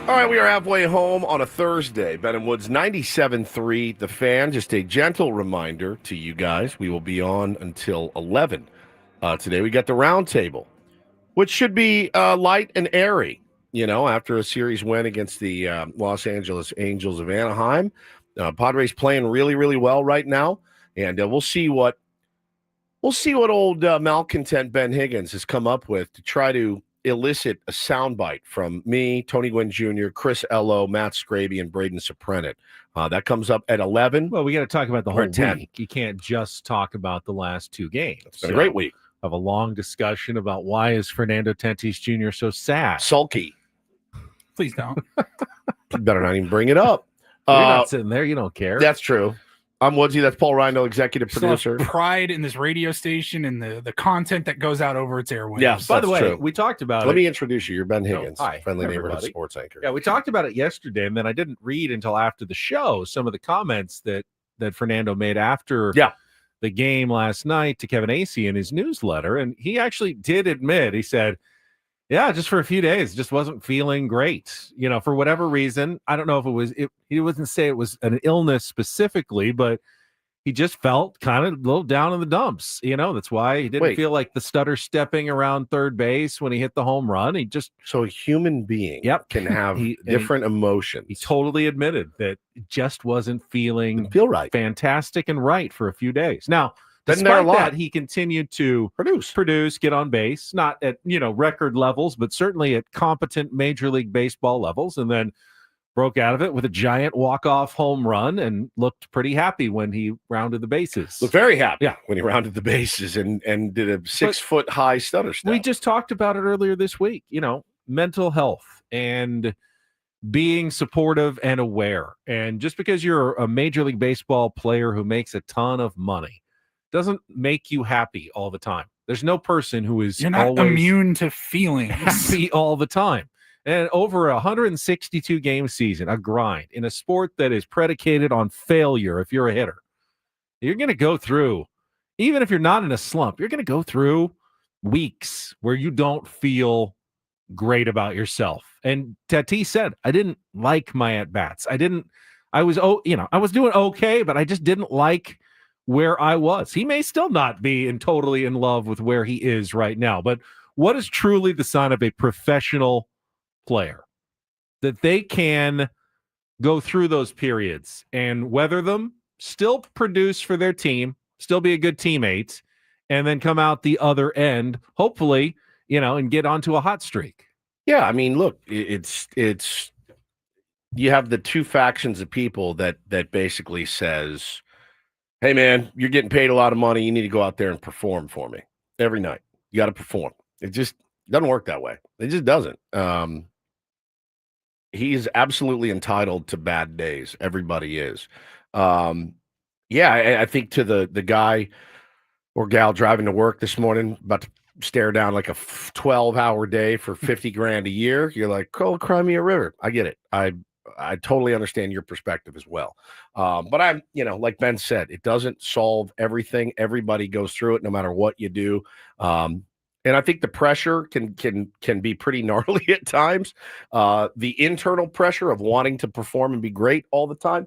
S1: All right, we are halfway home on a Thursday. Ben and Woods 97.3, The Fan. Just a gentle reminder to you guys, we will be on until 11. Today we got the roundtable, which should be light and airy, after a series win against the Los Angeles Angels of Anaheim. Padres playing really, really well right now, and we'll see what old malcontent Ben Higgins has come up with to try to elicit a soundbite from me, Tony Gwynn Jr., Chris Ello, Matt Scraby, and Braden Soprenet. That comes up at 11.
S2: Well, we got to talk about the
S1: Or
S2: whole
S1: 10.
S2: week. You can't just talk about the last two games.
S1: It's been a great week.
S2: Of a long discussion about why is Fernando Tatis Jr. so sad.
S1: Sulky.
S3: Please don't.
S1: You better not even bring it up.
S2: You're not sitting there. You don't care.
S1: That's true. I'm Woodsy. That's Paul Rindle, executive
S3: Still have
S1: producer.
S3: pride in this radio station and the content that goes out over its airwaves.
S1: Yes,
S2: By the way,
S1: true.
S2: we talked about it.
S1: Let me introduce you. You're Ben Higgins,
S2: hi,
S1: friendly
S2: everybody.
S1: neighborhood sports anchor.
S2: Yeah, we talked about it yesterday, and then I didn't read until after the show some of the comments that Fernando made after the game last night to Kevin Acee in his newsletter. And he actually did admit, he said, yeah, just for a few days, just wasn't feeling great. For whatever reason. I don't know if he wouldn't say it was an illness specifically, but he just felt kind of a little down in the dumps. That's why he didn't feel like the stutter stepping around third base when he hit the home run. He just
S1: so a human being can have different emotions.
S2: He totally admitted that it just wasn't feeling
S1: right,
S2: fantastic and right for a few days. Now,
S1: Been there a
S2: despite
S1: lot.
S2: that, he continued to produce, get on base, not at record levels, but certainly at competent Major League Baseball levels, and then broke out of it with a giant walk-off home run and looked pretty happy when he rounded the bases.
S1: Looked very happy when he rounded the bases and did a 6-foot high stutter step.
S2: We just talked about it earlier this week, mental health and being supportive and aware. And just because you're a Major League Baseball player who makes a ton of money doesn't make you happy all the time. There's no person who is
S3: You're not
S2: always
S3: immune to feelings.
S2: happy all the time. And over a 162 game season, a grind in a sport that is predicated on failure, if you're a hitter, you're going to go through, even if you're not in a slump, you're going to go through weeks where you don't feel great about yourself. And Tatis said, I didn't like my at-bats. I was doing okay, but I just didn't like where I was. He may still not be totally in love with where he is right now, but what is truly the sign of a professional player? That they can go through those periods and weather them, still produce for their team, still be a good teammate, and then come out the other end, hopefully, and get onto a hot streak.
S1: Yeah, I mean, look, it's you have the two factions of people that basically says, hey, man, you're getting paid a lot of money. You need to go out there and perform for me every night. You got to perform. It just doesn't work that way. It just doesn't. He's absolutely entitled to bad days. Everybody is. I think to the guy or gal driving to work this morning, about to stare down like a 12-hour day for $50,000 a year, you're like, oh, cry me a river. I get it. I totally understand your perspective as well. But I'm, like Ben said, it doesn't solve everything. Everybody goes through it no matter what you do. And I think the pressure can be pretty gnarly at times. The internal pressure of wanting to perform and be great all the time.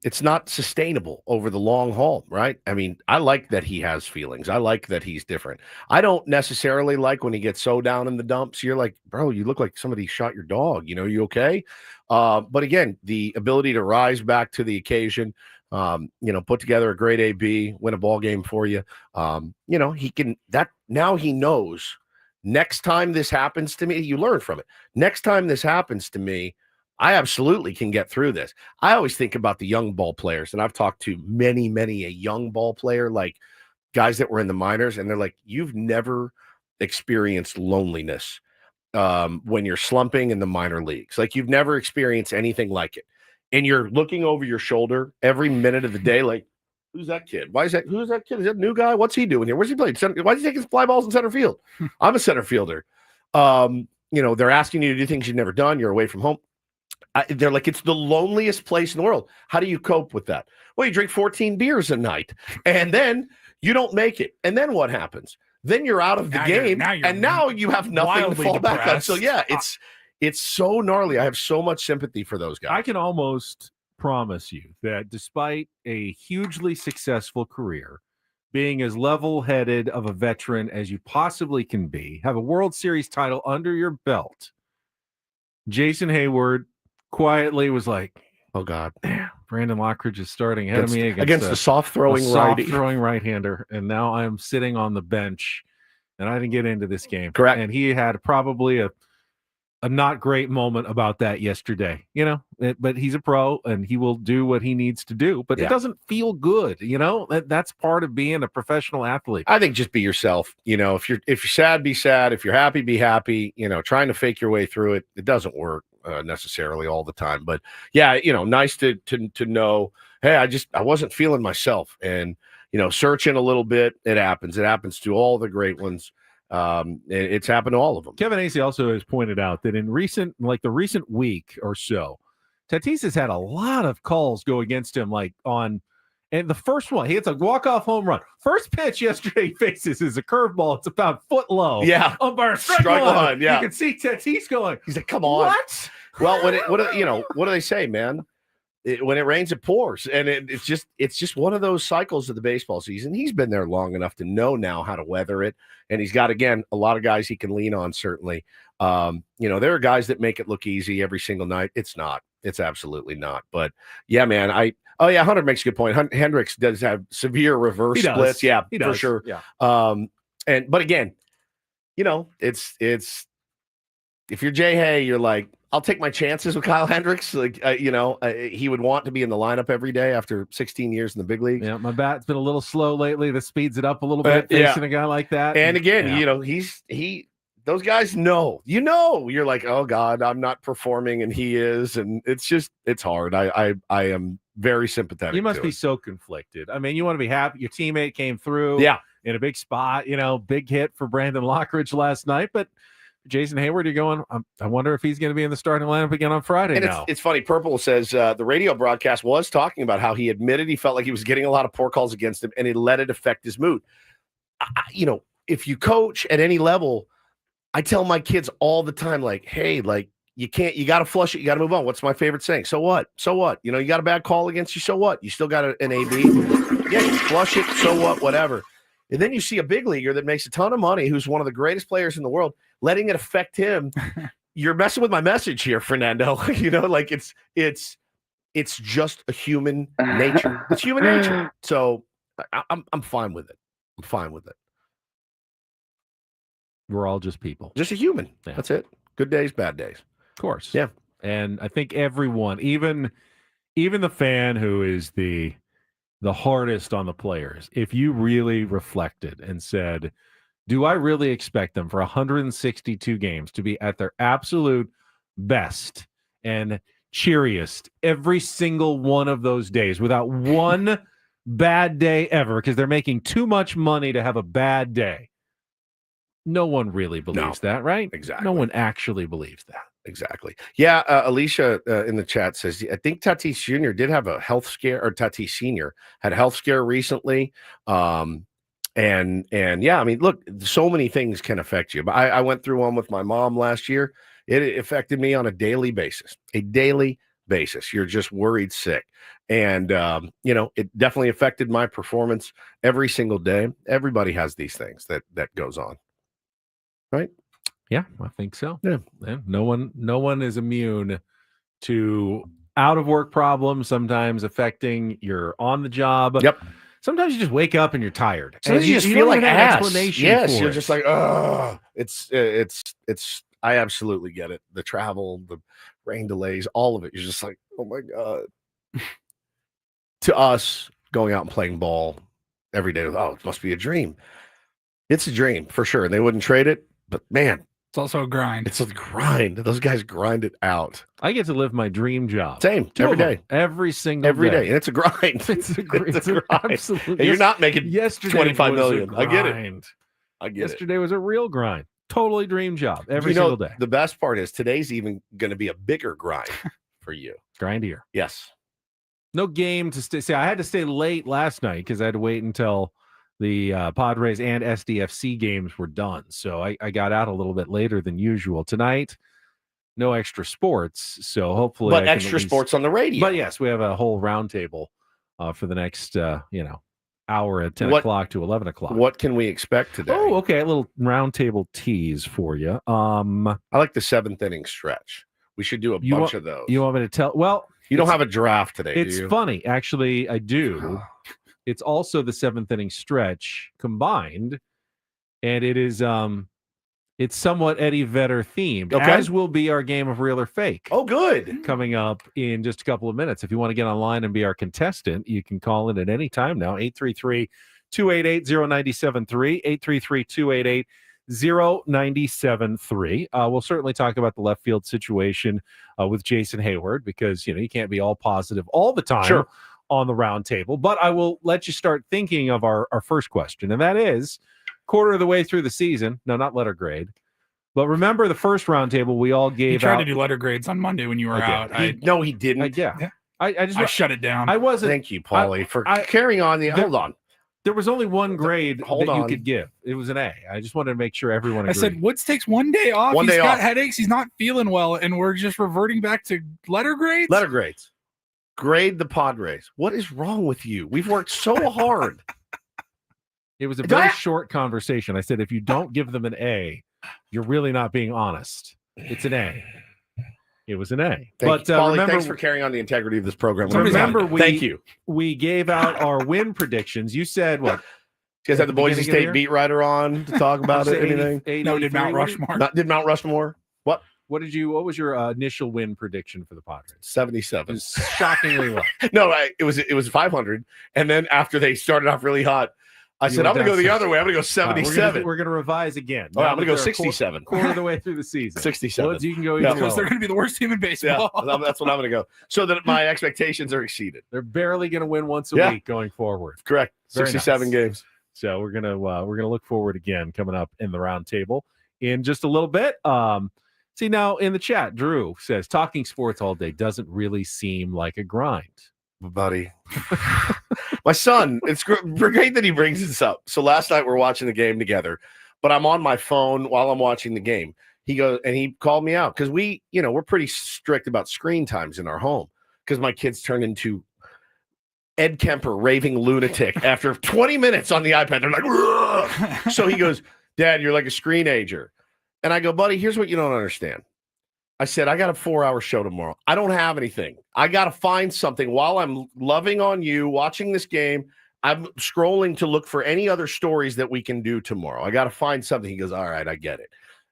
S1: It's not sustainable over the long haul, right? I mean, I like that he has feelings. I like that he's different. I don't necessarily like when he gets so down in the dumps. You're like, bro, you look like somebody shot your dog. You okay? But again, the ability to rise back to the occasion, put together a great AB, win a ball game for you. He can that now he knows next time this happens to me, you learn from it. Next time this happens to me, I absolutely can get through this. I always think about the young ball players, and I've talked to many a young ball player, like guys that were in the minors, and they're like, you've never experienced loneliness when you're slumping in the minor leagues. Like you've never experienced anything like it. And you're looking over your shoulder every minute of the day, like, who's that kid? Who's that kid? Is that a new guy? What's he doing here? Where's he playing? Why is he taking fly balls in center field? I'm a center fielder. They're asking you to do things you've never done. You're away from home. They're like, it's the loneliest place in the world. How do you cope with that? Well, you drink 14 beers a night, and then you don't make it. And then what happens? then you're out of the game, now you have nothing to fall back on. So yeah, it's so gnarly. I have so much sympathy for those guys.
S2: I can almost promise you that despite a hugely successful career, being as level-headed of a veteran as you possibly can be, have a World Series title under your belt, Jason Hayward quietly was like,
S1: oh God,
S2: Brandon Lockridge is starting ahead of me
S1: against the soft-throwing
S2: right-hander, and now I'm sitting on the bench, and I didn't get into this game.
S1: Correct.
S2: And he had probably a not great moment about that yesterday, but he's a pro and he will do what he needs to do, but it doesn't feel good. That's part of being a professional athlete.
S1: I think just be yourself. If you're sad, be sad. If you're happy, be happy. Trying to fake your way through it, it doesn't work necessarily all the time, but yeah, nice to know, hey, I wasn't feeling myself, and, searching a little bit. It happens to all the great ones. It's happened to all of them.
S2: Kevin Acee also has pointed out that in the recent week or so, Tatis has had a lot of calls go against him, and the first one, he hits a walk-off home run. First pitch yesterday he faces is a curveball. It's about foot low.
S1: Yeah.
S2: Umpire strike one. Yeah. You can see Tatis going,
S1: he's like, come on.
S2: What?
S1: Well, what do they say, man? When it rains, it pours, and it's just one of those cycles of the baseball season. He's been there long enough to know now how to weather it, and he's got, again, a lot of guys he can lean on. Certainly, there are guys that make it look easy every single night. It's not. It's absolutely not. But yeah, man, Hunter makes a good point. Hendricks does have severe reverse splits. Yeah, for sure.
S2: Yeah.
S1: But again, it's if you're Jay Hay, you're like, I'll take my chances with Kyle Hendricks. He would want to be in the lineup every day after 16 years in the big leagues.
S2: Yeah, my bat's been a little slow lately. This speeds it up a little bit facing a guy like that.
S1: And again, those guys know. You're like, oh God, I'm not performing, and he is, and it's hard. I am very sympathetic.
S2: You must be so conflicted. I mean, you want to be happy your teammate came through, in a big spot. Big hit for Brandon Lockridge last night, but Jason Hayward, you're going, I wonder if he's going to be in the starting lineup again on Friday.
S1: And
S2: now.
S1: It's funny. Purple says the radio broadcast was talking about how he admitted he felt like he was getting a lot of poor calls against him, and he let it affect his mood. If you coach at any level, I tell my kids all the time, like, hey, you got to flush it. You got to move on. What's my favorite saying? So what? You got a bad call against you. So what? You still got an AB. Yeah, you flush it. So what? Whatever. And then you see a big leaguer that makes a ton of money, who's one of the greatest players in the world, letting it affect him. You're messing with my message here, Fernando. It's just a human nature. It's human nature. So I'm fine with it.
S2: We're all just people.
S1: Just a human. Yeah. That's it. Good days, bad days.
S2: Of course.
S1: Yeah.
S2: And I think everyone, even the fan who is the hardest on the players, if you really reflected and said, do I really expect them for 162 games to be at their absolute best and cheeriest every single one of those days without one bad day ever because they're making too much money to have a bad day? No one really believes that, right?
S1: Exactly.
S2: No one actually believes that.
S1: Exactly. Yeah. Alicia in the chat says, I think Tatis Jr. did have a health scare, or Tatis Sr. had a health scare recently. And yeah, I mean, look, so many things can affect you. But I went through one with my mom last year. It affected me on a daily basis. You're just worried sick. And, it definitely affected my performance every single day. Everybody has these things that goes on. Right?
S2: Yeah, I think so.
S1: Yeah.
S2: No one is immune to out of work problems, sometimes affecting your on the job.
S1: Yep.
S2: Sometimes you just wake up and you're tired.
S1: Sometimes you just feel like ass. Yes, you're just like, oh, it's. I absolutely get it. The travel, the rain delays, all of it. You're just like, oh my God. To us, going out and playing ball every day, oh, it must be a dream. It's a dream for sure. They wouldn't trade it, but man,
S3: it's also a grind.
S1: It's a grind. Those guys grind it out.
S2: I get to live my dream job.
S1: Same. Every day.
S2: Every single
S1: day. And it's a grind.
S2: It's a grind. Absolutely.
S1: And you're not making $25 million. I get it.
S2: Yesterday was a real grind. Totally dream job. Every single day.
S1: The best part is today's even going to be a bigger grind for you.
S2: Grindier.
S1: Yes.
S2: No game to stay. See, I had to stay late last night because I had to wait until the Padres and SDFC games were done. So I got out a little bit later than usual. Tonight, no extra sports. So hopefully,
S1: But extra sports on the radio.
S2: But yes, we have a whole roundtable for the next, hour at 10 o'clock to 11 o'clock.
S1: What can we expect today?
S2: Oh, okay. A little roundtable tease for you.
S1: I like the 7th inning stretch. We should do a bunch of those.
S2: You want me to tell? Well,
S1: you don't have a draft today, do
S2: It's
S1: you?
S2: funny. Actually, I do. It's also the 7th inning stretch combined, and it is it's somewhat Eddie Vedder themed, as will be our game of real or fake.
S1: Oh, good.
S2: Coming up in just a couple of minutes. If you want to get online and be our contestant, you can call in at any time now, 833-288-0973, 833-288-0973. We'll certainly talk about the left field situation with Jason Hayward because, you can't be all positive all the time on the round table. But I will let you start thinking of our first question, and that is, quarter of the way through the season, no, not letter grade, but remember the first round table we all gave
S3: You tried
S2: out.
S3: to do letter grades on Monday when you were out.
S1: No, he didn't.
S2: I
S3: shut it down.
S2: I wasn't.
S1: Thank you, Paulie, for carrying on the. Hold on.
S2: There was only one grade
S1: Hold
S2: that
S1: on.
S2: you could give. It was an A. I just wanted to make sure everyone agreed.
S3: I said Woods takes one day off. He's got headaches. He's not feeling well, and we're just reverting back to letter grades.
S1: Letter grades. Grade the Padres. What is wrong with you? We've worked so hard.
S2: It was a very short conversation. I said, if you don't give them an A, you're really not being honest. It's an A. It was an A.
S1: Thank you. Paulie,
S2: remember,
S1: thanks for carrying on the integrity of this program.
S2: Remember,
S1: thank you.
S2: We gave out our win predictions. You said what?
S1: You guys had the Boise State beat writer on to talk about it? Anything?
S3: No, did Mount Rushmore.
S1: Did Mount Rushmore? What?
S2: What was your initial win prediction for the Padres?
S1: 77.
S2: Shockingly low.
S1: No, it was 500, and then after they started off really hot, I said I'm going to go the other way. I'm going to go 77.
S2: We're going to revise again.
S1: All right, I'm going to go 67.
S2: Quarter of the way through the season.
S1: 67.
S2: Woods, you can go
S3: because they're going to be the worst team in baseball.
S1: Yeah, that's what I'm going to go. So that my expectations are exceeded.
S2: They're barely going to win once a week going forward.
S1: Correct.
S2: Very
S1: 67 games.
S2: So we're gonna look forward again coming up in the round table in just a little bit. See now in the chat, Drew says talking sports all day doesn't really seem like a grind,
S1: buddy. My son, it's great that he brings this up. So last night we're watching the game together, but I'm on my phone while I'm watching the game. He goes and he called me out because we're pretty strict about screen times in our home because my kids turn into Ed Kemper, raving lunatic, after 20 minutes on the iPad. They're like, ugh! So he goes, Dad, you're like a screenager. And I go, buddy, here's what you don't understand. I said, I got a 4-hour show tomorrow. I don't have anything. I got to find something while I'm loving on you, watching this game. I'm scrolling to look for any other stories that we can do tomorrow. I got to find something. He goes, all right, I get it.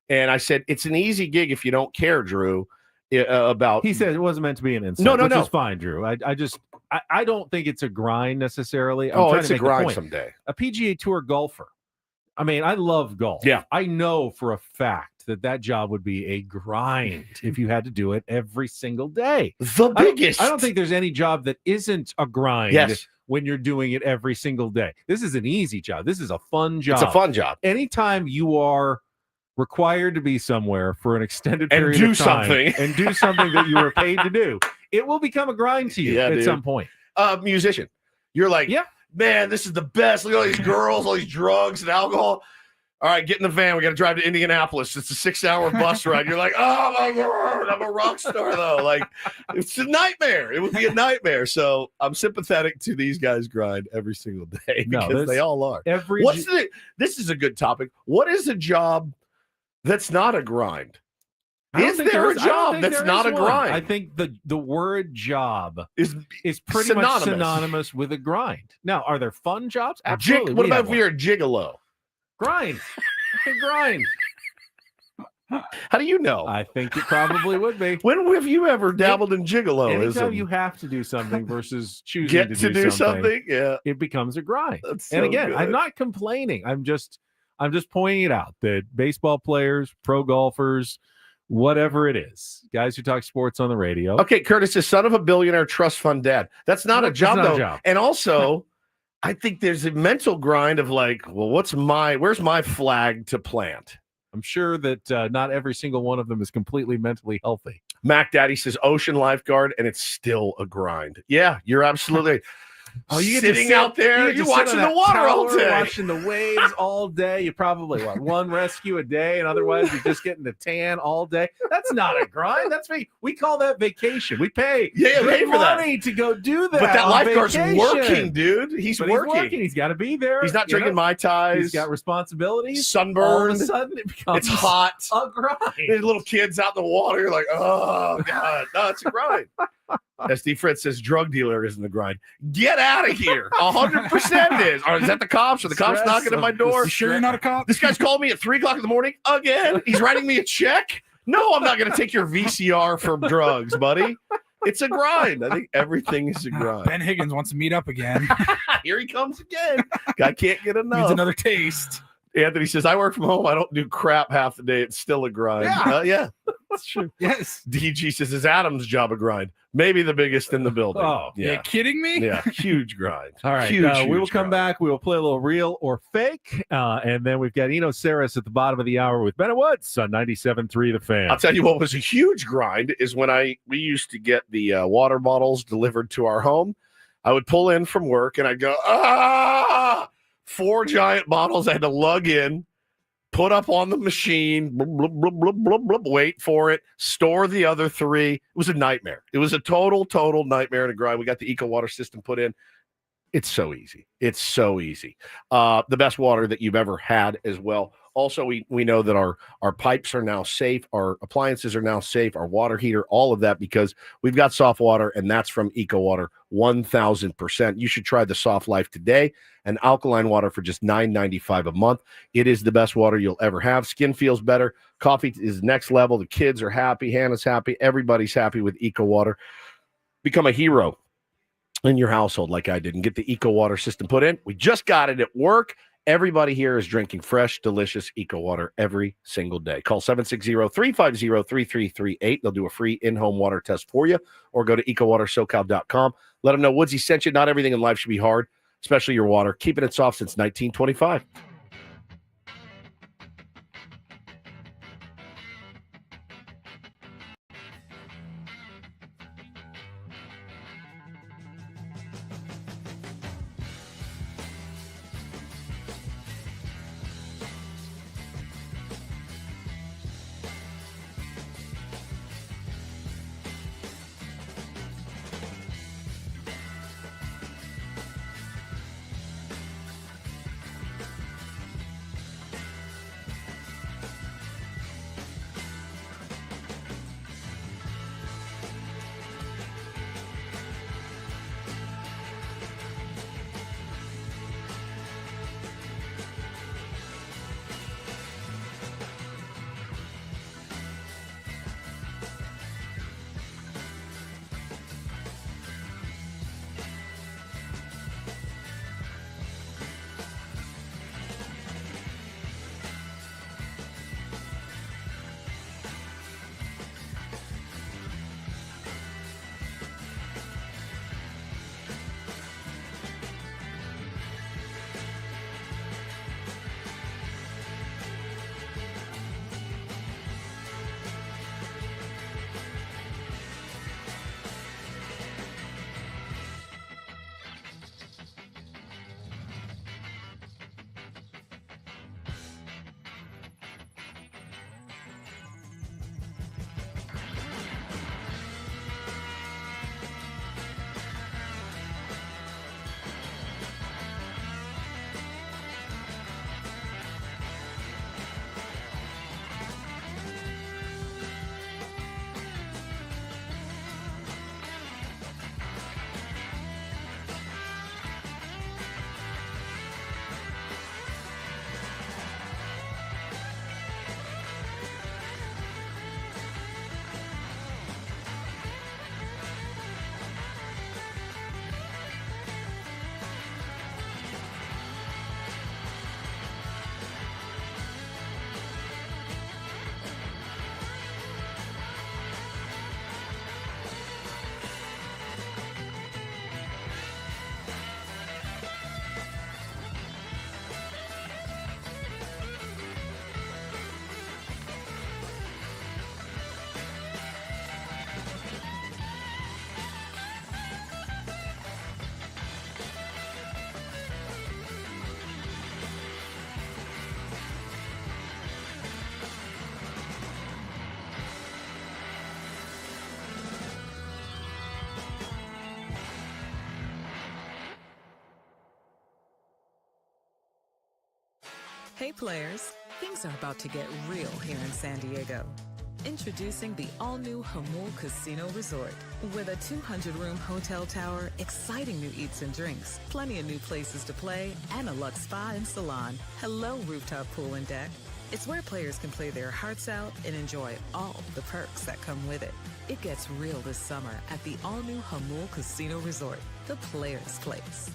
S1: And I said, it's an easy gig if you don't care, Drew, about.
S2: He said it wasn't meant to be an insult.
S1: No.
S2: Which is fine, Drew. I don't think it's a grind necessarily.
S1: It's a grind someday.
S2: A PGA Tour golfer. I mean, I love golf.
S1: Yeah.
S2: I know for a fact that job would be a grind if you had to do it every single day.
S1: The biggest.
S2: I don't think there's any job that isn't a grind when you're doing it every single day. This is an easy job. This is a fun job.
S1: It's a fun job.
S2: Anytime you are required to be somewhere for an extended period of time and do something that you were paid to do, it will become a grind to you at some point.
S1: Musician. You're like, man, this is the best. Look at all these girls, all these drugs and alcohol. All right, get in the van. We got to drive to Indianapolis. It's a 6-hour bus ride. You're like, oh my God, I'm a rock star though. Like, it's a nightmare. It would be a nightmare. So I'm sympathetic to these guys grind every single day because they all are. This is a good topic. What is a job that's not a grind? Is there a job that's not a grind?
S2: I think the word job is pretty
S1: synonymous.
S2: much synonymous with a grind. Now, are there fun jobs? Absolutely.
S1: What about if you're a gigolo?
S2: Grind. Grind.
S1: How do you know?
S2: I think it probably would be.
S1: When have you ever dabbled in gigoloism?
S2: Anytime you have to do something versus choosing to do something, it becomes a grind.
S1: So
S2: and again,
S1: good.
S2: I'm not complaining. I'm just pointing it out that baseball players, pro golfers, whatever it is, guys who talk sports on the radio.
S1: Okay, Curtis is son of a billionaire trust fund dad. That's not a job, though. And also, I think there's a mental grind of like, well, where's my flag to plant?
S2: I'm sure that not every single one of them is completely mentally healthy.
S1: Mac Daddy says ocean lifeguard, and it's still a grind. Yeah, you're absolutely.
S2: Oh, you get
S1: sitting
S2: to sit,
S1: out there. You're watching the water all day.
S2: Watching the waves all day. You probably one rescue a day, and otherwise you're just getting the tan all day. That's not a grind. That's we call that vacation. We pay
S1: pay for
S2: money to go do that.
S1: But that lifeguard's
S2: vacation.
S1: working, dude. He's working.
S2: He's got to be there.
S1: He's not drinking Mai Tais.
S2: He's got responsibilities.
S1: Sunburned.
S2: All of a sudden, it becomes
S1: it's hot.
S2: A grind.
S1: There's little kids out in the water. You're like, oh god, no, it's a grind. SD Fritz says drug dealer isn't the grind. Get out of here. 100% is. Or is that the cops? Are the cops knocking at my door?
S3: You sure you're not a cop?
S1: This guy's called me at 3:00 in the morning again. He's writing me a check. No, I'm not going to take your VCR for drugs, buddy. It's a grind. I think everything is a grind.
S3: Ben Higgins wants to meet up again.
S1: Here he comes again. Guy can't get enough.
S3: Needs another taste.
S1: Anthony says, I work from home. I don't do crap half the day. It's still a grind. Yeah, that's true.
S3: Yes.
S1: DG says, is Adam's job a grind? Maybe the biggest in the building.
S2: Oh,
S1: yeah.
S3: You kidding me?
S1: Yeah, huge grind.
S2: All right.
S1: Huge,
S2: we will come back. We will play a little real or fake. And then we've got Sarris at the bottom of the hour with Ben Woods on 97.3 The Fan.
S1: I'll tell you what was a huge grind is when we used to get the water bottles delivered to our home. I would pull in from work and I'd go, 4 giant bottles I had to lug in, put up on the machine, blub, blub, blub, blub, blub, wait for it, store the other 3. It was a nightmare. It was a total nightmare and a grind. We got the Eco Water system put in. It's so easy. It's so easy. The best water that you've ever had as well. Also, we know that our pipes are now safe. Our appliances are now safe. Our water heater, all of that, because we've got soft water, and that's from Eco Water 1,000%. You should try the Soft Life today, and alkaline water for just $9.95 a month. It is the best water you'll ever have. Skin feels better. Coffee is next level. The kids are happy. Hannah's happy. Everybody's happy with Eco Water. Become a hero in your household like I did and get the Eco Water system put in. We just got it at work. Everybody here is drinking fresh, delicious Eco Water every single day. Call 760-350-3338. They'll do a free in-home water test for you, or go to ecowatersocal.com. Let them know Woodsy sent you. Not everything in life should be hard, especially your water. Keeping it soft since 1925.
S7: Hey players, things are about to get real here in San Diego. Introducing the all-new Hamul Casino Resort. With a 200-room hotel tower, exciting new eats and drinks, plenty of new places to play, and a luxe spa and salon. Hello, rooftop pool and deck. It's where players can play their hearts out and enjoy all the perks that come with it. It gets real this summer at the all-new Hamul Casino Resort, the players' place.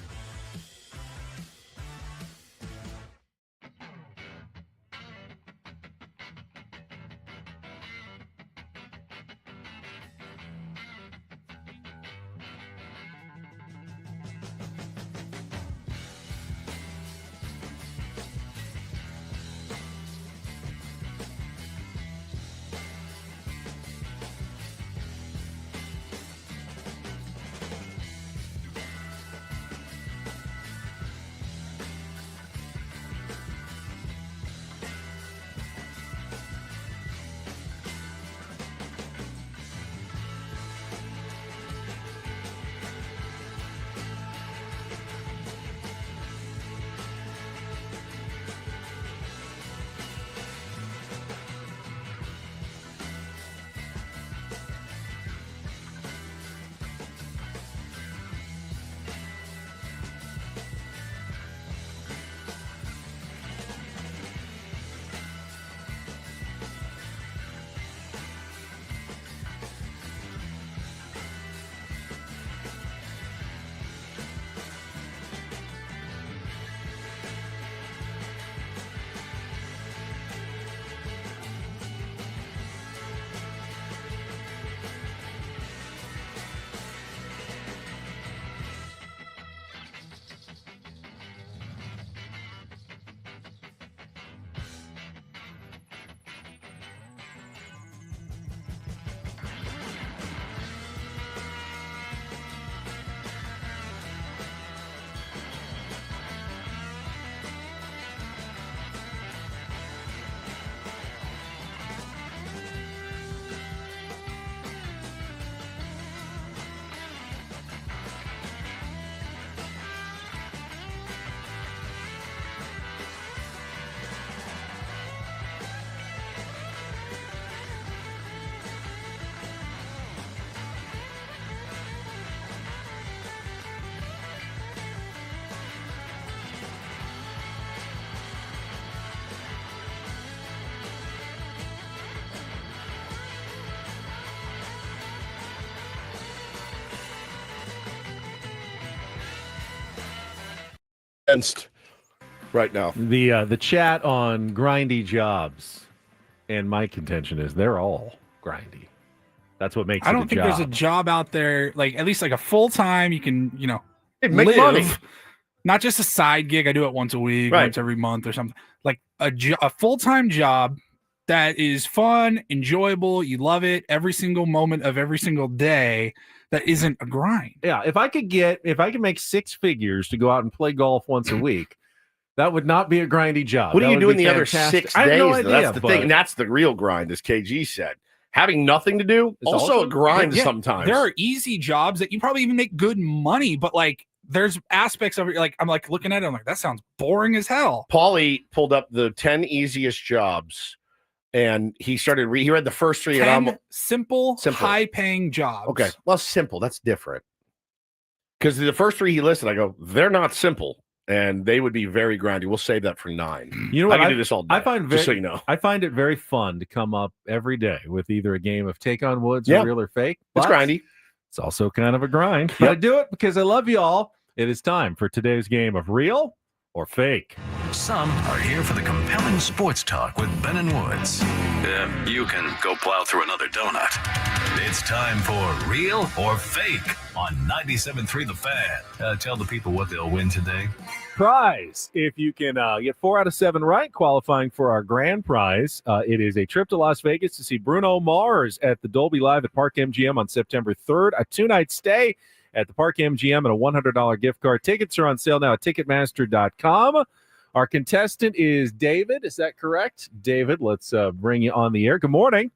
S1: Right now,
S2: the chat on grindy jobs, and my contention is they're all grindy. That's what makes.
S3: I don't think
S2: job.
S3: there's a job out there like at least like a full time you can
S1: make
S3: live,
S1: money,
S3: not just a side gig. I do it once a week,
S1: right.
S3: once every month or something. Like a full time job that is fun, enjoyable. You love it every single moment of every single day. That isn't a grind.
S2: Yeah, if I could make six figures to go out and play golf once a week, that would not be a grindy job.
S1: What do
S2: that
S1: you
S2: would
S1: do
S2: be
S1: in the other
S2: fantastic.
S1: 6
S2: I have
S1: days?
S2: no idea,
S1: That's the
S2: but
S1: thing, and that's the real grind, as KG said. Having nothing to do,
S2: It's
S1: also
S2: awesome.
S1: a grind
S3: Yeah,
S1: sometimes.
S3: there are easy jobs that you probably even make good money, but like there's aspects of it. Like I'm like looking at it, I'm like that sounds boring as hell.
S1: Paulie pulled up the 10 easiest jobs. And he started. He read the first 3.
S3: 10
S1: and
S3: simple, high-paying jobs.
S1: Okay, well, simple. That's different. Because the first 3 he listed, I go, they're not simple, and they would be very grindy. We'll save that for 9.
S2: You know what?
S1: I can do this all day.
S2: I find
S1: just so you know,
S2: I find it very fun to come up every day with either a game of Take on Woods
S1: Yeah.
S2: or Real or Fake.
S1: It's
S2: but
S1: grindy.
S2: It's also kind of a grind. But I do it because I love you all. It is time for today's game of Real or Fake.
S5: Some are here for the compelling sports talk with Ben and Woods. You can go plow through another donut. It's time for Real or Fake on 97.3 The Fan. Tell the people what they'll win today.
S2: Prize. If you can get 4 out of 7 right, qualifying for our grand prize, it is a trip to Las Vegas to see Bruno Mars at the Dolby Live at Park MGM on September 3rd, a 2-night stay at the Park MGM and a $100 gift card. Tickets are on sale now at Ticketmaster.com. Our contestant is David. Is that correct? David, let's bring you on the air. Good morning.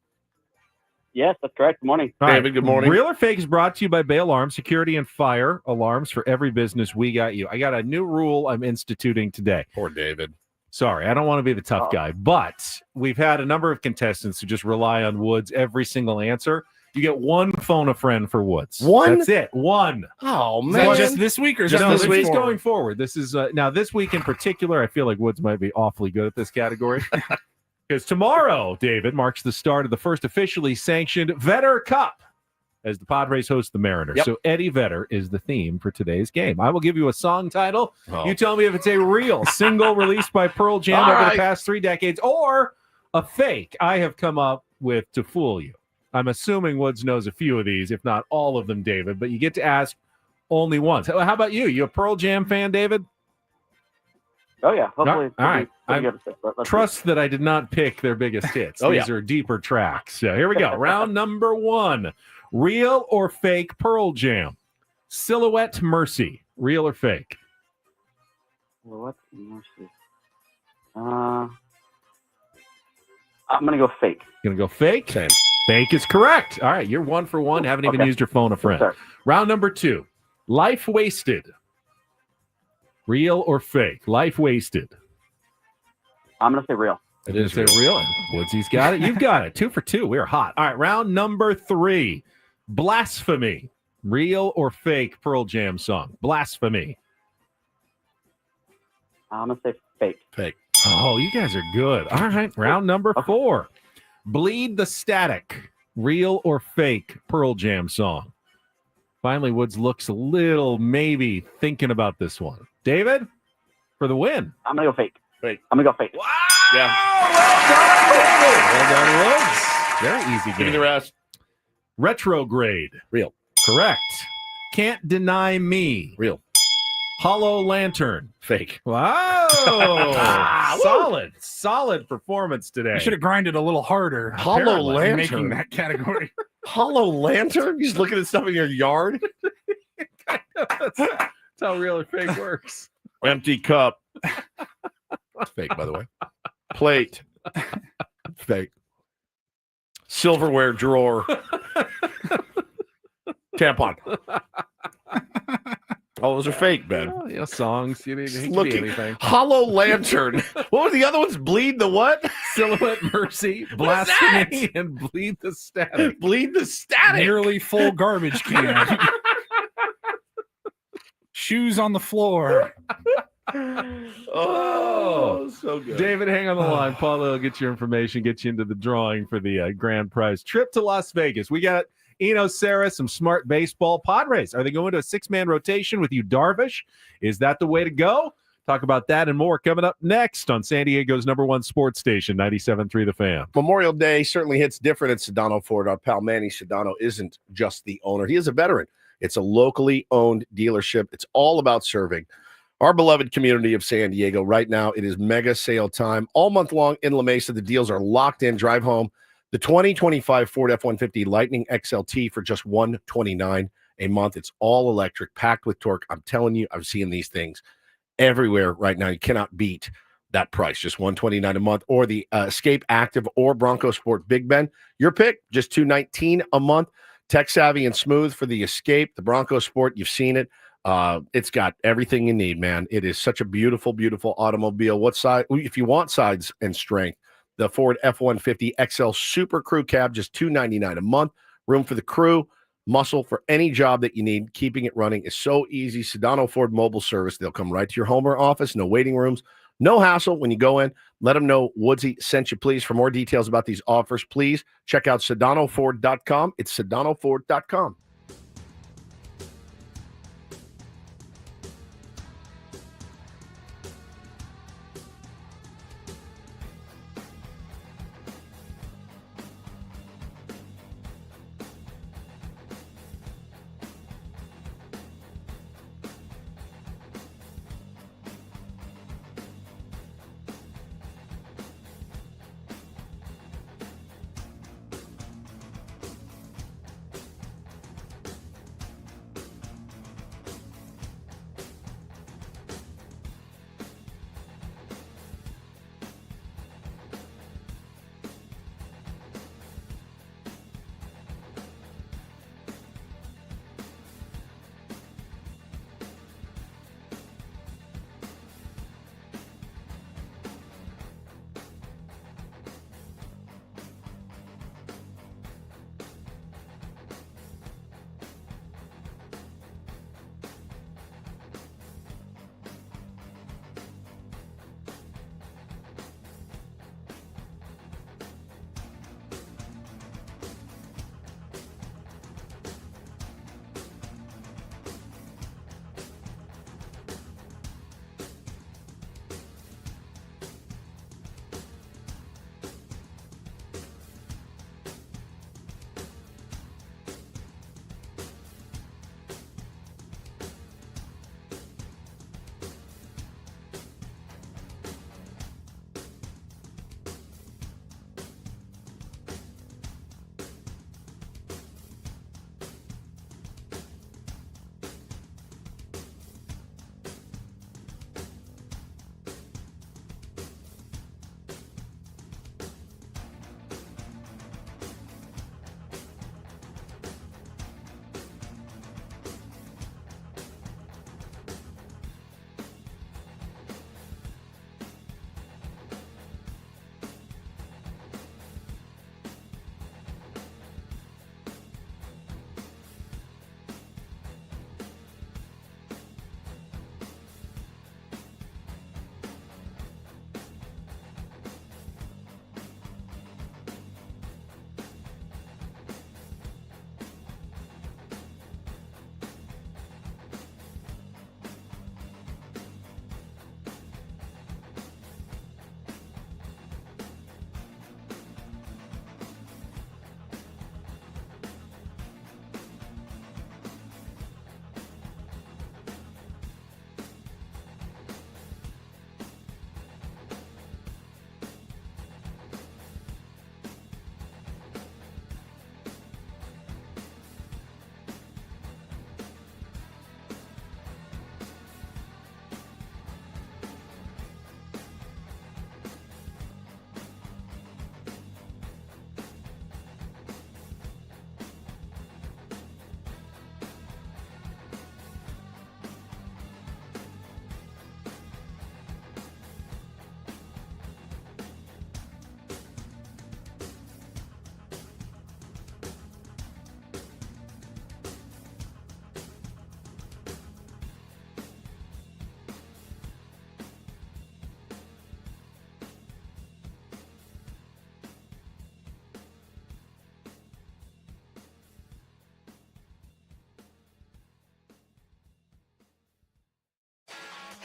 S15: Yes, that's correct. Good morning.
S2: All right.
S1: David, good morning.
S2: Real or Fake is brought to you by Bay Alarm, security and fire alarms for every business. We got you. I got a new rule I'm instituting today.
S1: Poor David.
S2: Sorry, I don't want to be the tough guy, but we've had a number of contestants who just rely on Woods every single answer. You get one phone a friend for Woods.
S1: One?
S2: That's it. One.
S1: Oh,
S3: Is
S1: man.
S3: that just this week or is
S2: Just
S3: that
S2: this week
S3: forward?
S2: going forward. This is now this week in particular. I feel like Woods might be awfully good at this category because tomorrow, David, marks the start of the first officially sanctioned Vetter Cup as the Padres host the Mariners.
S1: Yep.
S2: So Eddie Vedder is the theme for today's game. I will give you a song title.
S1: Oh.
S2: You tell me if it's a real single released by Pearl Jam
S1: All
S2: over
S1: right.
S2: the past 3 decades or a fake I have come up with to fool you. I'm assuming Woods knows a few of these, if not all of them, David, but you get to ask only once. How about you? You a Pearl Jam fan, David?
S15: Oh yeah, hopefully.
S2: All right.
S15: Let's
S2: Trust that I did not pick their biggest hits.
S1: Oh,
S2: These are deeper tracks. So here we go. Round number 1. Real or fake Pearl Jam? Silhouette Mercy. Real or fake?
S15: What mercy? I'm gonna go fake.
S2: Gonna go fake?
S1: Same.
S2: Fake is correct. All right, you're 1 for 1. Haven't even
S15: Okay.
S2: used your phone a friend.
S15: Sorry.
S2: Round number 2. Life Wasted. Real or fake? Life Wasted.
S15: I'm gonna say real.
S1: It
S2: Is
S1: is
S2: it
S1: real.
S2: real? Woodsy's got it. You've got it. 2 for 2. We're hot. All right, round number 3. Blasphemy. Real or fake Pearl Jam song? Blasphemy.
S15: I'm gonna say fake.
S1: Fake.
S2: Oh, you guys are good. All right, round number 4. Bleed the Static. Real or fake Pearl Jam song? Finally, Woods looks a little maybe thinking about this one. David, for the win.
S15: I'm gonna go fake.
S1: Fake.
S15: I'm gonna go fake.
S2: Wow!
S1: Yeah.
S2: Well done, Woods. Very easy
S1: Give me
S2: game.
S1: the rest.
S2: Retrograde.
S1: Real.
S2: Correct. Can't Deny Me.
S1: Real.
S2: Hollow Lantern.
S1: Fake.
S2: Wow. Solid performance today.
S3: I should have grinded a little harder.
S1: Hollow
S3: apparently, in
S1: Lantern.
S3: making that category.
S1: Hollow Lantern? He's looking at stuff in your yard?
S2: That's how real or fake works.
S1: Empty cup. It's fake, by the way. Plate. Fake. Silverware drawer. Tampon. All those are fake, Ben.
S2: Oh, yeah, songs. You didn't be
S1: Looking.
S2: anything.
S1: Hollow Lantern. What were the other ones? Bleed the what?
S2: Silhouette Mercy,
S1: What's
S2: Blasphemy, and Bleed the Static.
S1: Bleed the Static.
S3: Nearly full garbage can. Shoes on the floor.
S1: Oh, so good.
S2: David, hang on the line. Paulo will get your information, get you into the drawing for the grand prize trip to Las Vegas. We got Sarris, some smart baseball. Padres, are they going to a 6-man rotation with you, Darvish? Is that the way to go? Talk about that and more coming up next on San Diego's #1 sports station, 97.3 The Fan.
S1: Memorial Day certainly hits different at Sedano Ford. Our pal Manny Sedano isn't just the owner. He is a veteran. It's a locally owned dealership. It's all about serving our beloved community of San Diego. Right now, it is mega sale time. All month long in La Mesa, the deals are locked in. Drive home the 2025 Ford F-150 Lightning XLT for just $129 a month. It's all electric, packed with torque. I'm telling you, I'm seeing these things everywhere right now. You cannot beat that price, just $129 a month. Or the Escape Active or Bronco Sport Big Ben. Your pick, just $219 a month. Tech savvy and smooth for the Escape. The Bronco Sport, you've seen it. It's got everything you need, man. It is such a beautiful, beautiful automobile. What size? If you want size and strength, the Ford F-150 XL Super Crew Cab, just $299 a month. Room for the crew, muscle for any job that you need. Keeping it running is so easy. Sedano Ford Mobile Service. They'll come right to your home or office. No waiting rooms. No hassle when you go in. Let them know Woodsy sent you, please. For more details about these offers, please check out SedanoFord.com. It's SedanoFord.com.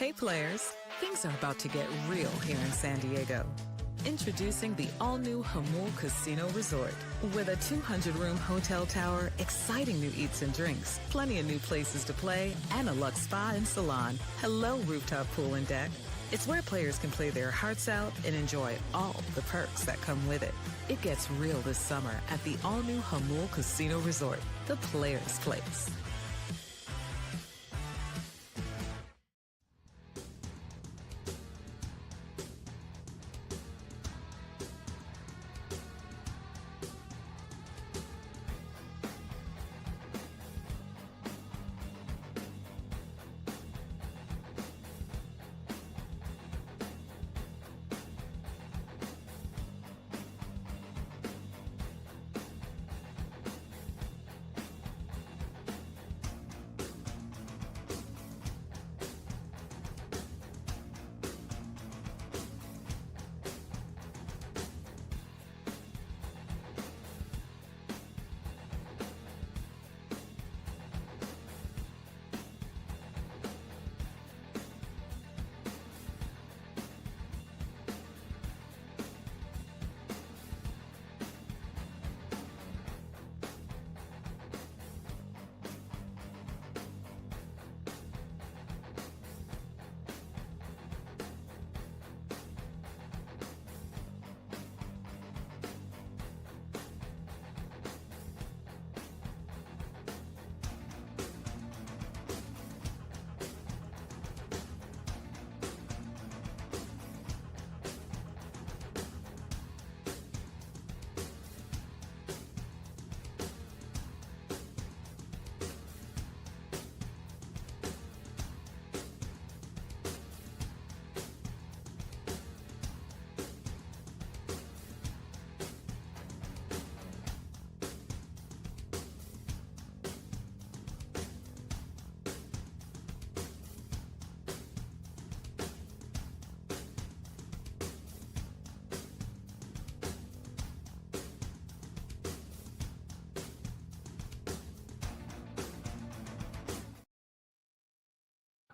S7: Hey players, things are about to get real here in San Diego. Introducing the all-new Hamul Casino Resort. With a 200-room hotel tower, exciting new eats and drinks, plenty of new places to play, and a luxe spa and salon. Hello, rooftop pool and deck. It's where players can play their hearts out and enjoy all the perks that come with it. It gets real this summer at the all-new Hamul Casino Resort, the players' place.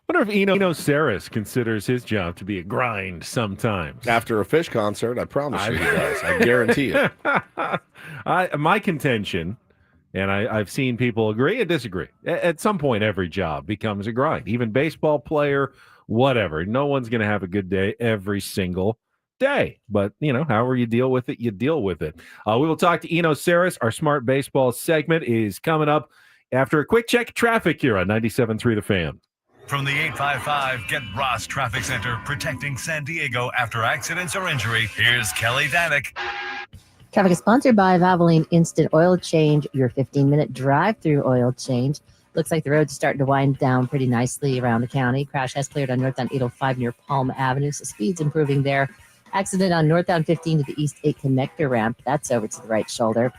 S2: I wonder if Sarris considers his job to be a grind sometimes.
S1: After a Fish concert, I promise you he does. I guarantee it.
S2: My contention, and I've seen people agree and disagree, at some point every job becomes a grind. Even baseball player, whatever. No one's going to have a good day every single day. But, however you deal with it, you deal with it. We will talk to Eno Sarris. Our Smart Baseball segment is coming up after a quick check of traffic here on 97.3 The Fan.
S5: From the 855 Get Ross Traffic Center, protecting San Diego after accidents or injury, here's Kelly Danick.
S6: Traffic is sponsored by Valvoline Instant Oil Change, your 15-minute drive-through oil change. Looks like the road's starting to wind down pretty nicely around the county. Crash has cleared on northbound 805 near Palm Avenue, so speed's improving there. Accident on northbound 15 to the East 8 connector ramp. That's over to the right shoulder.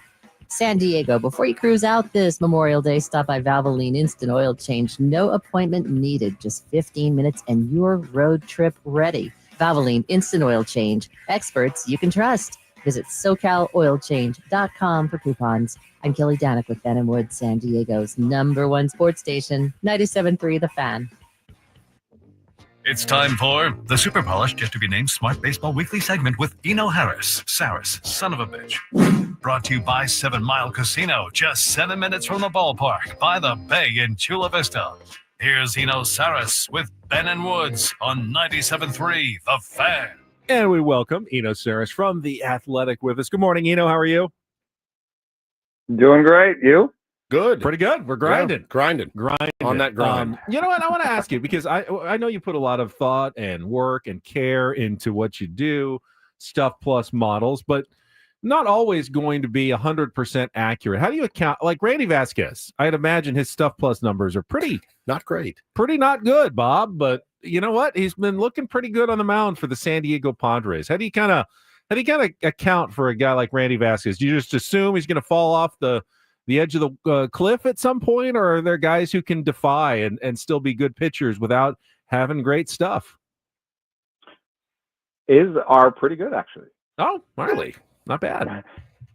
S6: San Diego, before you cruise out this Memorial Day, stop by Valvoline Instant Oil Change. No appointment needed, just 15 minutes and your road trip ready. Valvoline Instant Oil Change. Experts you can trust. Visit SoCalOilChange.com for coupons. I'm Kelly Danick with Ben & Wood, San Diego's #1 sports station, 97.3 The Fan.
S5: It's time for the super polished, yet to be named Smart Baseball Weekly segment with Eno Sarris, son of a bitch. Brought to you by 7 Mile Casino, just 7 minutes from the ballpark by the bay in Chula Vista. Here's Eno Sarris with Ben & Woods on 97.3 The Fan.
S2: And we welcome Eno Sarris from The Athletic with us. Good morning, Eno. How are you?
S16: Doing great. You?
S1: Good.
S2: Pretty good. We're grinding.
S1: Yeah, grinding. On that grind.
S2: You know what? I want to ask you, because I know you put a lot of thought and work and care into what you do, Stuff Plus models, but not always going to be 100% accurate. How do you account? Like Randy Vasquez, I'd imagine his Stuff Plus numbers are pretty
S1: not great.
S2: Pretty not good, Bob. But you know what? He's been looking pretty good on the mound for the San Diego Padres. How do you kind of account for a guy like Randy Vasquez? Do you just assume he's going to fall off the edge of the cliff at some point, or are there guys who can defy and still be good pitchers without having great stuff?
S16: Are pretty good, actually.
S2: Oh, really? Not bad.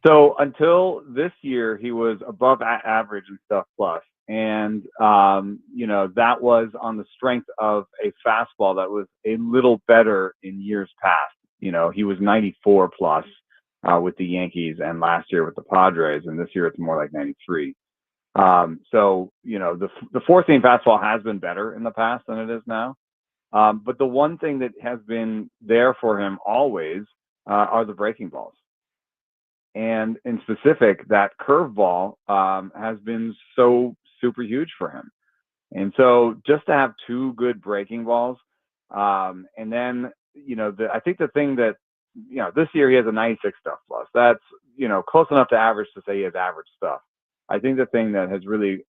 S16: So until this year, he was above average in Stuff Plus. And, that was on the strength of a fastball that was a little better in years past. He was 94 plus with the Yankees and last year with the Padres. And this year it's more like 93. The four-seam fastball has been better in the past than it is now. But the one thing that has been there for him always are the breaking balls. And in specific, that curveball has been so super huge for him. And so just to have two good breaking balls, and then, I think the thing that, this year he has a 96 stuff plus. That's, close enough to average to say he has average stuff. I think the thing that has really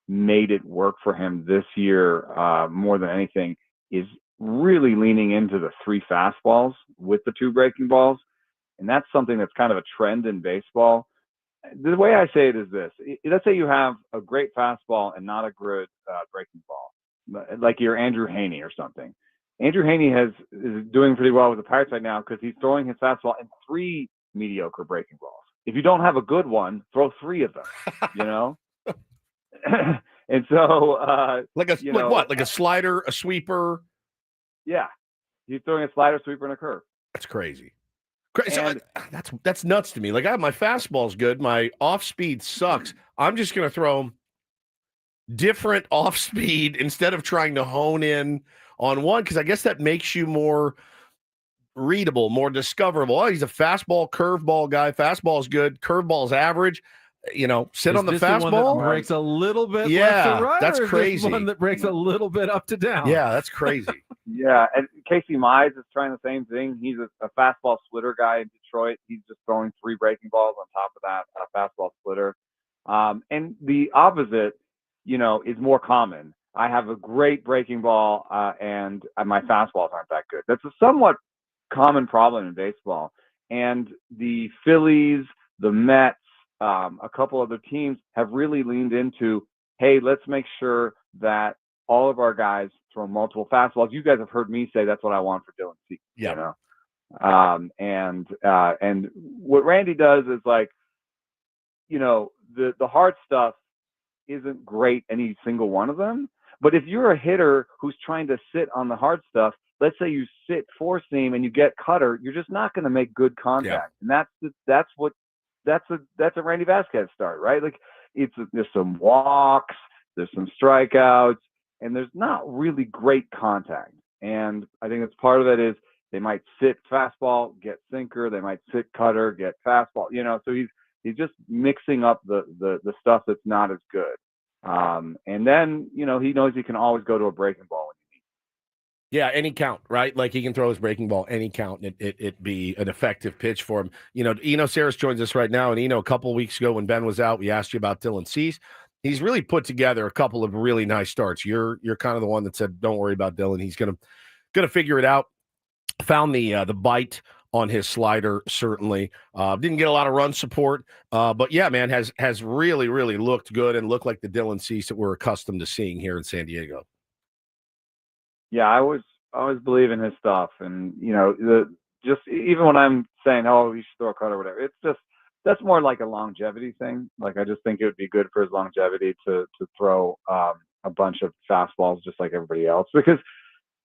S16: made it work for him this year more than anything is really leaning into the three fastballs with the two breaking balls. And that's something that's kind of a trend in baseball. The way I say it is this. Let's say you have a great fastball and not a good breaking ball, like your Andrew Haney or something. Andrew Haney is doing pretty well with the Pirates right now because he's throwing his fastball in three mediocre breaking balls. If you don't have a good one, throw three of them, And so,
S1: like a slider, a sweeper.
S16: Yeah, he's throwing a slider, sweeper, and a curve.
S1: That's crazy. That's nuts to me. Like, my fastball's good. My off speed sucks. I'm just going to throw different off speed instead of trying to hone in on one, because I guess that makes you more readable, more discoverable. Oh, he's a fastball, curveball guy. Fastball's good. Curveball's average. Sit on the fastball.
S2: The one that breaks a little bit left to right.
S1: That's
S2: or is
S1: crazy.
S2: This one that breaks a little bit up to down.
S1: Yeah, that's crazy.
S16: Yeah, and Casey Mize is trying the same thing. He's a fastball splitter guy in Detroit. He's just throwing three breaking balls on top of that fastball splitter. And the opposite, is more common. I have a great breaking ball, and my fastballs aren't that good. That's a somewhat common problem in baseball. And the Phillies, the Mets, a couple other teams have really leaned into, hey, let's make sure that all of our guys throw multiple fastballs. You guys have heard me say that's what I want for Dylan Cease.
S1: Yeah.
S16: And what Randy does is the hard stuff isn't great, any single one of them. But if you're a hitter who's trying to sit on the hard stuff, let's say you sit four seam and you get cutter, you're just not going to make good contact. Yeah. And that's a Randy Vasquez start, right? Like there's some walks, there's some strikeouts, and there's not really great contact. And I think that's part of it is they might sit fastball, get sinker, they might sit cutter, get fastball, so he's just mixing up the stuff that's not as good. And then, he knows he can always go to a breaking ball when he needs.
S1: Yeah, any count, right? Like he can throw his breaking ball any count, and it be an effective pitch for him. Sarris joins us right now, and a couple of weeks ago when Ben was out, we asked you about Dylan Cease. He's really put together a couple of really nice starts. You're kind of the one that said, "Don't worry about Dylan. He's gonna figure it out." Found the bite on his slider, certainly. Didn't get a lot of run support, but yeah, man, has really, really looked good and looked like the Dylan Cease that we're accustomed to seeing here in San Diego.
S16: Yeah, I always believe in his stuff, and just even when I'm saying, oh, you should throw a cut or whatever, it's just that's more like a longevity thing. Like I just think it would be good for his longevity to throw a bunch of fastballs just like everybody else, because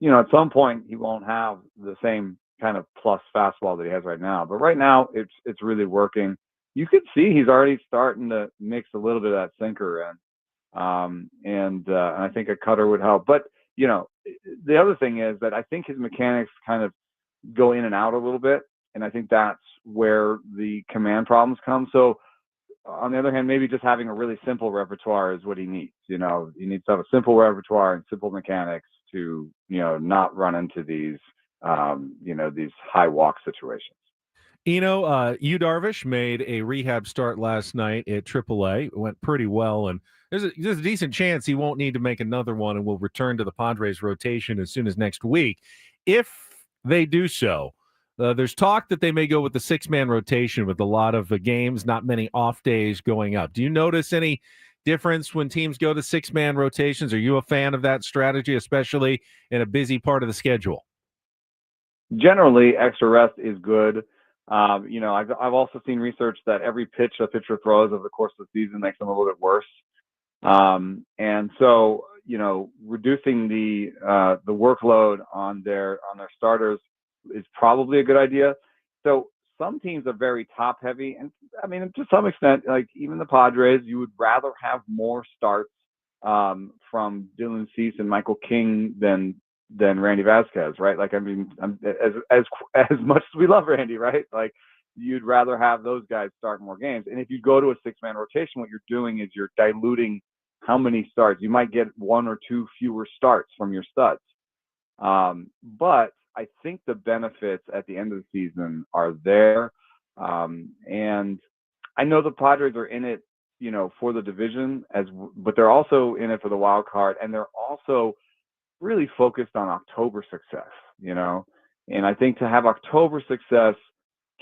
S16: at some point he won't have the same kind of plus fastball that he has right now. But right now it's really working. You could see he's already starting to mix a little bit of that sinker in, and I think a cutter would help. But the other thing is that I think his mechanics kind of go in and out a little bit, and I think that's where the command problems come. So on the other hand, maybe just having a really simple repertoire is what he needs. He needs to have a simple repertoire and simple mechanics to not run into these these high walk situations.
S2: Darvish made a rehab start last night at AAA. It went pretty well, and there's a decent chance he won't need to make another one and will return to the Padres rotation as soon as next week. If they do so, there's talk that they may go with the six-man rotation with a lot of games, not many off days going up. Do you notice any difference when teams go to six-man rotations? Are you a fan of that strategy, especially in a busy part of the schedule?
S16: Generally, extra rest is good. I've also seen research that every pitch a pitcher throws over the course of the season makes them a little bit worse. And so, reducing the workload on their starters is probably a good idea. So some teams are very top heavy, and I mean, to some extent, like even the Padres, you would rather have more starts from Dylan Cease and Michael King than Randy Vasquez, right? Like, I mean, as much as we love Randy, right? Like, you'd rather have those guys start more games. And if you go to a 6-man rotation, what you're doing is you're diluting how many starts. You might get 1 or 2 fewer starts from your studs. But I think the benefits at the end of the season are there. And I know the Padres are in it, for the division, but they're also in it for the wild card, and they're also really focused on October success, And I think to have October success,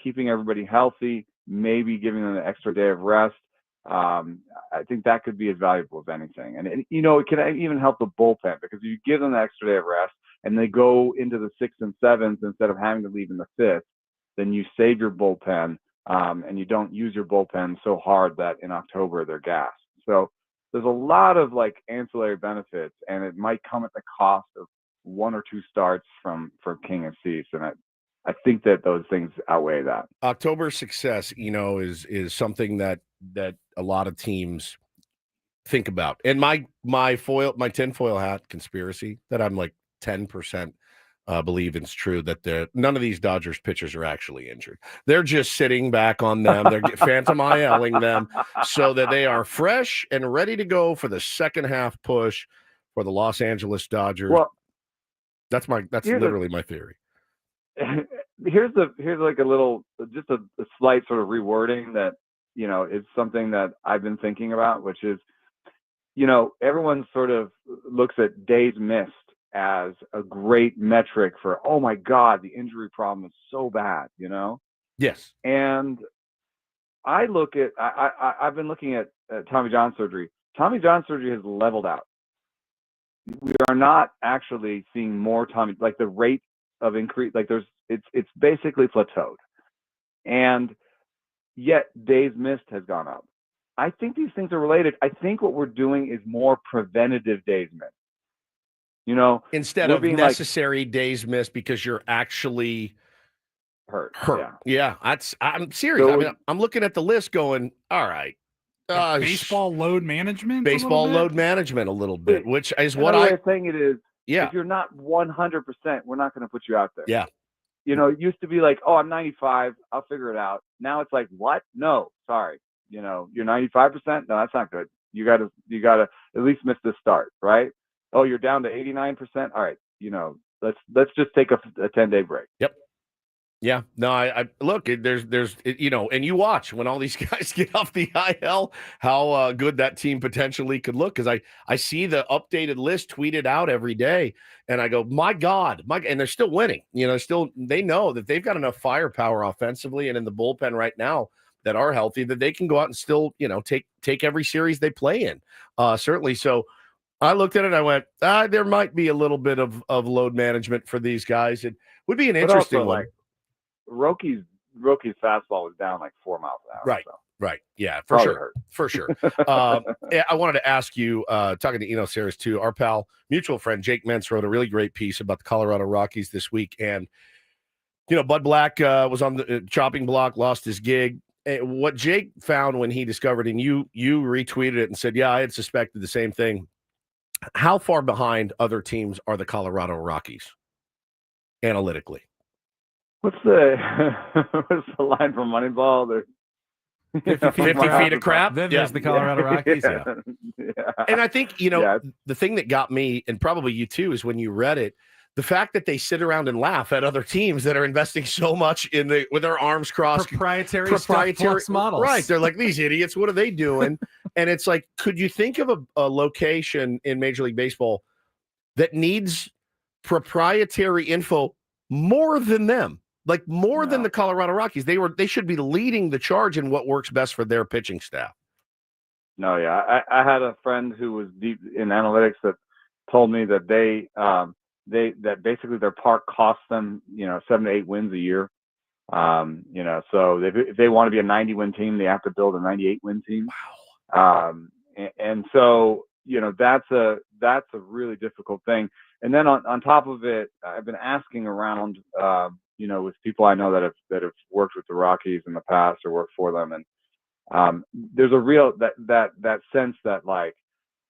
S16: keeping everybody healthy, maybe giving them an extra day of rest, I think that could be as valuable as anything. And it can even help the bullpen, because if you give them an extra day of rest and they go into the 6th and 7th instead of having to leave in the 5th, then you save your bullpen, and you don't use your bullpen so hard that in October they're gassed. So there's a lot of like ancillary benefits, and it might come at the cost of 1 or 2 starts from King and Cease. And I think that those things outweigh that.
S1: October success, is something that a lot of teams think about. And my tinfoil hat conspiracy that I'm like 10% believe it's true, that none of these Dodgers pitchers are actually injured. They're just sitting back on them. They're phantom ILing them so that they are fresh and ready to go for the second half push for the Los Angeles Dodgers.
S16: Well,
S1: that's literally my theory.
S16: Here's like a little, just a slight sort of rewording that, is something that I've been thinking about, which is, everyone sort of looks at days missed as a great metric for, oh my God, the injury problem is so bad,
S1: Yes.
S16: And I look at, I've been looking at Tommy John surgery. Tommy John surgery has leveled out. We are not actually seeing more like the rate of increase, like it's basically plateaued. And yet days missed has gone up. I think these things are related. I think what we're doing is more preventative days missed.
S1: Instead of necessary days missed because you're actually
S16: hurt.
S1: Yeah. I'm serious.
S16: So,
S1: I'm looking at the list going, all right.
S3: Baseball load management?
S1: Baseball load management a little bit, which is what
S16: I'm saying it is.
S1: Yeah.
S16: If you're not 100%, we're not going to put you out there.
S1: Yeah.
S16: It used to be like, oh, I'm 95. I'll figure it out. Now it's like, what? No, sorry. You're 95%. No, that's not good. You got to at least miss this start, right? Oh, you're down to 89%. All right. Let's just take a 10-day break.
S1: Yep. Yeah. No, I look, there's and you watch when all these guys get off the IL, how good that team potentially could look. Because I see the updated list tweeted out every day, and I go, my God, and they're still winning. They know that they've got enough firepower offensively and in the bullpen right now that are healthy that they can go out and still, take every series they play in. Certainly. So I looked at it and I went, there might be a little bit of load management for these guys. It would be an interesting one.
S16: Like, Rockies fastball was down like 4 miles an hour.
S1: Right.
S16: So.
S1: Right. Yeah,
S16: Probably
S1: for sure. I wanted to ask you, talking to Sarris too, our pal, mutual friend Jake Mentz wrote a really great piece about the Colorado Rockies this week. And, Bud Black was on the chopping block, lost his gig. What Jake found when he discovered, and you retweeted it and said, yeah, I had suspected the same thing. How far behind other teams are the Colorado Rockies analytically?
S16: What's the line from Moneyball?
S1: 50 feet of crap.
S2: Then there's the Colorado Rockies. Yeah.
S1: And I think, the thing that got me, and probably you too, is when you read it, the fact that they sit around and laugh at other teams that are investing so much with their arms crossed.
S2: Proprietary flux models.
S1: Right. They're like, these idiots, what are they doing? And it's like, could you think of a location in Major League Baseball that needs proprietary info more than them? Like more than the Colorado Rockies. They should be leading the charge in what works best for their pitching staff.
S16: No, yeah. I had a friend who was deep in analytics that told me that that basically their park costs them, 7 to 8 wins a year. So if they want to be a 90-win team, they have to build a 98-win team.
S1: Wow.
S16: And so, that's a really difficult thing. And then on top of it, I've been asking around, with people I know that have worked with the Rockies in the past or worked for them. And there's a real, that sense that like,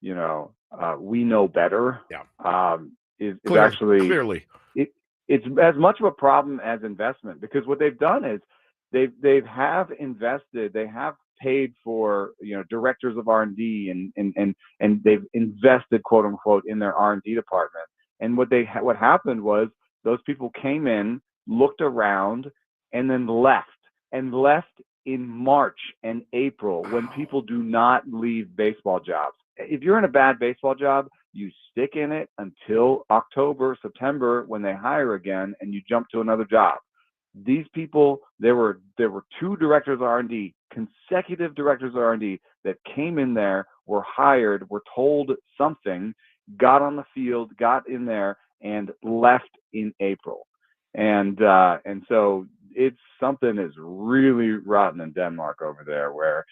S16: we know better.
S1: Yeah.
S16: Is actually
S1: clearly.
S16: It's as much of a problem as investment, because what they've done is they have invested, they have paid for directors of R&D and they've invested, quote unquote, in their R&D department. And what happened was those people came in, looked around, and then left in March and April, when people do not leave baseball jobs. If you're in a bad baseball job, you stick in it until October, September, when they hire again, and you jump to another job. These people, there were 2 directors of R&D, consecutive directors of R&D, that came in there, were hired, were told something, got on the field, got in there, and left in April. And so it's something is really rotten in Denmark over there, where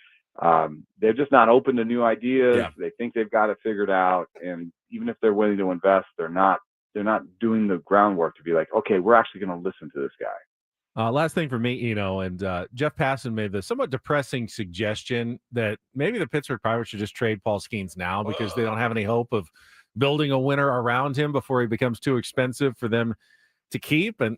S16: they're just not open to new ideas.
S1: Yeah.
S16: They think they've got it figured out, and even if they're willing to invest, they're not doing the groundwork to be like, okay, we're actually going to listen to this guy.
S2: Last thing for me, and Jeff Passan made the somewhat depressing suggestion that maybe the Pittsburgh Pirates should just trade Paul Skenes now because they don't have any hope of building a winner around him before he becomes too expensive for them to keep. And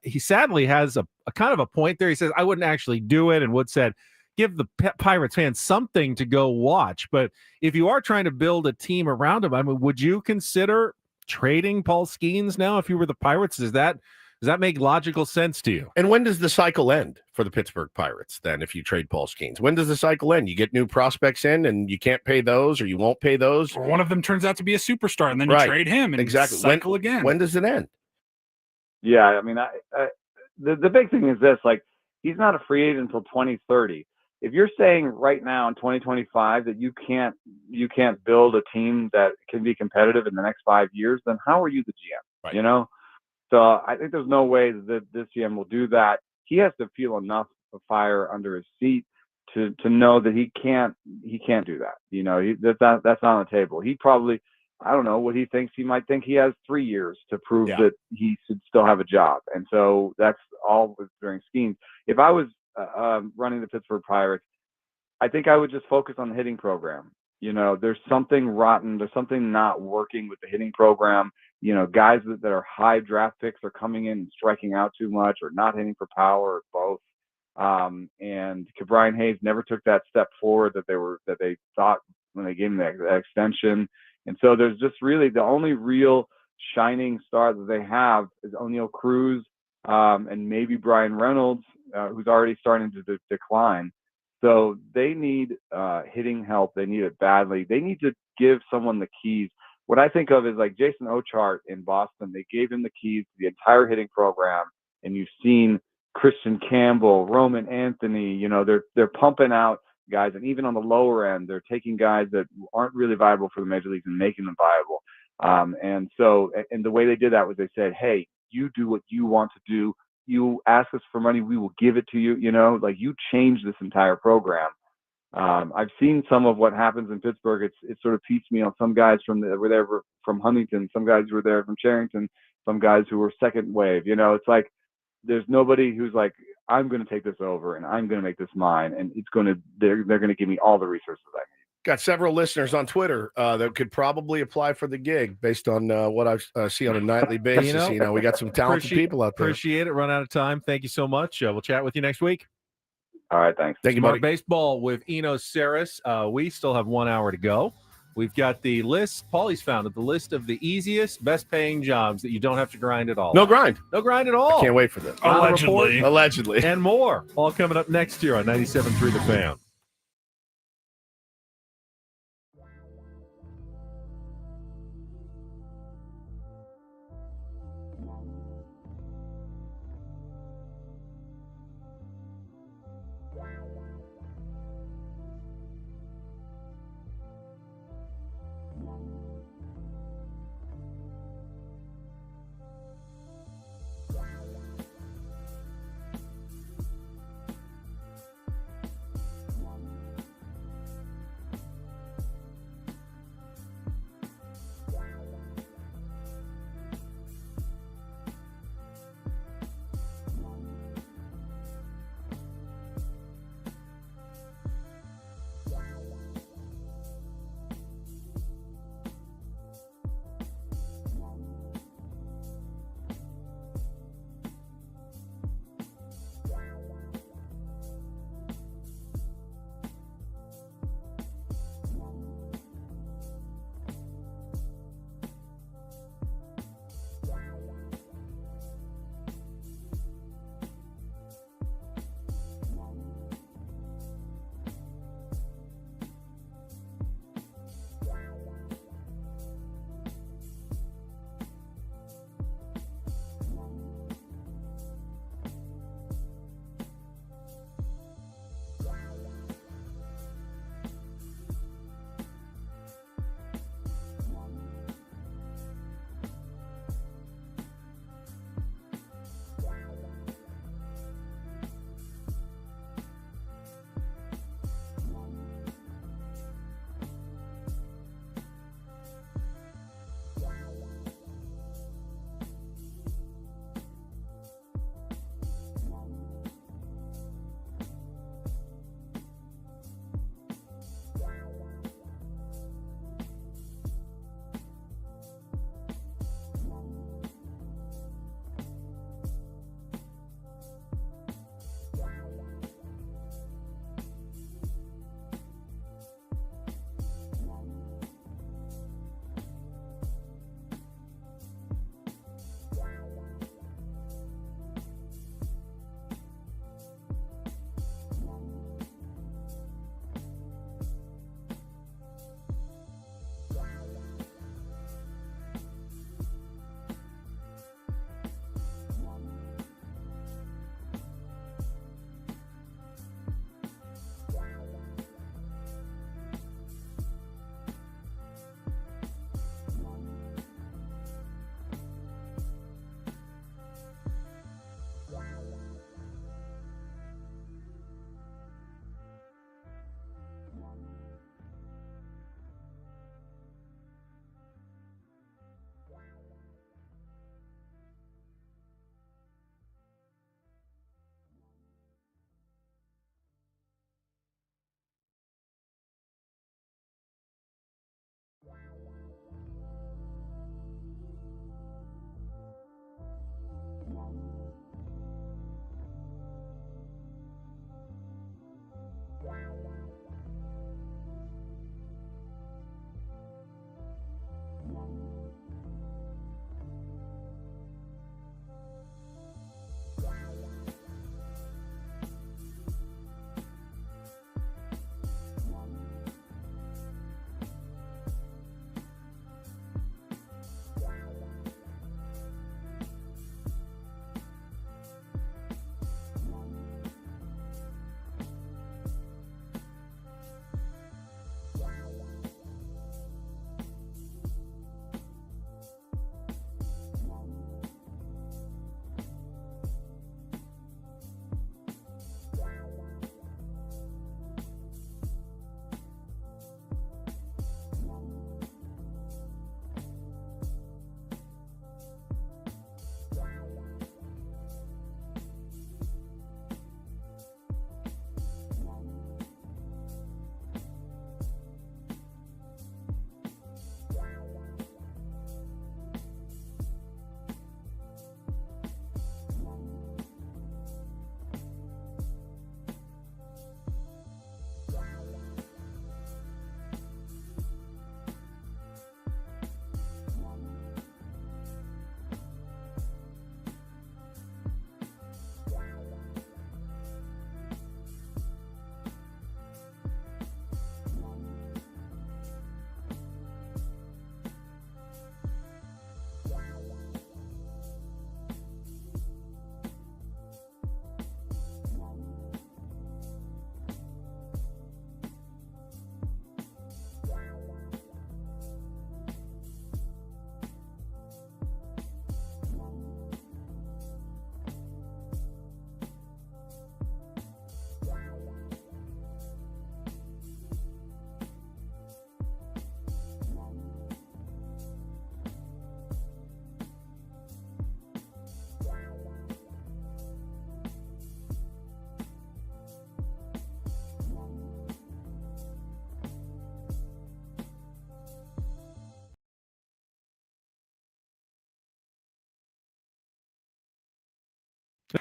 S2: he sadly has a kind of a point there. He says, I wouldn't actually do it. And Wood said, give the Pirates fans something to go watch. But if you are trying to build a team around him, I mean, would you consider trading Paul Skenes now if you were the Pirates? Does that make logical sense to you?
S1: And when does the cycle end for the Pittsburgh Pirates then if you trade Paul Skenes? When does the cycle end? You get new prospects in and you can't pay those, or you won't pay those?
S3: Or one of them turns out to be a superstar, and then
S1: Right.
S3: you trade him and
S1: exactly.
S3: cycle again.
S1: When does it end?
S16: Yeah, I mean, the big thing is this: like, he's not a free agent until 2030. If you're saying right now in 2025 that you can't build a team that can be competitive in the next 5 years, then how are you the GM?
S1: Right.
S16: So I think there's no way that this GM will do that. He has to feel enough of fire under his seat to know that he can't do that. That's not on the table. He probably, I don't know what he thinks. He might think he has 3 years to prove that he should still have a job. And so that's all during schemes. If I was running the Pittsburgh Pirates, I think I would just focus on the hitting program. There's something rotten. There's something not working with the hitting program. Guys that are high draft picks are coming in and striking out too much, or not hitting for power, or both. And Brian Hayes never took that step forward that they thought when they gave him that extension. And so there's just really the only real shining star that they have is O'Neal Cruz, and maybe Brian Reynolds, who's already starting to decline. So they need hitting help. They need it badly. They need to give someone the keys. What I think of is like Jason Ochart in Boston. They gave him the keys to the entire hitting program, and you've seen Christian Campbell, Roman Anthony. They're pumping out guys, and even on the lower end, they're taking guys that aren't really viable for the major leagues and making them viable. And the way they did that was they said, hey, you do what you want to do. You ask us for money, we will give it to you. You change this entire program. I've seen some of what happens in Pittsburgh. It's sort of piecemeal. Some guys were there from Huntington, some guys were there from Charrington, some guys who were second wave. It's like there's nobody who's like, I'm going to take this over and I'm going to make this mine, and they're going to give me all the resources I need.
S1: Got several listeners on Twitter that could probably apply for the gig based on what I see on a nightly basis. We got some talented people out there.
S2: Appreciate it. Run out of time. Thank you so much. We'll chat with you next week.
S16: All right, thanks.
S1: Thank you,
S2: Smart
S1: buddy.
S2: Baseball with Sarris. We still have 1 hour to go. We've got the list. Paulie's founded the list of the easiest, best-paying jobs that you don't have to grind at all.
S1: No grind
S2: at all.
S1: I can't wait for this. Allegedly.
S2: And more. All coming up next year on 97.3 The Fan.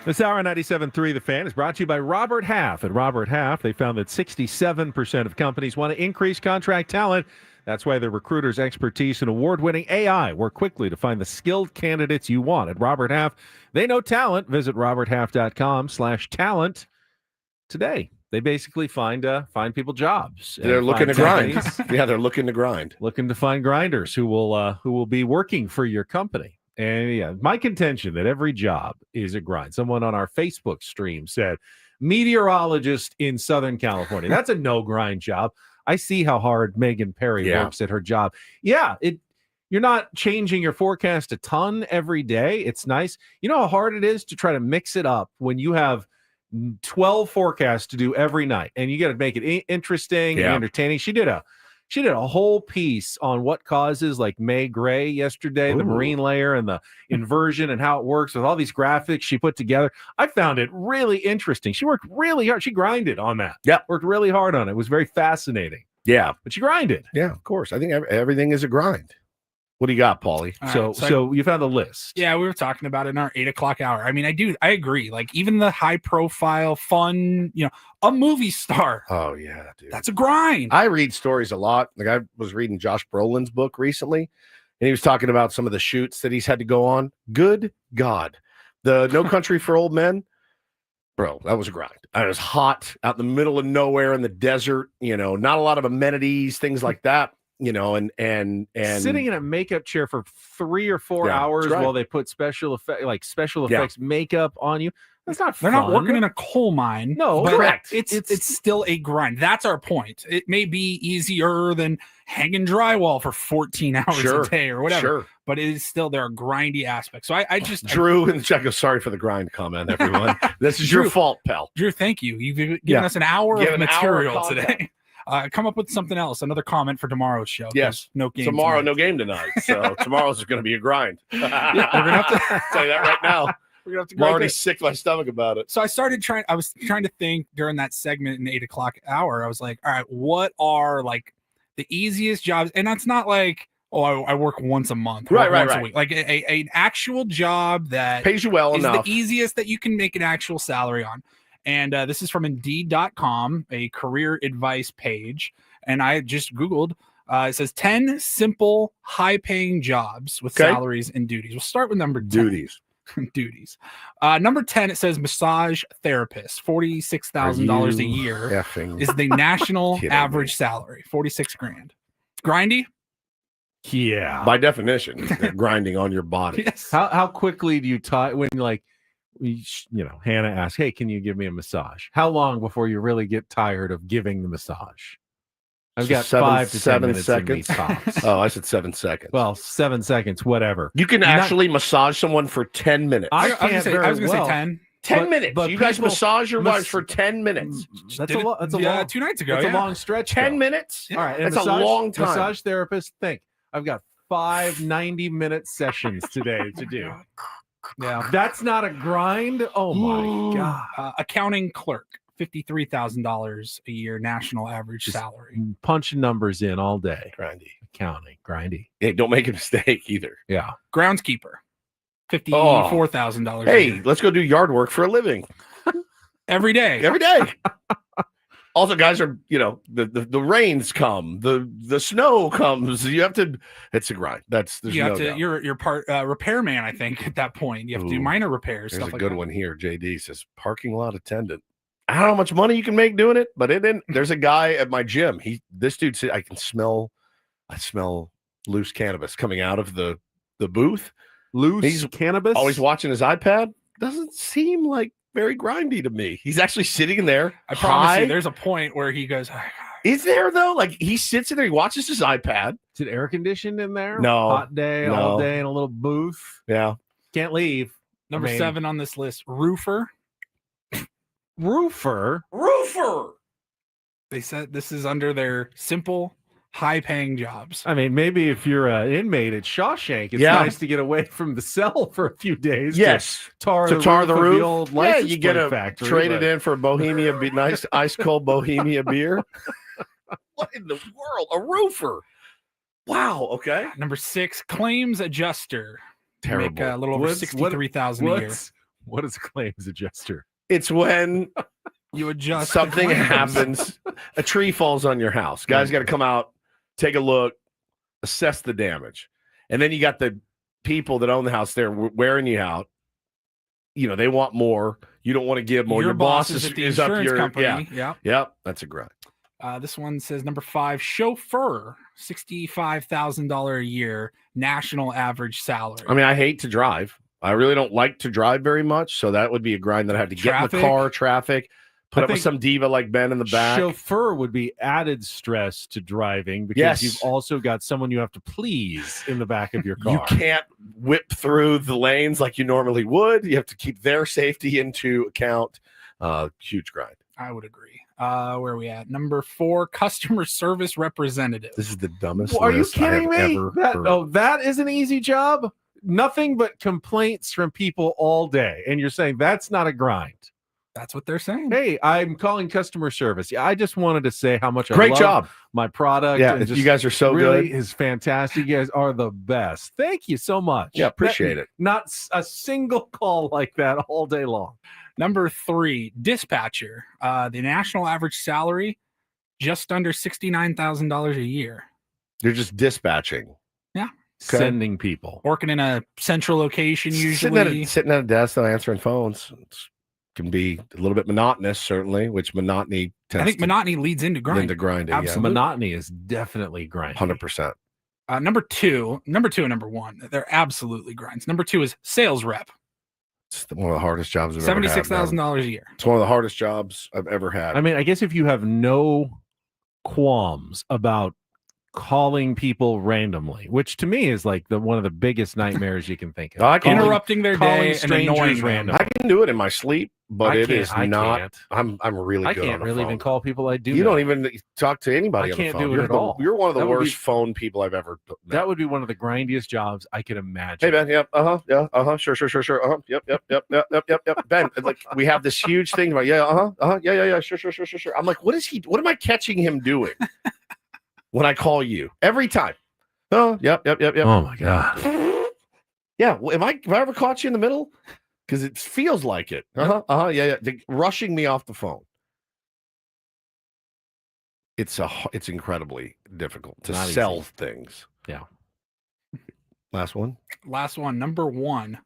S2: This hour on 97.3 The Fan is brought to you by Robert Half. At Robert Half, they found that 67% of companies want to increase contract talent. That's why their recruiters' expertise and award-winning AI work quickly to find the skilled candidates you want. At Robert Half, they know talent. Visit roberthalf.com/talent today. They basically find people jobs.
S1: They're looking to grind. Yeah, they're looking to grind.
S2: Looking to find grinders who will be working for your company. And yeah, my contention that every job is a grind. Someone on our Facebook stream said, meteorologist in Southern California. That's a no grind job. I see how hard Megan Perry works at her job. Yeah, you're not changing your forecast a ton every day. It's nice. You know how hard it is to try to mix it up when you have 12 forecasts to do every night, and you got to make it interesting and entertaining. She did a whole piece on what causes like May Gray yesterday, the marine layer and the inversion and how it works with all these graphics she put together. I found it really interesting. She worked really hard. She grinded on that.
S1: Yeah.
S2: Worked really hard on it. It was very fascinating.
S1: Yeah.
S2: But she grinded.
S1: Yeah, of course. I think everything is a grind. What do you got, Paulie?
S2: So you found the list.
S3: Yeah, we were talking about it in our 8 o'clock hour. I mean, I agree. Like even the high profile, fun, a movie star.
S1: Oh yeah, dude.
S3: That's a grind.
S1: I read stories a lot. Like I was reading Josh Brolin's book recently, and he was talking about some of the shoots that he's had to go on. Good God. The No Country for Old Men. Bro, that was a grind. I was hot out in the middle of nowhere in the desert, not a lot of amenities, things like that. And
S2: sitting in a makeup chair for 3 or 4 hours while they put special effects makeup on you. That's not
S3: They're
S2: fun.
S3: not working in a coal mine.
S2: No,
S3: but
S1: correct.
S3: It's still a grind. That's our point. It may be easier than hanging drywall for 14 hours a day or whatever.
S1: Sure.
S3: But it is still, there are grindy aspects. So I just
S1: Drew in the chat goes, sorry for the grind comment, everyone. This is your fault, pal.
S3: Drew, thank you. You've given us an hour of material today. Come up with something else. Another comment for tomorrow's show.
S1: Yes.
S3: No game
S1: tomorrow.
S3: tonight.
S1: No game tonight. So tomorrow's going to be a grind.
S3: We're gonna have to
S1: tell you that right now.
S3: We're gonna have to.
S1: I'm already sick to my stomach about it.
S3: So I was trying to think during that segment in the 8 o'clock hour. I was like, all right, what are like the easiest jobs? And that's not like, I work once a month, once a week. Like an actual job that
S1: pays you well enough.
S3: The easiest that you can make an actual salary on. And this is from Indeed.com, a career advice page. And I just Googled, it says 10 simple, high-paying jobs with salaries and duties. We'll start with number 10. Duties. Number 10, it says massage therapist, $46,000 a year is the national average salary, 46 grand. Grindy?
S2: Yeah.
S1: By definition, they're grinding on your body.
S3: Yes.
S2: How quickly do you when Hannah asked, hey, can you give me a massage? How long before you really get tired of giving the massage? I've got 5 to 10 minutes seconds. Tops.
S1: Oh, I said 7 seconds.
S2: Well, 7 seconds, whatever.
S1: You can actually massage someone for 10 minutes.
S3: I was going to say 10.
S1: 10 minutes. But you guys massage your wives for 10 minutes.
S2: That's a long
S3: 2 nights ago.
S2: That's a long stretch.
S1: 10 minutes?
S2: Yeah. All right.
S1: That's a long time.
S2: Massage therapist, I've got 5 90-minute sessions today to do. Yeah, that's not a grind. Oh my God.
S3: Accounting clerk, $53,000 a year, national average salary.
S2: Punching numbers in all day.
S1: Grindy.
S2: Accounting, grindy.
S1: Hey, don't make a mistake either.
S2: Yeah.
S3: Groundskeeper, $54,000.
S1: Hey, let's go do yard work for a living.
S3: Every day.
S1: Every day. Also, guys are, the rains come, the snow comes. You have to. It's a grind.
S3: You're part repairman. I think at that point you have to do minor repairs.
S1: There's
S3: stuff
S1: a
S3: like
S1: good
S3: that.
S1: one here. JD says parking lot attendant. I don't know how much money you can make doing it, but there's a guy at my gym. This dude said I smell loose cannabis coming out of the booth.
S2: He's cannabis.
S1: Always watching his iPad. Doesn't seem like very grindy to me. He's actually sitting in there.
S3: I promise you, there's a point where he goes.
S1: Is there though? Like he sits in there, he watches his iPad.
S2: Is it air conditioned in there?
S1: No.
S2: Hot day, all day in a little booth.
S1: Yeah.
S2: Can't leave.
S3: Number 7 on this list, roofer.
S2: Roofer.
S3: They said this is under their simple, high-paying jobs.
S2: I mean, maybe if you're an inmate at Shawshank, it's nice to get away from the cell for a few days.
S1: Yes,
S2: to tar the
S1: roof.
S2: Of the old license
S1: you get
S2: factory,
S1: trade it in for a Bohemia, nice ice cold Bohemia beer. What in the world? A roofer? Wow. Okay.
S3: Number 6, claims adjuster.
S1: Terrible.
S3: Make a little over $63,000 a year.
S2: What is a claims adjuster?
S1: It's when
S3: you adjust
S1: something
S3: the claims.
S1: happens, a tree falls on your house. Guys got to come out, take a look, assess the damage. And then you got the people that own the house there wearing you out. You know, they want more. You don't want to give more.
S3: Your boss
S1: boss
S3: is at the
S1: is up
S3: insurance
S1: your
S3: company.
S1: Yeah.
S3: Yeah.
S1: Yep. That's a grind.
S3: This one says number 5, chauffeur, $65,000 a year, national average salary.
S1: I mean, I hate to drive. I really don't like to drive very much. So that would be a grind that I have to get in the car, traffic, put up with some diva like Ben in the back.
S2: Chauffeur would be added stress to driving because you've also got someone you have to please in the back of your car.
S1: You can't whip through the lanes like you normally would. You have to keep their safety into account. Huge grind.
S3: I would agree. Where are we at? Number 4, customer service representative.
S1: This is the dumbest
S2: Are you
S1: list I have
S2: kidding me?
S1: ever heard.
S2: That is an easy job. Nothing but complaints from people all day. And you're saying that's not a grind.
S3: That's what they're saying.
S2: Hey, I'm calling customer service. Yeah, I just wanted to say how much I
S1: Great
S2: love
S1: job.
S2: my product.
S1: Yeah,
S2: and
S1: you guys are so
S2: really
S1: good.
S2: is fantastic. You guys are the best. Thank you so much.
S1: Yeah, appreciate it.
S2: Not a single call like that all day long.
S3: Number 3, dispatcher. The national average salary, just under $69,000 a year.
S1: You're just dispatching.
S3: Yeah.
S1: Okay.
S2: Sending people.
S3: Working in a central location usually.
S1: Sitting at a desk, though, answering phones. Can be a little bit monotonous, certainly, which monotony tends
S3: I think monotony leads into grinding.
S1: into grinding.
S3: Absolutely.
S2: Monotony is definitely grinding.
S1: 100%.
S3: Number two and number 1, they're absolutely grinds. Number 2 is sales rep.
S1: It's one of the hardest jobs I've ever had.
S3: $76,000 a year.
S1: It's one of the hardest jobs I've ever had.
S2: I mean, I guess if you have no qualms about calling people randomly, which to me is like one of the biggest nightmares you can think of.
S3: Interrupting their day and
S2: strangers
S3: annoying them.
S2: randomly.
S1: I can do it in my sleep, but
S2: I
S1: it
S2: can't-
S1: is
S2: I
S1: not.
S2: can't.
S1: I'm really
S2: I
S1: good
S2: can't
S1: on the
S2: really
S1: phone.
S2: even call people I do.
S1: You
S2: know.
S1: don't even talk to anybody
S2: I
S1: on the
S2: can't
S1: phone.
S2: do it
S1: You're
S2: at all.
S1: You're one of the
S2: That would be-
S1: worst phone people I've ever met.
S2: That would be one of the grindiest jobs I could imagine.
S1: Hey Ben, yep, yeah, sure, yep. Ben, like we have this huge thing about yeah, sure. I'm like, what am I catching him doing when I call you every time? Oh, yep.
S2: Oh my god.
S1: Yeah, well, have I ever caught you in the middle? Because it feels like it. Yeah. Rushing me off the phone. It's incredibly difficult to
S2: Not
S1: sell
S2: easy.
S1: things.
S2: Yeah.
S1: Last one.
S3: Number 1.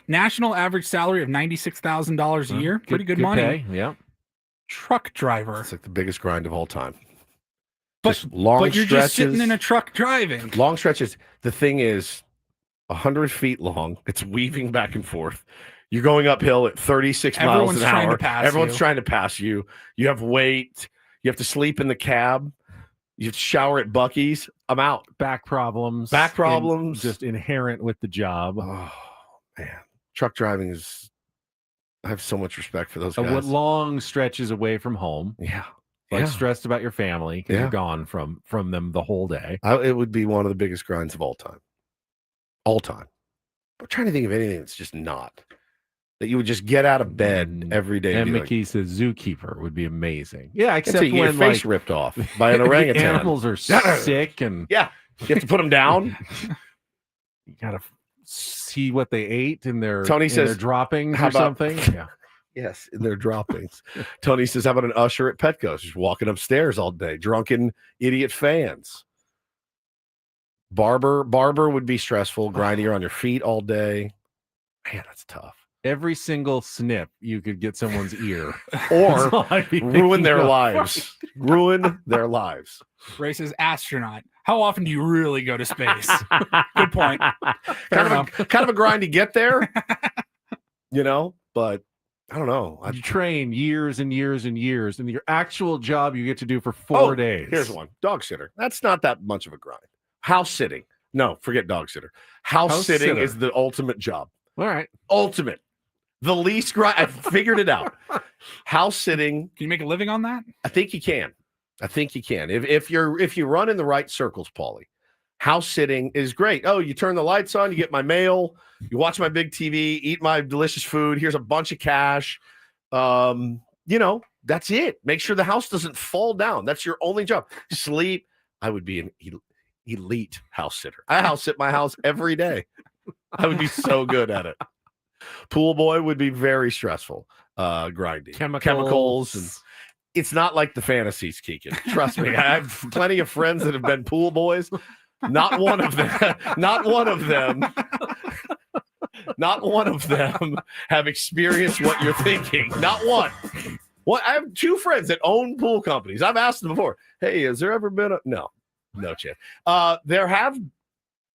S3: National average salary of $96,000 a year. Pretty good money.
S2: Pay. Yeah.
S3: Truck driver.
S1: It's like the biggest grind of all time.
S3: But you're
S1: stretches,
S3: just sitting in a truck driving.
S1: Long stretches. The thing is 100 feet long. It's weaving back and forth. You're going uphill at 36
S3: Everyone's
S1: miles an
S3: trying
S1: hour.
S3: to pass
S1: Everyone's
S3: you.
S1: trying to pass you. You have weight. You have to sleep in the cab. You have to shower at Buc-ee's. I'm out.
S2: Back problems. Just inherent with the job.
S1: Oh, man. Truck driving is... I have so much respect for those guys.
S2: What long stretches away from home.
S1: Yeah.
S2: Like stressed about your family because
S1: Yeah.
S2: you're gone from them the whole day.
S1: It would be one of the biggest grinds of all time. All time. I'm trying to think of anything that's just not. That you would just get out of bed every day.
S2: And
S1: be
S2: Mickey
S1: like,
S2: says zookeeper would be amazing. Yeah,
S1: Until
S2: except
S1: you get
S2: when
S1: your face
S2: like,
S1: ripped off by an
S2: the
S1: orangutan.
S2: animals are sick and
S1: yeah, you have to put them down.
S2: You gotta see what they ate in their
S1: Tony says,
S2: their droppings
S1: how
S2: or
S1: about-
S2: something. Yeah.
S1: Yes, in their droppings. Tony says, how about an usher at Petco's? Just walking upstairs all day. Drunken idiot fans. Barber would be stressful. Grinding on your feet all day. Man, that's tough.
S2: Every single snip you could get someone's ear.
S1: Or
S2: That's all I'd be
S1: ruin
S2: thinking
S1: their
S2: of.
S1: lives. Ruin their lives.
S3: Ray says astronaut. How often do you really go to space? Good point.
S1: Kind of a grind to get there. But I don't know.
S2: You train years and years and years, and your actual job you get to do for 4 days.
S1: Here's one. Dog sitter. That's not that much of a grind. House sitting. No, forget dog sitter. House sitting
S2: sitter.
S1: is the ultimate job.
S2: All right.
S1: Ultimate. The least grind. I figured it out. House sitting.
S3: Can you make a living on that?
S1: I think you can. If you run in the right circles, Paulie. House sitting is great. Oh, you turn the lights on, you get my mail, you watch my big TV, eat my delicious food. Here's a bunch of cash. That's it. Make sure the house doesn't fall down. That's your only job. Sleep. I would be an elite house sitter. I house sit my house every day. I would be so good at it. Pool boy would be very stressful. Grinding chemicals and it's not like the fantasies, Keegan. Trust me. I have plenty of friends that have been pool boys. Not one of them. Not one of them. Not one of them have experienced what you're thinking. Not one. What? I have two friends that own pool companies. I've asked them before. Hey, has there ever been a no chance? There have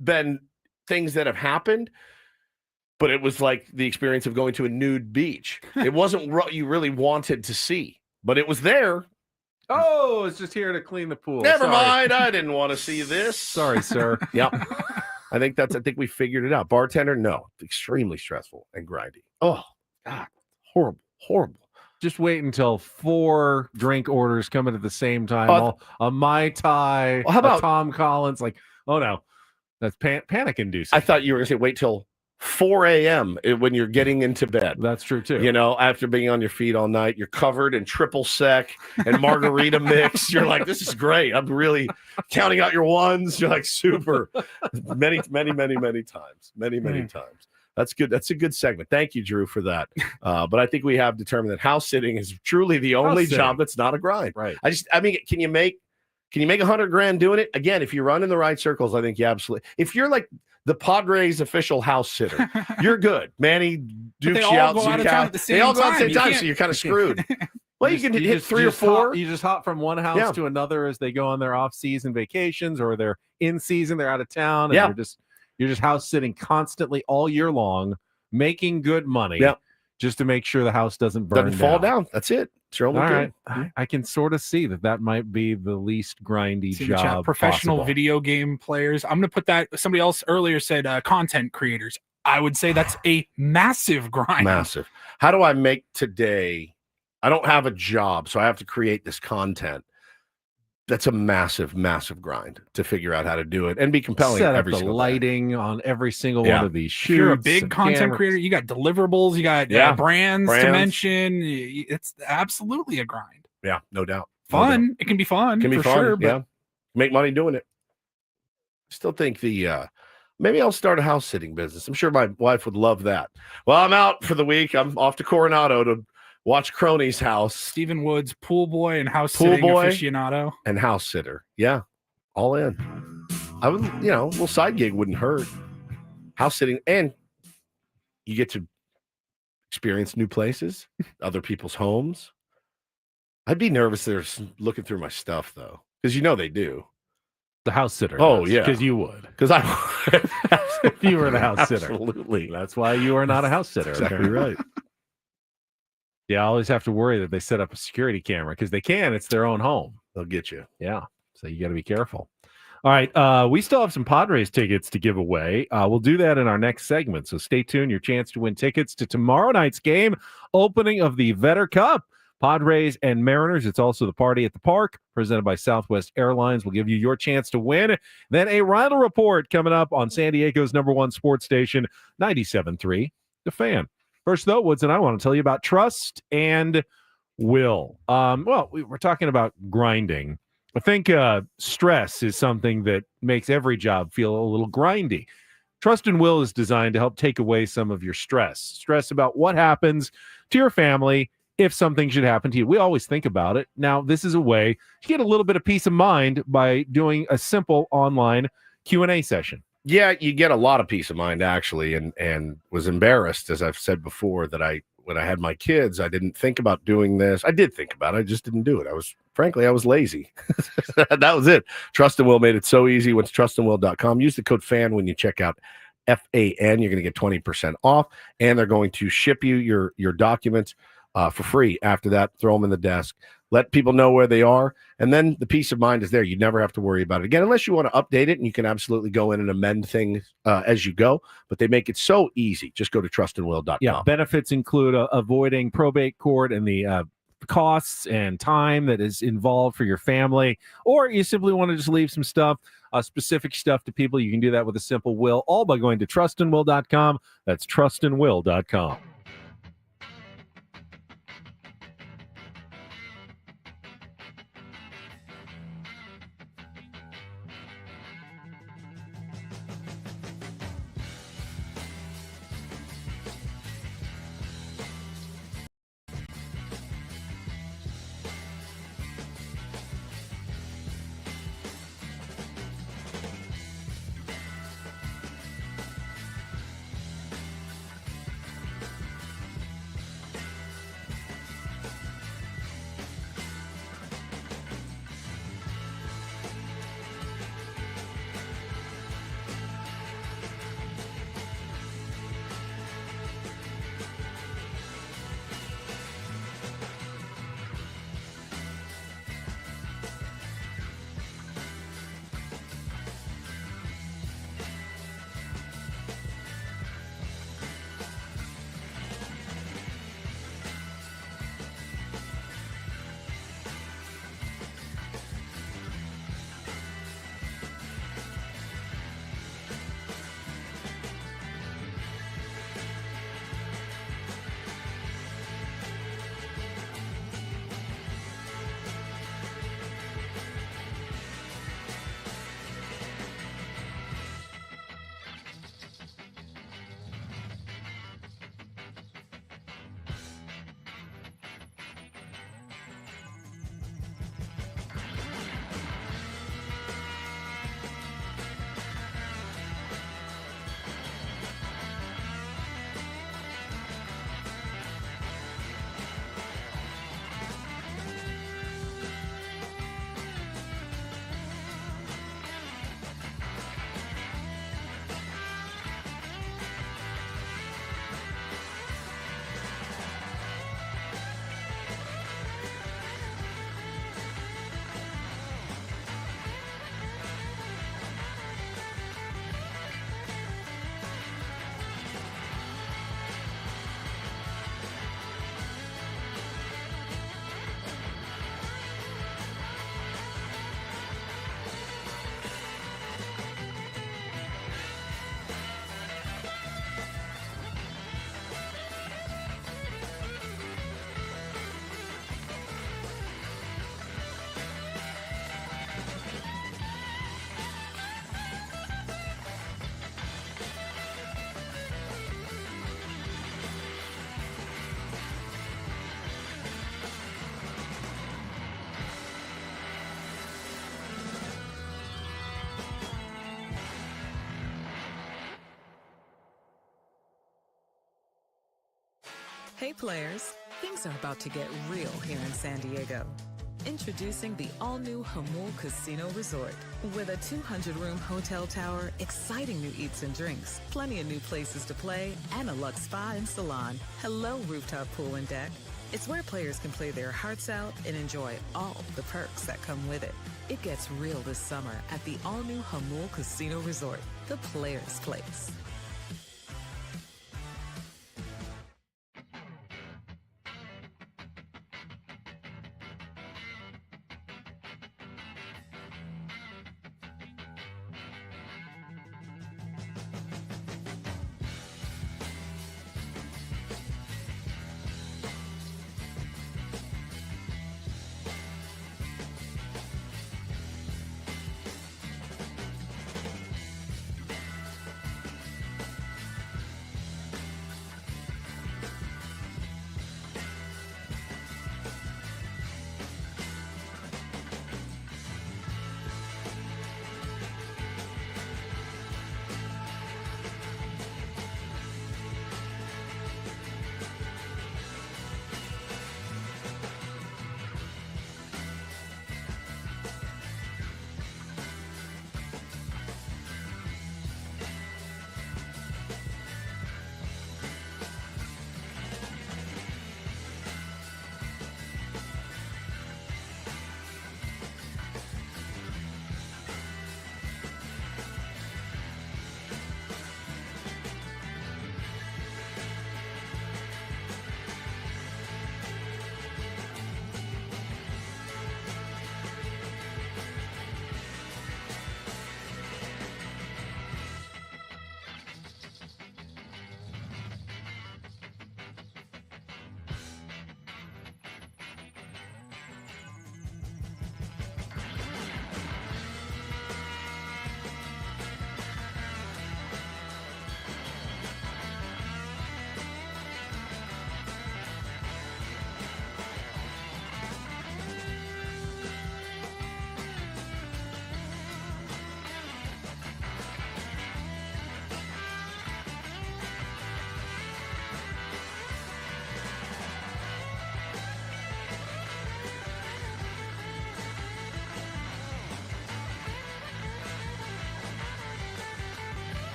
S1: been things that have happened, but it was like the experience of going to a nude beach. It wasn't what you really wanted to see. But it was there.
S2: Oh, it's just here to clean the pool.
S1: Never mind. I didn't want to see this.
S2: Sorry, sir.
S1: Yep. I think we figured it out. Bartender, no. Extremely stressful and grindy. Oh, God. Horrible.
S2: Just wait until 4 drink orders come in at the same time. A Mai Tai,
S1: how about
S2: a Tom Collins. Like, oh, no. That's panic-inducing.
S1: I thought you were going to say wait till 4 a.m. when you're getting into bed.
S2: That's true, too.
S1: You know, after being on your feet all night, you're covered in triple sec and margarita mix. You're like, this is great. I'm really counting out your ones. You're like, super. Many times. Many times. That's good. That's a good segment. Thank you, Drew, for that. But I think we have determined that house sitting is truly the only job that's not a grind.
S2: Right.
S1: I mean, can you make $100,000 doing it? Again, if you run in the right circles, I think you absolutely. If you're like the Padres official house sitter, you're good. Manny dukes you out. They all go out at the same time, so you're kind of screwed. Well, you can hit 3 or 4.
S2: You just hop from one house to another as they go on their off-season vacations, or they're in season, they're out of town, and you're just house sitting constantly all year long, making good money, just to make sure the house doesn't
S1: fall down. That's it. It's your only
S2: good. I can sort of see that might be the least grindy job.
S3: Professional
S2: possible.
S3: video game players. I'm going to put that. Somebody else earlier said content creators. I would say that's a massive grind.
S1: Massive. How do I make today? I don't have a job, so I have to create this content. That's a massive grind to figure out how to do it and be compelling.
S2: Set up
S1: every
S2: the
S1: single
S2: lighting on every single one of these shoots.
S3: If you're a big content creator, you got deliverables, you got brands to mention. It's absolutely a grind.
S1: Yeah, no doubt.
S3: Fun. It can be fun.
S1: Can be fun.
S3: Sure,
S1: but make money doing it. Still think maybe I'll start a house sitting business. I'm sure my wife would love that. Well, I'm out for the week. I'm off to Coronado to watch Crony's house.
S3: Stephen Woods, pool boy and house sitting aficionado.
S1: And house sitter. Yeah. All in. I would, a little side gig wouldn't hurt. House sitting. And you get to experience new places, other people's homes. I'd be nervous they're looking through my stuff, though. Because they do.
S2: The house sitter.
S1: Oh, yeah.
S2: Because you would.
S1: Because I
S2: if you were the house sitter.
S1: Absolutely.
S2: That's why you are not a house sitter.
S1: Exactly right.
S2: Yeah, I always have to worry that they set up a security camera because they can. It's their own home.
S1: They'll get you.
S2: Yeah. So you got to be careful. All right. We still have some Padres tickets to give away. We'll do that in our next segment. So stay tuned. Your chance to win tickets to tomorrow night's game, opening of the Vetter Cup. Padres and Mariners. It's also the Party at the Park, presented by Southwest Airlines. Will give you your chance to win. Then a Rhino Report coming up on San Diego's #1 sports station, 97.3 The Fan. First, though, Woods and I want to tell you about trust and will. We're talking about grinding. I think stress is something that makes every job feel a little grindy. Trust and will is designed to help take away some of your stress about what happens to your family if something should happen to you. We always think about it. Now, this is a way to get a little bit of peace of mind by doing a simple online Q&A session.
S1: Yeah, you get a lot of peace of mind, actually, and was embarrassed, as I've said before, that when I had my kids, I didn't think about doing this. I did think about it. I just didn't do it. I was lazy. That was it. Trust and Will made it so easy. Went to trustandwill.com. Use the code FAN when you check out, FAN. You're going to get 20% off, and they're going to ship you your documents for free. After that, throw them in the desk. Let people know where they are, and then the peace of mind is there. You never have to worry about it again, unless you want to update it, and you can absolutely go in and amend things as you go, but they make it so easy. Just go to trustandwill.com.
S2: Yeah, benefits include avoiding probate court and the costs and time that is involved for your family, or you simply want to just leave some stuff, specific stuff to people. You can do that with a simple will, all by going to trustandwill.com. That's trustandwill.com.
S7: Hey players, things are about to get real here in San Diego. Introducing the all-new Hamul Casino Resort. With a 200-room hotel tower, exciting new eats and drinks, plenty of new places to play, and a luxe spa and salon. Hello, rooftop pool and deck. It's where players can play their hearts out and enjoy all the perks that come with it. It gets real this summer at the all-new Hamul Casino Resort, the players' place.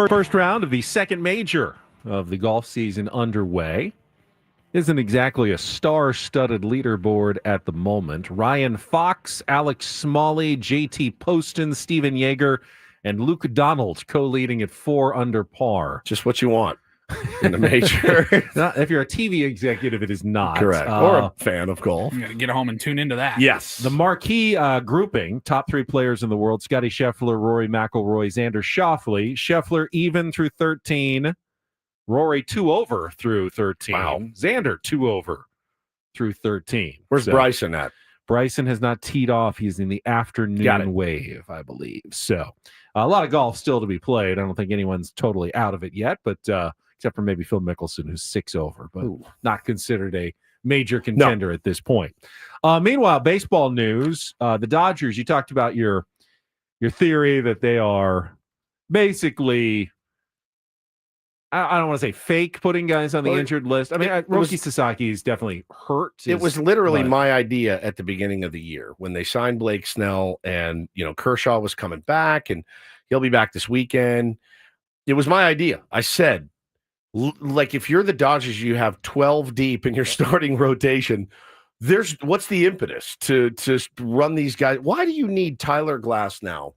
S2: First round of the second major of the golf season underway. Isn't exactly a star-studded leaderboard at the moment. Ryan Fox, Alex Smalley, JT Poston, Steven Yeager, and Luke Donald co-leading at 4 under par.
S1: Just what you want in the major.
S2: If you're a TV executive, it is not.
S1: Correct. Or a fan of golf.
S3: You gotta get home and tune into that.
S1: Yes.
S2: The marquee grouping, top 3 players in the world, Scotty Scheffler, Rory McIlroy, Xander Schauffele. Scheffler even through 13. Rory 2 over through 13.
S1: Wow.
S2: Xander 2 over through 13.
S1: Where's Bryson at?
S2: Bryson has not teed off. He's in the afternoon wave, I believe. So a lot of golf still to be played. I don't think anyone's totally out of it yet, but except for maybe Phil Mickelson, who's 6 over, but not considered a major contender at this point. Meanwhile, baseball news, the Dodgers, you talked about your theory that they are basically, I don't want to say fake putting guys on the injured list. I mean, Roki Sasaki is definitely hurt.
S1: It was literally my idea at the beginning of the year when they signed Blake Snell and, Kershaw was coming back and he'll be back this weekend. It was my idea. I said, like, if you're the Dodgers, you have 12 deep in your starting rotation. What's the impetus to run these guys? Why do you need Tyler Glass now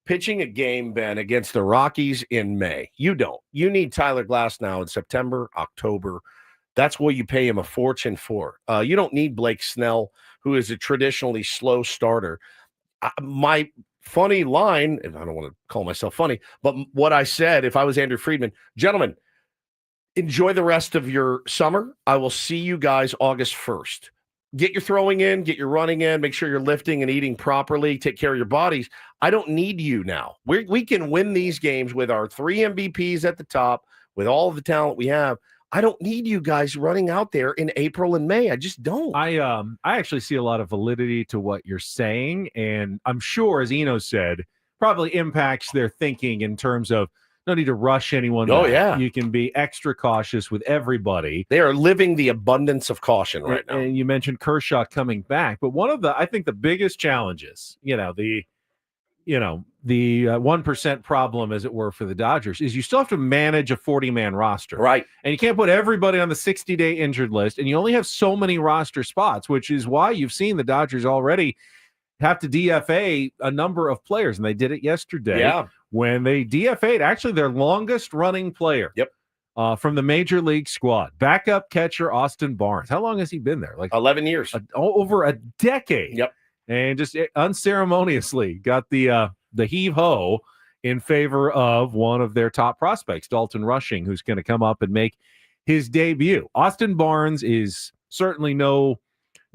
S1: pitching a game, Ben, against the Rockies in May? You don't. You need Tyler Glass now in September, October. That's what you pay him a fortune for. You don't need Blake Snell, who is a traditionally slow starter. My funny line, and I don't want to call myself funny, but what I said, if I was Andrew Friedman, gentlemen, enjoy the rest of your summer. I will see you guys August 1st. Get your throwing in, get your running in, make sure you're lifting and eating properly, take care of your bodies. I don't need you now. We can win these games with our 3 MVPs at the top, with all of the talent we have. I don't need you guys running out there in April and May. I just don't.
S2: I actually see a lot of validity to what you're saying, and I'm sure, as Eno said, probably impacts their thinking in terms of no need to rush anyone.
S1: Oh,
S2: back.
S1: yeah.
S2: You can be extra cautious with everybody.
S1: They are living the abundance of caution right now.
S2: And you mentioned Kershaw coming back, but one of I think the biggest challenges, the 1% problem, as it were, for the Dodgers is you still have to manage a 40-man roster.
S1: Right.
S2: And you can't put everybody on the 60-day injured list, and you only have so many roster spots, which is why you've seen the Dodgers already have to DFA a number of players, and they did it yesterday.
S1: Yeah.
S2: When they DFA'd actually their longest running player.
S1: Yep.
S2: From the major league squad, backup catcher Austin Barnes. How long has he been there? Like
S1: 11 years.
S2: Over a decade.
S1: Yep.
S2: And just unceremoniously got the heave-ho in favor of one of their top prospects, Dalton Rushing, who's going to come up and make his debut. Austin Barnes is certainly no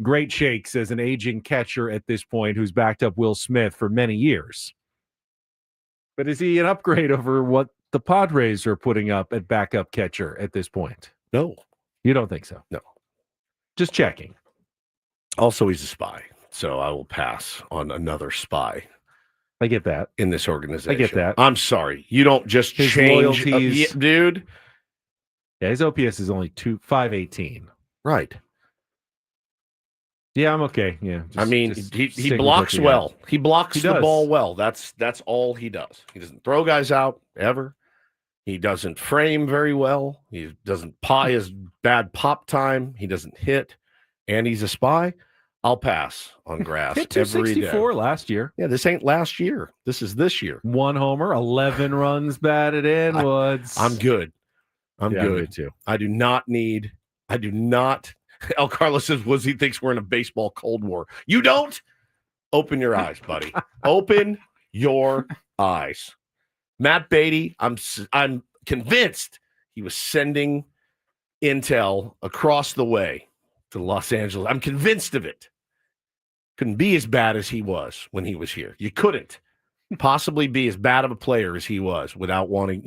S2: great shakes as an aging catcher at this point who's backed up Will Smith for many years. But is he an upgrade over what the Padres are putting up at backup catcher at this point?
S1: No.
S2: You don't think so?
S1: No.
S2: Just checking.
S1: Also, he's a spy, so I will pass on another spy.
S2: I get that.
S1: In this organization.
S2: I get that.
S1: I'm sorry. You don't just
S2: his
S1: change.
S2: loyalties.
S1: Dude.
S2: Yeah, his OPS is only 518.
S1: Right.
S2: Yeah, I'm okay. Yeah.
S1: He blocks well. He blocks the ball well. That's all he does. He doesn't throw guys out ever. He doesn't frame very well. He doesn't his bad pop time. He doesn't hit. And he's a spy. I'll pass on grass
S2: hit
S1: every day.
S2: 264 last year.
S1: Yeah, this ain't last year. This is this year.
S2: 1 homer, 11 runs batted in. Woods.
S1: I'm good. I'm good
S2: too.
S1: I do not. El Carlos says, he thinks we're in a baseball Cold War. You don't? Open your eyes, buddy. Open your eyes. Matt Beatty, I'm convinced he was sending intel across the way to Los Angeles. I'm convinced of it. Couldn't be as bad as he was when he was here. You couldn't possibly be as bad of a player as he was without wanting,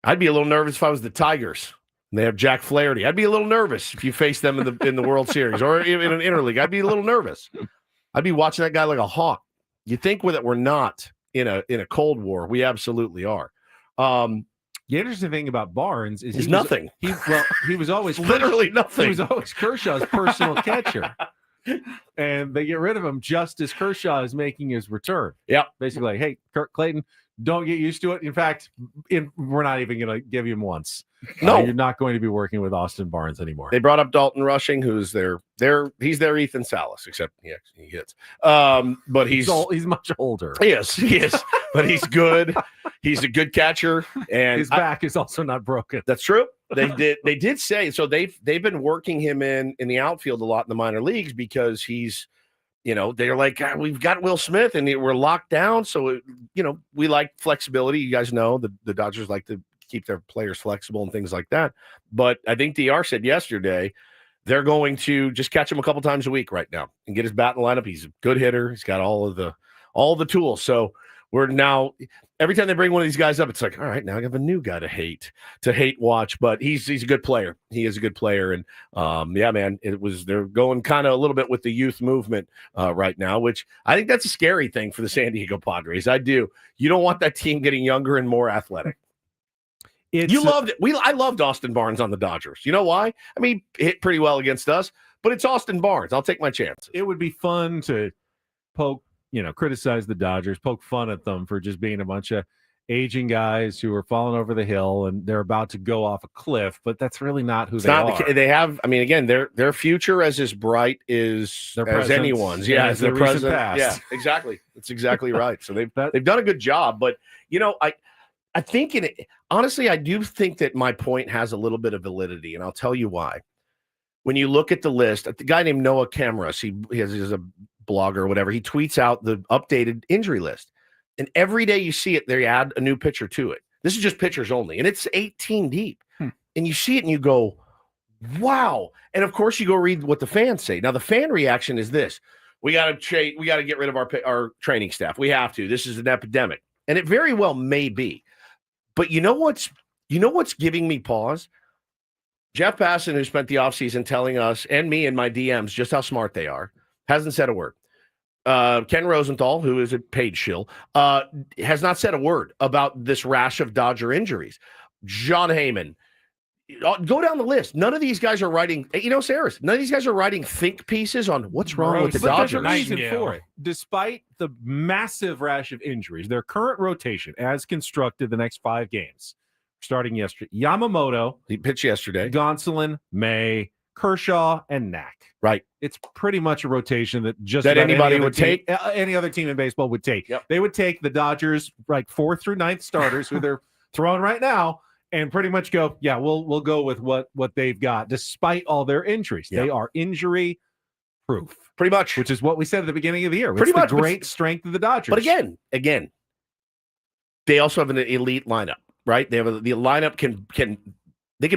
S1: I'd be a little nervous if I was the Tigers. And they have Jack Flaherty. I'd be a little nervous if you face them in the World Series or in an interleague. I'd be a little nervous. I'd be watching that guy like a hawk. You think that we're not in a Cold War? We absolutely are.
S2: The interesting thing about Barnes is
S1: nothing.
S2: He was always
S1: literally nothing.
S2: He was always Kershaw's personal catcher, and they get rid of him just as Kershaw is making his return.
S1: Yeah,
S2: basically, hey, Kurt Clayton, don't get used to it. In fact, we're not even going to give him once.
S1: No,
S2: you're not going to be working with Austin Barnes anymore.
S1: They brought up Dalton Rushing, who's he's their Ethan Salas, except he hits. But he's
S2: much older.
S1: He is, but he's good. He's a good catcher, and
S2: his back is also not broken.
S1: That's true. They did say so. They've been working him in the outfield a lot in the minor leagues because he's. They're like, we've got Will Smith and we're locked down. So, we like flexibility. You guys know the Dodgers like to keep their players flexible and things like that. But I think DR said yesterday they're going to just catch him a couple times a week right now and get his bat in the lineup. He's a good hitter. He's got all the tools. So we're now every time they bring one of these guys up, it's like, all right, now I have a new guy to hate watch, but he's a good player. He is a good player. And yeah, man, they're going kind of a little bit with the youth movement right now, which I think that's a scary thing for the San Diego Padres. I do. You don't want that team getting younger and more athletic. Loved it. I loved Austin Barnes on the Dodgers. You know why? I mean, he hit pretty well against us, but it's Austin Barnes. I'll take my chances.
S2: It would be fun to criticize the Dodgers, poke fun at them for just being a bunch of aging guys who are falling over the hill and they're about to go off a cliff, but that's really not who they are.
S1: They have, I mean, again, their future as bright as anyone's. Yeah, as their present. Yeah, exactly. That's exactly right. So they've done a good job, but I think honestly, I do think that my point has a little bit of validity, and I'll tell you why. When you look at the list, the guy named Noah Camras, he's a blogger or whatever, he tweets out the updated injury list. And every day you see it, they add a new pitcher to it. This is just pitchers only, and it's 18 deep. and you see it and you go, wow. And of course, you go read what the fans say. Now, the fan reaction is this: we got to get rid of our training staff. We have to. This is an epidemic, and it very well may be. But you know what's giving me pause? Jeff Passan, who spent the offseason telling us and me and my DMs just how smart they are, hasn't said a word. Ken Rosenthal, who is a paid shill, has not said a word about this rash of Dodger injuries. John Heyman. Go down the list. None of these guys are writing, Sarris, none of these guys are writing think pieces on what's wrong with the Dodgers.
S2: There's a reason for it. Despite the massive rash of injuries, their current rotation, as constructed the next 5 games, starting yesterday, Yamamoto.
S1: He pitched yesterday.
S2: Gonsolin, May, Kershaw, and Knack.
S1: Right.
S2: It's pretty much a rotation that
S1: anybody would take.
S2: Any other team in baseball would take.
S1: Yep.
S2: They would take the Dodgers, 4th through 9th starters, who they're throwing right now, and pretty much go, yeah, we'll go with what they've got, despite all their injuries.
S1: Yeah.
S2: They are injury proof,
S1: pretty much,
S2: which is what we said at the beginning of the year.
S1: Pretty much
S2: the great strength of the Dodgers.
S1: But again, they also have an elite lineup, right? They have the lineup can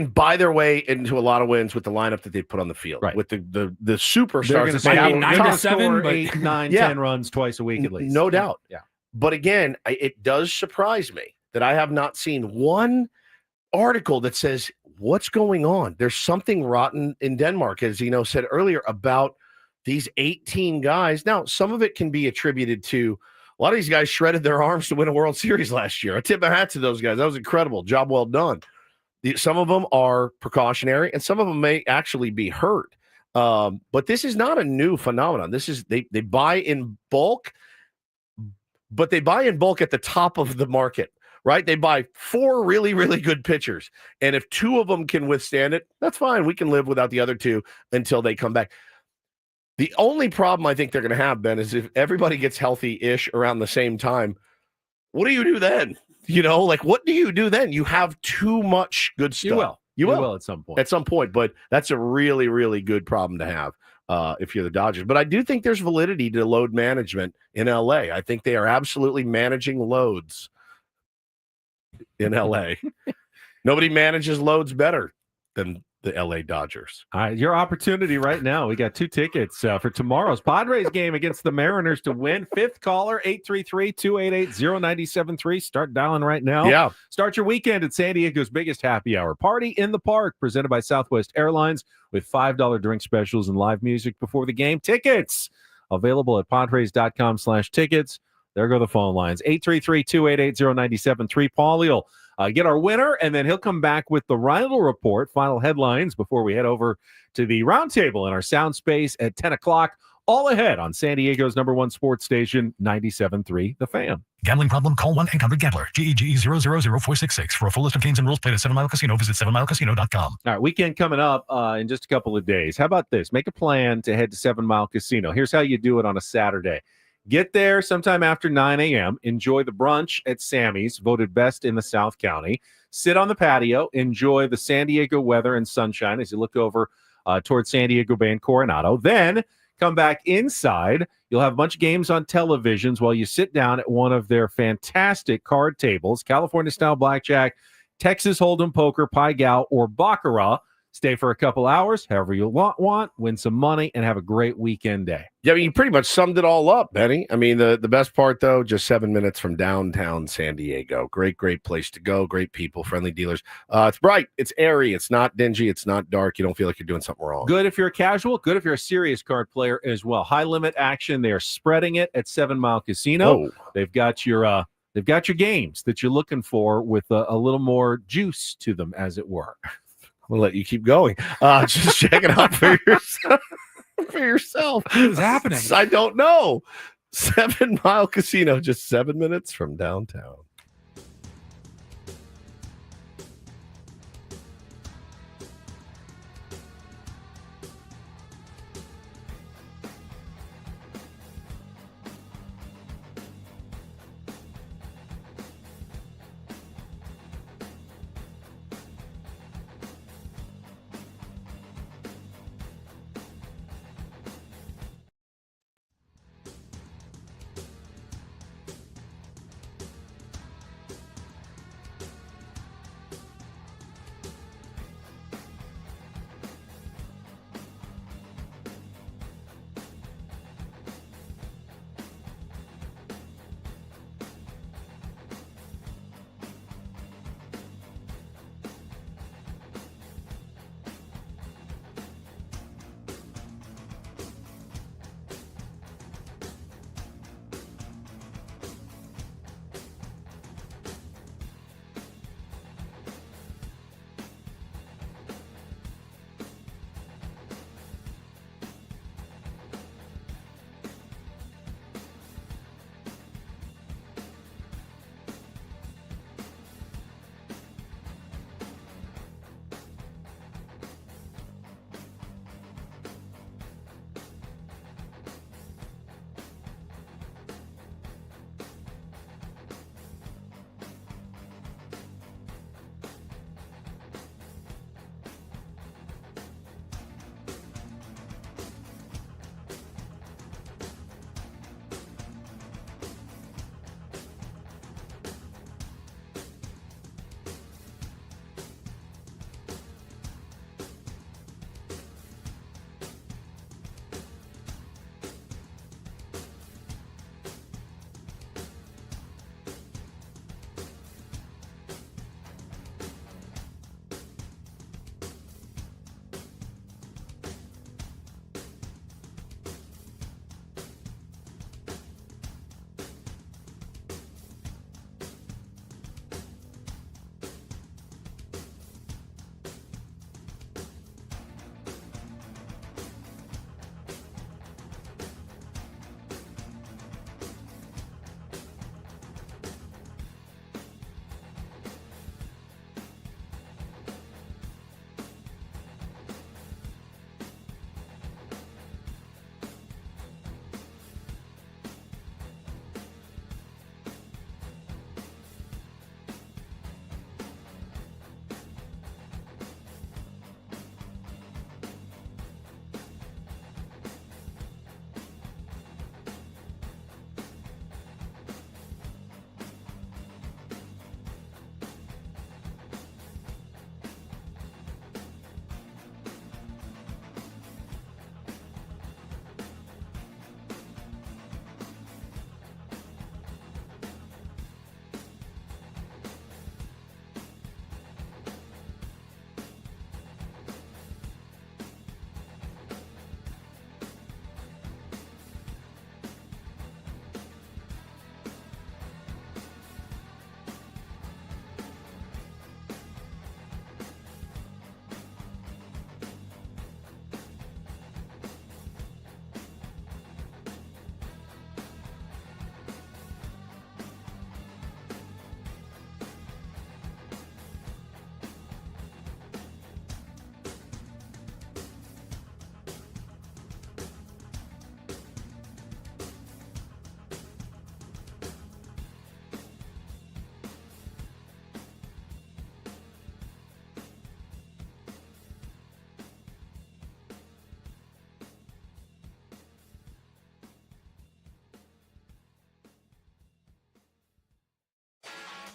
S1: buy their way into a lot of wins with the lineup that they put on the field,
S2: right?
S1: With the superstars.
S2: They're going to score
S3: 9 to 7,
S2: 8, 9, 10 runs twice a week at least,
S1: no doubt.
S2: Yeah.
S1: But again, it does surprise me that I have not seen one article that says what's going on. There's something rotten in Denmark, as said earlier, about these 18 guys. Now, some of it can be attributed to a lot of these guys shredded their arms to win a World Series last year. I tip my hat to those guys. That was incredible. Job well done. Some of them are precautionary, and some of them may actually be hurt. But this is not a new phenomenon. This is they buy in bulk, but they buy in bulk at the top of the market. Right? They buy 4 really, really good pitchers. And if 2 of them can withstand it, that's fine. We can live without the other 2 until they come back. The only problem I think they're going to have, Ben, is if everybody gets healthy-ish around the same time, what do you do then? What do you do then? You have too much good stuff.
S2: You will at some point.
S1: At some point, but that's a really, really good problem to have if you're the Dodgers. But I do think there's validity to load management in L.A. I think they are absolutely managing loads in LA. Nobody manages loads better than the LA Dodgers.
S2: All right, your opportunity right now. We got 2 tickets for tomorrow's Padres game against the Mariners to win. 5th caller, 833-288-0973. Start dialing right now.
S1: Yeah.
S2: Start your weekend at San Diego's biggest happy hour. Party in the Park, presented by Southwest Airlines, with $5 drink specials and live music before the game. Tickets available at Padres.com/tickets. There go the phone lines. 833-288-0973. Paul, you'll get our winner, and then he'll come back with the Rindle Report, final headlines, before we head over to the roundtable in our sound space at 10 o'clock. All ahead on San Diego's #1 sports station, 97.3 The Fan.
S5: Gambling problem? Call 1-800-GAMBLER. GEGE 000-466. For a full list of games and rules, played at 7 Mile Casino. Visit 7milecasino.com.
S2: All right, weekend coming up in just a couple of days. How about this? Make a plan to head to 7 Mile Casino. Here's how you do it on a Saturday. Get there sometime after 9 a.m. Enjoy the brunch at Sammy's, voted best in the South County. Sit on the patio. Enjoy the San Diego weather and sunshine as you look over towards San Diego Bay and Coronado. Then come back inside. You'll have a bunch of games on televisions while you sit down at one of their fantastic card tables, California-style blackjack, Texas Hold'em poker, Pai Gow, or Baccarat. Stay for a couple hours, however you want, win some money, and have a great weekend day.
S1: Yeah, I mean, you pretty much summed it all up, Benny. I mean, the best part, though, just 7 minutes from downtown San Diego. Great place to go. Great people, friendly dealers. It's bright. It's airy. It's not dingy. It's not dark. You don't feel like you're doing something wrong.
S2: Good if you're a casual. Good if you're a serious card player as well. High limit action. They are spreading it at 7 Mile Casino.
S1: Oh.
S2: They've got your games that you're looking for with a little more juice to them, as it were.
S1: We'll let you keep going. Just check it out for yourself.
S3: What is happening?
S1: I don't know. 7 Mile Casino, just 7 minutes from downtown.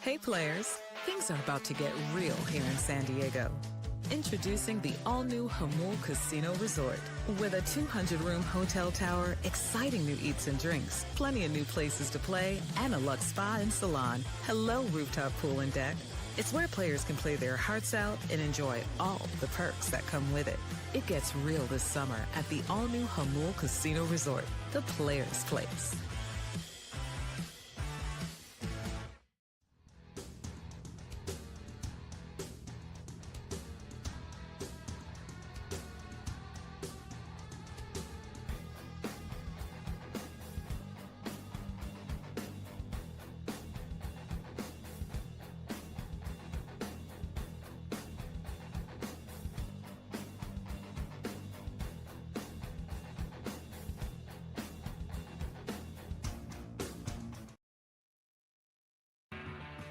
S7: Hey players, things are about to get real here in San Diego. Introducing the all-new Jamul Casino Resort. With a 200-room hotel tower, exciting new eats and drinks, plenty of new places to play, and a luxe spa and salon. Hello, rooftop pool and deck. It's where players can play their hearts out and enjoy all the perks that come with it. It gets real this summer at the all-new Jamul Casino Resort, the players' place.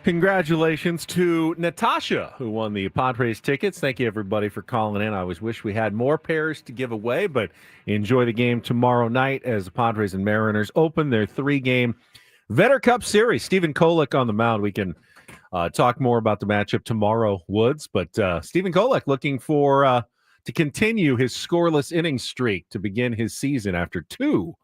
S2: Congratulations to Natasha, who won the Padres tickets. Thank you, everybody, for calling in. I always wish we had more pairs to give away, but enjoy the game tomorrow night as the Padres and Mariners open their 3-game Vetter Cup Series. Stephen Kolek on the mound. We can talk more about the matchup tomorrow, Woods, but Stephen Kolek looking for to continue his scoreless inning streak to begin his season after 2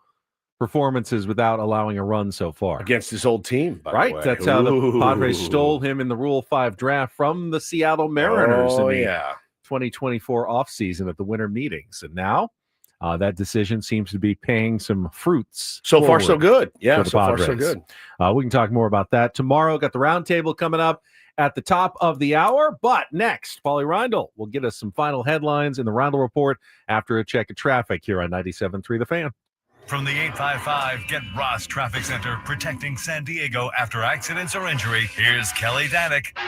S2: performances without allowing a run so far.
S1: Against his old team, by
S2: right?
S1: the way.
S2: That's how the Padres stole him in the Rule 5 draft from the Seattle Mariners in the 2024 offseason at the winter meetings. And now that decision seems to be paying some fruits.
S1: So far, so good. Yeah,
S2: so
S1: far, so good.
S2: We can talk more about that tomorrow. Got the roundtable coming up at the top of the hour. But next, Paulie Reindl will get us some final headlines in the Reindl Report after a check of traffic here on 97.3 The Fan.
S5: From the 855 Get Ross Traffic Center, protecting San Diego after accidents or injury, here's Kelly Danick.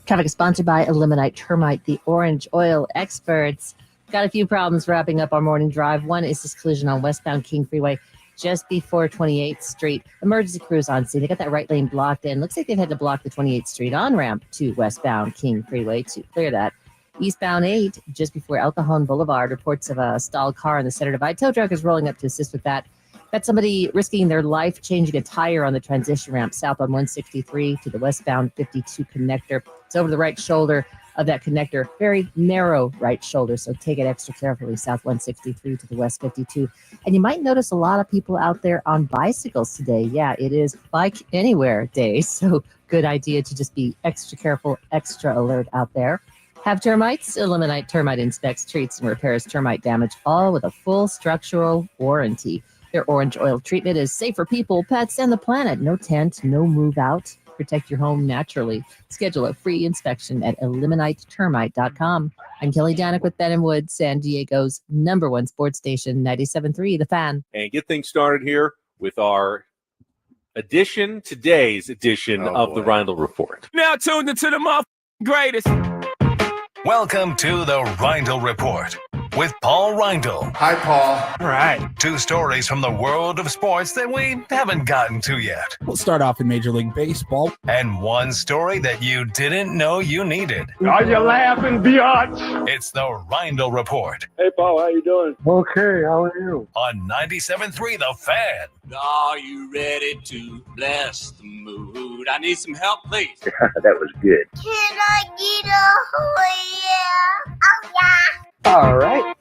S6: Traffic is sponsored by Eliminate Termite, the orange oil experts. Got a few problems wrapping up our morning drive. One is this collision on westbound King Freeway just before 28th Street. Emergency crews on scene. They got that right lane blocked in. Looks like they've had to block the 28th Street on-ramp to westbound King Freeway to clear that. Eastbound 8, just before El Cajon Boulevard, reports of a stalled car in the center divide. Tow truck is rolling up to assist with that. Got somebody risking their life changing a tire on the transition ramp south on 163 to the westbound 52 connector. It's over the right shoulder of that connector. Very narrow right shoulder, so take it extra carefully. South 163 to the west 52. And you might notice a lot of people out there on bicycles today. Yeah, it is Bike Anywhere Day, so good idea to just be extra careful, extra alert out there. Have termites? Eliminate Termite inspects, treats, and repairs termite damage, all with a full structural warranty. Their orange oil treatment is safe for people, pets, and the planet. No tent, no move out. Protect your home naturally. Schedule a free inspection at eliminatetermite.com. I'm Kelly Danick with Ben & Wood, San Diego's #1 sports station, 97.3 The Fan.
S2: And get things started here with our today's edition of the Reindl Report.
S17: Now tuned into the greatest.
S5: Welcome to the Reindl Report with Paul Reindl.
S18: Hi, Paul.
S17: All right.
S5: 2 stories from the world of sports that we haven't gotten to yet.
S17: We'll start off in Major League Baseball.
S5: And 1 story that you didn't know you needed.
S16: Are you laughing, biatch?
S5: It's the Reindl Report.
S16: Hey, Paul, how you doing? Okay, how are you?
S5: On 97.3 The Fan.
S14: Are you ready to bless the mood? I need some help, please.
S15: That was good.
S19: Can I get a yeah? Oh, yeah.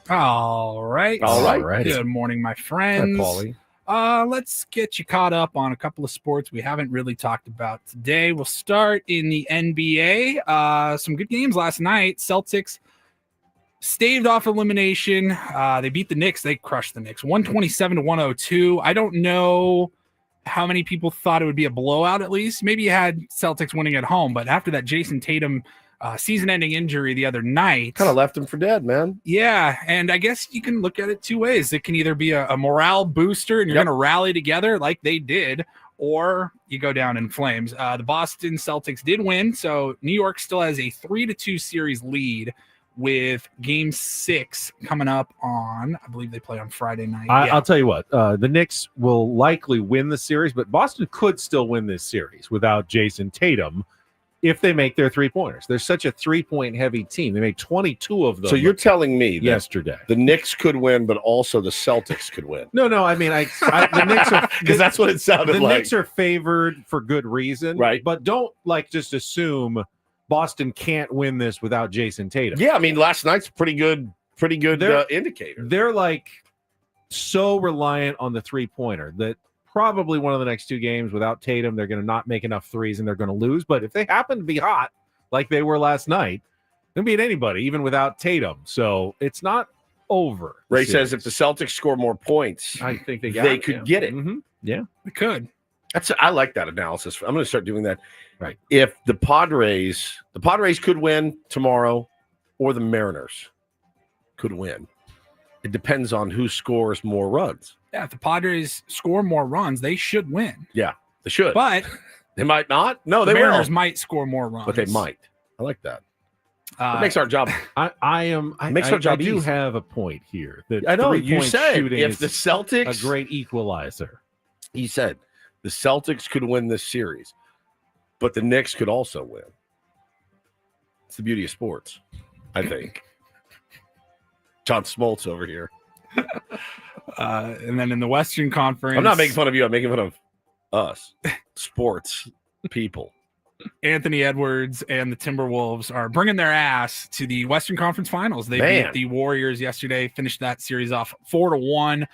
S3: All right.
S2: Alrighty.
S3: Good morning, my friends.
S2: Hi, Paulie.
S3: Let's get you caught up on a couple of sports we haven't really talked about today. We'll start in the NBA. Some good games last night. Celtics staved off elimination. They beat the Knicks. They crushed the Knicks 127-102. I don't know how many people thought it would be a blowout at least. Maybe you had Celtics winning at home, but after that Jason Tatum season-ending injury the other night.
S1: Kind of left him for dead, man.
S3: Yeah, and I guess you can look at it 2 ways. It can either be a morale booster and you're going to rally together like they did, or you go down in flames. The Boston Celtics did win, so New York still has a 3-2 series lead with Game 6 coming up on, I believe they play on Friday night.
S2: I'll tell you what, the Knicks will likely win the series, but Boston could still win this series without Jason Tatum. if they make their 3-pointers. They're such a 3-point heavy team. They made 22 of them.
S1: So you're telling me that
S2: yesterday
S1: the Knicks could win, but also the Celtics could win?
S2: No, I mean, the Knicks are
S1: because that's what it sounded
S2: the
S1: like.
S2: The Knicks are favored for good reason,
S1: right?
S2: But don't just assume Boston can't win this without Jason Tatum.
S1: Yeah, I mean, last night's pretty good indicator.
S2: They're like so reliant on the 3-pointer that probably one of the next 2 games without Tatum, they're going to not make enough threes and they're going to lose. But if they happen to be hot like they were last night, they'll beat anybody, even without Tatum. So it's not over.
S1: Ray says if the Celtics score more points,
S2: I think they
S1: could get it.
S2: Mm-hmm. Yeah,
S3: they could.
S1: I like that analysis. I'm going to start doing that.
S2: Right.
S1: If the Padres could win tomorrow, or the Mariners could win. It depends on who scores more runs.
S3: Yeah, if the Padres score more runs, they should win.
S1: Yeah, they should.
S3: But
S1: they might not. No,
S3: the
S1: they
S3: Mariners
S1: will.
S3: might score more runs.
S1: But they might. I like that. It makes our job.
S2: I do have a point here. That
S1: I know you
S2: 3-point
S1: said
S2: shooting
S1: if
S2: is
S1: the Celtics,
S2: a great equalizer.
S1: He said the Celtics could win this series, but the Knicks could also win. It's the beauty of sports, I think. John Smoltz over here.
S3: And then in the Western Conference,
S1: I'm not making fun of you. I'm making fun of us, sports people.
S3: Anthony Edwards and the Timberwolves are bringing their ass to the Western Conference Finals. They beat the Warriors yesterday, finished that series off 4-1.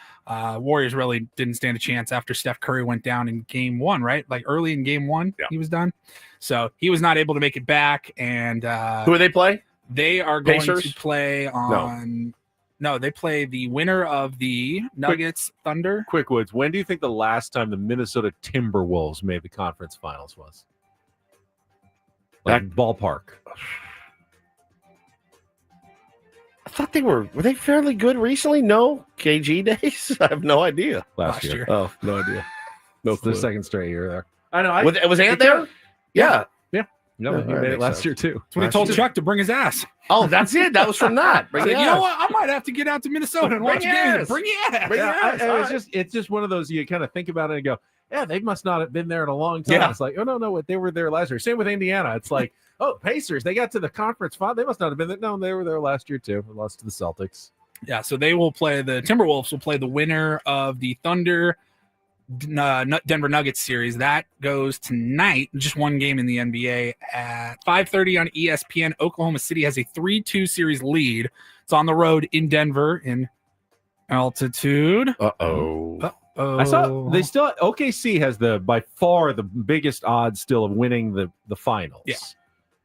S3: Warriors really didn't stand a chance after Steph Curry went down in game 1, right? Like early in game 1, he was done. So he was not able to make it back. And
S1: who do they play?
S3: They are going
S1: Pacers?
S3: to play on. No, they play the winner of the Nuggets Thunder.
S2: Quickwoods, when do you think the last time the Minnesota Timberwolves made the conference finals was? Like ballpark.
S1: I thought were they fairly good recently? No KG days? I have no idea.
S2: Last year.
S1: Oh, no idea. No
S2: It's
S1: clue.
S2: the second straight year there.
S1: I know. Was Ant there? Yeah.
S2: No,
S1: Yeah,
S2: he
S1: that
S2: made it
S1: makes
S2: last
S1: sense.
S2: year too.
S3: That's when he told Chuck to bring his ass.
S1: Oh, that's it. That was from that.
S3: He's like, you know what? I might have to get out to Minnesota and watch a game. Bring your ass.
S1: Bring your ass.
S2: It's just one of those you kind of think about it and go, yeah, they must not have been there in a long time.
S1: Yeah.
S2: It's like, oh no, they were there last year. Same with Indiana. It's like, oh, Pacers, they got to the conference final. They must not have been there. No, they were there last year too. They lost to the Celtics.
S3: Yeah, so they will play the Timberwolves will play the winner of the Thunder Denver Nuggets series. That goes tonight, just one game in the NBA at 5:30 on ESPN. Oklahoma City has a 3-2 series lead. It's on the road in Denver in altitude.
S2: I saw they still OKC has by far the biggest odds still of winning the finals.
S3: Yeah.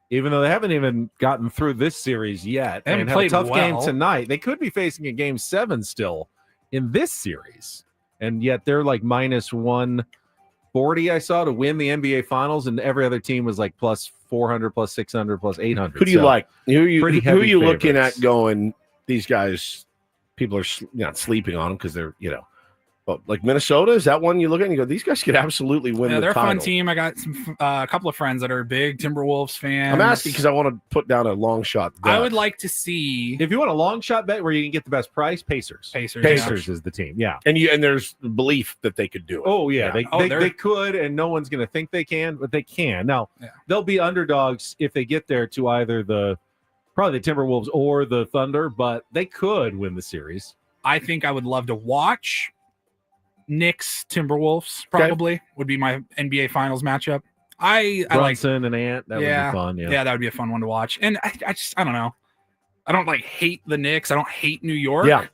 S2: Even though they haven't even gotten through this series yet
S3: They haven't
S2: and have a
S3: played
S2: tough game
S3: well.
S2: tonight, they could be facing a game 7 still in this series. And yet they're like minus 140, I saw, to win the NBA Finals, and every other team was like plus 400, plus 600, plus 800.
S1: Who do you like? Who are you looking
S2: favorites.
S1: at going, these guys, people are not sleeping on them because they're, but like Minnesota, is that one you look at and you go, these guys could absolutely win the
S3: They're a
S1: title.
S3: fun team. I got a couple of friends that are big Timberwolves fans.
S1: I'm asking because I want to put down a long shot.
S3: I would like to see
S2: If you want a long shot bet where you can get the best price, Pacers.
S3: Pacers.
S2: is the team. Yeah.
S1: And there's belief that they could do it.
S2: Oh yeah,
S1: Yeah.
S2: they could, and no one's going to think they can, but they can. Now they'll be underdogs if they get there to either probably the Timberwolves or the Thunder, but they could win the series.
S3: I think I would love to watch Knicks Timberwolves. Probably would be my NBA Finals matchup. I like
S2: Brunson and Ant. That would be fun. Yeah.
S3: that would be a fun one to watch. And I don't know. I don't hate the Knicks. I don't hate New York.
S1: Yeah.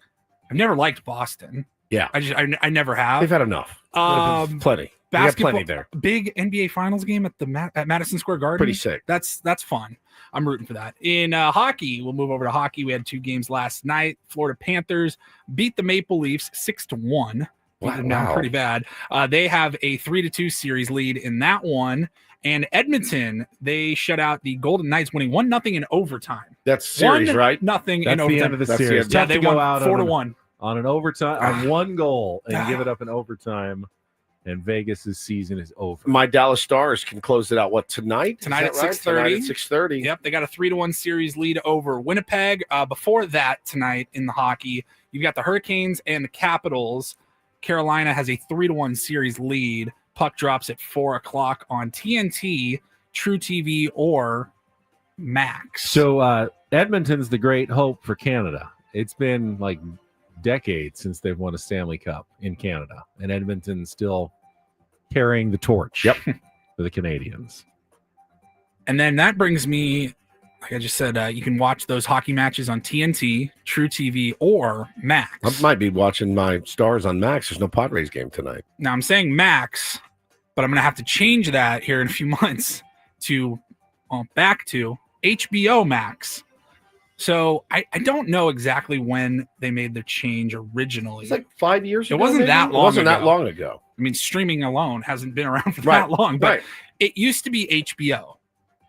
S3: I've never liked Boston.
S1: Yeah.
S3: I never have.
S1: They've had enough. Plenty. They got
S3: Basketball,
S1: plenty there.
S3: big NBA Finals game at at Madison Square Garden.
S1: Pretty sick.
S3: That's fun. I'm rooting for that. In hockey, we'll move over to hockey. We had 2 games last night. Florida Panthers beat the Maple Leafs 6-1. Beat them down pretty bad. They have a 3-2 series lead in that one. And Edmonton, they shut out the Golden Knights, winning 1-0 in overtime.
S1: That's series, right?
S3: Nothing
S2: That's
S3: in
S2: the
S3: overtime.
S2: end of the series.
S3: Yeah, they
S2: go
S3: won
S2: out
S3: 4-1
S2: on an overtime on one goal and give it up in overtime. And Vegas's season is over.
S1: My Dallas Stars can close it out. What, tonight?
S3: Tonight at
S1: Is that right?
S3: 6:30.
S1: Tonight at 6:30.
S3: Yep, they got a 3-1 series lead over Winnipeg. Before that, tonight in the hockey, you've got the Hurricanes and the Capitals. Carolina has a 3-1 series lead. Puck drops at 4:00 on TNT. True TV, or Max.
S2: So Edmonton's the great hope for Canada. It's been like decades since they've won a Stanley Cup in Canada, and Edmonton's still carrying the torch for the Canadians.
S3: And then that brings me, like I just said, you can watch those hockey matches on TNT, True TV, or Max.
S1: I might be watching my Stars on Max. There's no Padres game tonight.
S3: Now I'm saying Max, but I'm going to have to change that here in a few months to back to HBO Max. So I don't know exactly when they made the change originally.
S1: It's like 5 years ago.
S3: It wasn't
S1: maybe?
S3: that long
S1: It wasn't
S3: ago.
S1: that long ago.
S3: I mean, streaming alone hasn't been around for
S1: Right,
S3: that long, but
S1: right.
S3: it used to be HBO.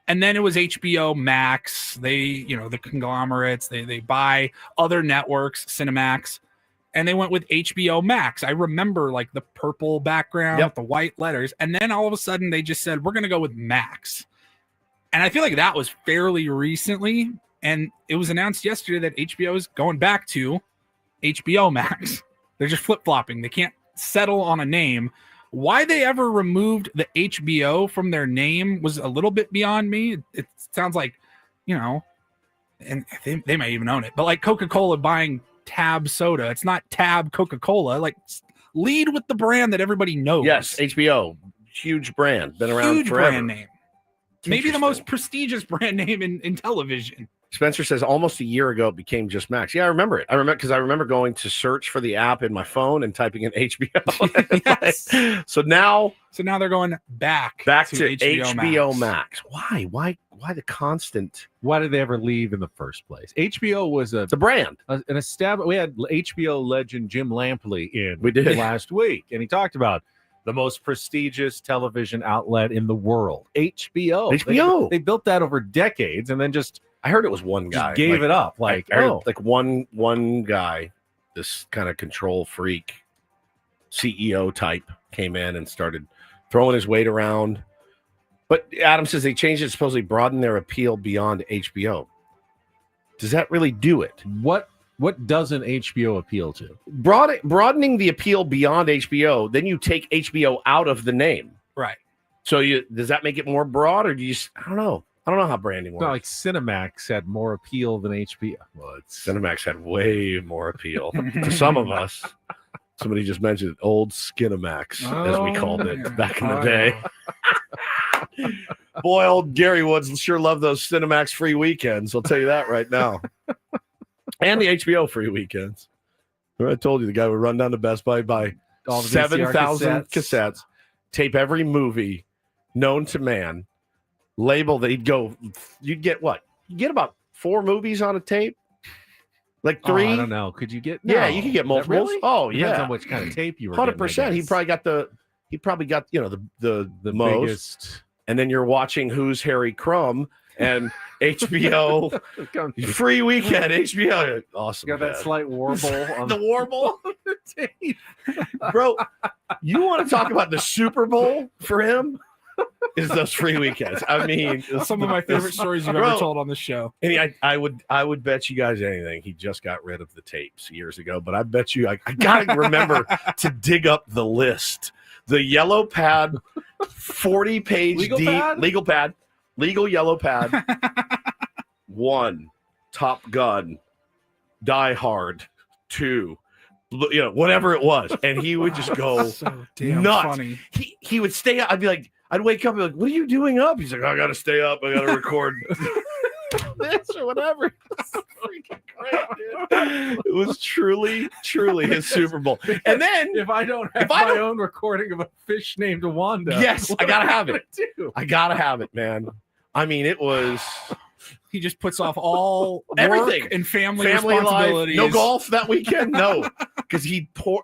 S3: And then it was HBO Max. They, the conglomerates, they buy other networks, Cinemax, and they went with HBO Max. I remember like the purple background with the white letters. And then all of a sudden they just said, we're going to go with Max. And I feel like that was fairly recently. And it was announced yesterday that HBO is going back to HBO Max. They're just flip-flopping. They can't settle on a name. Why they ever removed the HBO from their name was a little bit beyond me. It sounds like, and they may even own it, but like Coca-Cola buying Tab soda. It's not Tab Coca-Cola. Like, lead with the brand that everybody knows.
S1: Yes, HBO. Huge brand. Been around
S3: Huge
S1: forever.
S3: brand name. Maybe the most prestigious brand name in television.
S1: Spencer says almost a year ago it became just Max. Yeah, I remember it. I remember going to search for the app in my phone and typing in HBO.
S3: Yes.
S1: So now
S3: they're going back
S1: to HBO Max. Why the constant?
S2: Why did they ever leave in the first place? HBO was
S1: the brand.
S2: An established. We had HBO legend Jim Lampley in.
S1: We did
S2: last week, and he talked about the most prestigious television outlet in the world, HBO.
S1: HBO.
S2: They built that over decades, and then just.
S1: I heard it was one guy.
S2: Gave it up.
S1: I heard like one guy, this kind of control freak CEO type, came in and started throwing his weight around. But Adam says they changed it to supposedly broaden their appeal beyond HBO. Does that really do it?
S2: What doesn't HBO appeal to?
S1: Broadening the appeal beyond HBO, then you take HBO out of the name.
S3: Right.
S1: So does that make it more broad, or do you? I don't know. I don't know how branding works.
S2: No, like Cinemax had more appeal than HBO.
S1: Well, Cinemax had way more appeal to some of us. Somebody just mentioned old Skinemax, as we called it back in the day. Boy, old Gary Woods sure loved those Cinemax free weekends. I'll tell you that right now. And the HBO free weekends. I told you the guy would run down to Best Buy, buy
S2: all the
S1: 7,000 cassettes, tape every movie known to man. Label that you'd get what? You get about 4 movies on a tape? Like 3?
S2: I don't know. Could you get?
S1: Yeah, you could get multiples.
S2: Really?
S1: Oh,
S2: Depends
S1: yeah.
S2: on which kind of tape you were.
S1: 100%. He probably got the most.
S2: Biggest.
S1: And then you're watching Who's Harry Crumb and HBO free weekend. HBO, awesome.
S2: Got that slight warble on
S1: the warble on the tape, bro. You want to talk about the Super Bowl for him? Is those free weekends? I mean,
S3: some of my favorite stories you've ever told on the show.
S1: And I would bet you guys anything. He just got rid of the tapes years ago, but I bet you I gotta remember to dig up the list. The yellow pad, 40-page legal yellow pad. 1, Top Gun, Die Hard, 2. Whatever it was, and he would just go
S3: so damn
S1: nuts.
S3: Funny.
S1: He would stay up. I'd wake up and be like, "What are you doing up?" He's like, "I got to stay up. I got to record this or whatever." Freaking great, dude. It was truly his Super Bowl. And then
S2: if I don't have my own recording of a fish named Wanda,
S1: yes, I gotta have it. I gotta have it, man. I mean, it was.
S3: He just puts off all
S1: everything
S3: work and family
S1: life.
S3: responsibilities.
S1: No golf that weekend. No, because he'd pour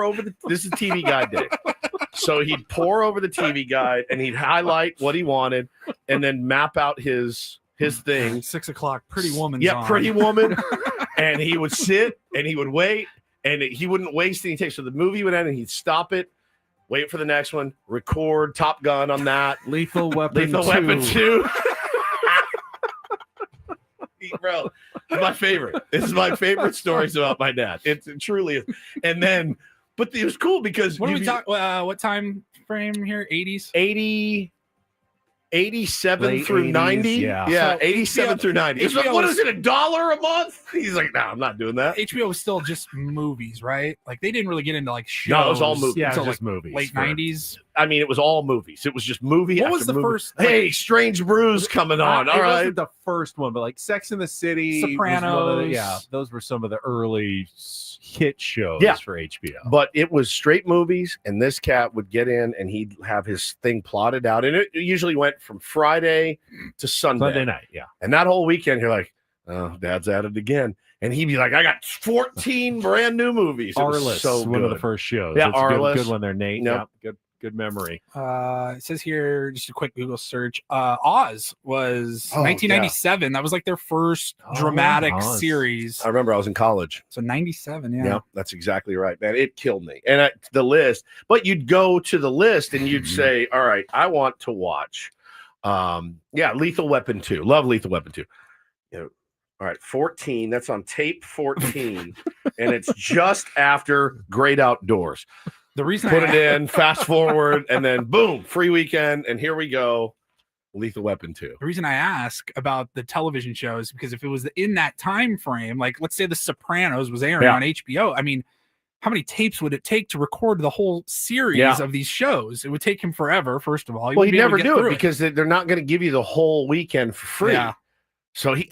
S1: over the. This is TV Guide day. So he'd pour over the TV Guide and he'd highlight what he wanted, and then map out his thing.
S3: 6 o'clock, Pretty Woman.
S1: Yeah, Pretty Woman. And he would sit and he would wait, and he wouldn't waste any time. So the movie would end, and he'd stop it. Wait for the next one. Record Top Gun on that.
S2: Lethal Weapon
S1: 2. Bro, it's my favorite. This is my favorite stories about my dad. It truly is. And then, but it was cool because
S3: what do we talk? What time frame here? 80s.
S1: 87
S2: Late
S1: through
S2: 80s,
S1: 90.
S2: yeah.
S3: So
S1: 87 through 90. It's like,
S3: HBO
S1: what
S3: was-
S1: is it, $1 a month? He's like, no, I'm not doing that.
S3: HBO was still just movies, right? Like they didn't really get into like shows.
S1: No, it was all movies.
S2: Yeah, it
S3: until
S2: was just
S3: like
S2: movies.
S3: late '90s.
S1: I mean, it was all movies. It was just movie
S3: What
S1: after
S3: was the
S1: movie.
S3: first,
S1: Hey, Strange Brews coming on.
S2: It
S1: All right.
S2: wasn't the first one, but like Sex in the City, was one of the-
S3: Sopranos.
S2: yeah, those were some of the early hit shows
S1: Yeah.
S2: for HBO.
S1: But it was straight movies, and this cat would get in and he'd have his thing plotted out. And it usually went from Friday to Sunday
S2: night, yeah.
S1: And that whole weekend, you're like, oh, Dad's at it again. And he'd be like, I got 14 brand new movies. It was
S2: Arliss,
S1: so
S2: one of the
S1: good.
S2: first shows.
S1: Yeah,
S2: That's a
S1: Arliss.
S2: good one there, Nate.
S1: Yep.
S2: Yeah, good memory.
S3: It says here, just a quick Google search. Oz was
S1: Oh,
S3: 1997. That was like their first dramatic
S2: Oz.
S3: series.
S1: I remember I was in college.
S3: So 97, yeah.
S1: Yeah, that's exactly right, man. It killed me. And the list, but you'd go to the list and you'd say, all right, I want to watch. Lethal Weapon 2. Love Lethal Weapon 2. You know, all right, 14. That's on tape 14. And it's just after Great Outdoors.
S3: The reason
S1: Put it in, fast forward, and then boom, free weekend, and here we go. Lethal Weapon 2.
S3: The reason I ask about the television shows because if it was in that time frame, like let's say The Sopranos was airing on HBO, I mean, how many tapes would it take to record the whole series of these shows? It would take him forever, first of all.
S1: Well, he'd never do it because they're not going to give you the whole weekend for free.
S3: Yeah.
S1: So he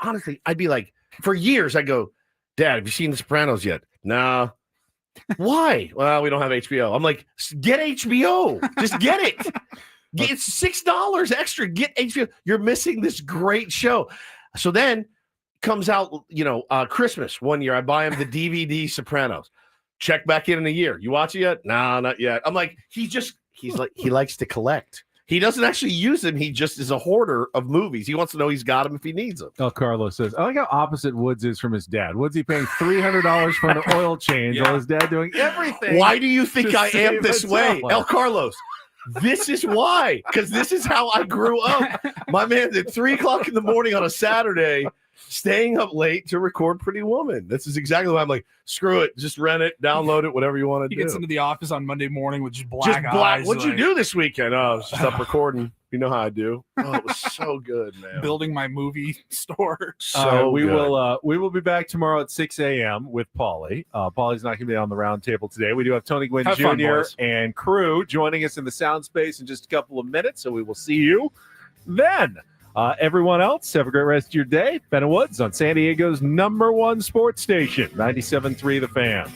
S1: honestly, I'd be like, for years, I go, Dad, have you seen The Sopranos yet? No. Why? Well, we don't have HBO. I'm like, get HBO. Just get it. It's $6 extra. Get HBO. You're missing this great show. So then comes out, Christmas one year. I buy him the DVD Sopranos. Check back in a year. You watch it yet? No, not yet. I'm like, he likes to collect. He doesn't actually use them. He just is a hoarder of movies. He wants to know he's got them if he needs them.
S2: Oh, Carlos says, I like how opposite Woods is from his dad. Woods, he paying $300 for an oil change while his dad doing everything.
S1: Why do you think
S2: to
S1: I am
S2: save
S1: this
S2: a
S1: way?
S2: dollar.
S1: El Carlos, this is why. Because this is how I grew up. My man, at 3 o'clock in the morning on a Saturday, staying up late to record Pretty Woman. This is exactly why I'm like, screw it. Just rent it, download it, whatever you want to
S3: He
S1: do.
S3: gets into the office on Monday morning with just black eyes.
S1: What'd you
S3: like,
S1: do this weekend? Oh, I was just up recording. You know how I do. Oh, it was so good, man.
S3: Building my movie store.
S1: So
S2: we
S1: good.
S2: will be back tomorrow at 6 a.m. with Paulie. Paulie's not going to be on the round table today. We do have Tony Gwynn
S3: Have
S2: Jr.
S3: fun, boys.
S2: and crew joining us in the sound space in just a couple of minutes. So we will see you then. Everyone else, have a great rest of your day. Ben and Woods on San Diego's #1 sports station, 97.3 The Fan.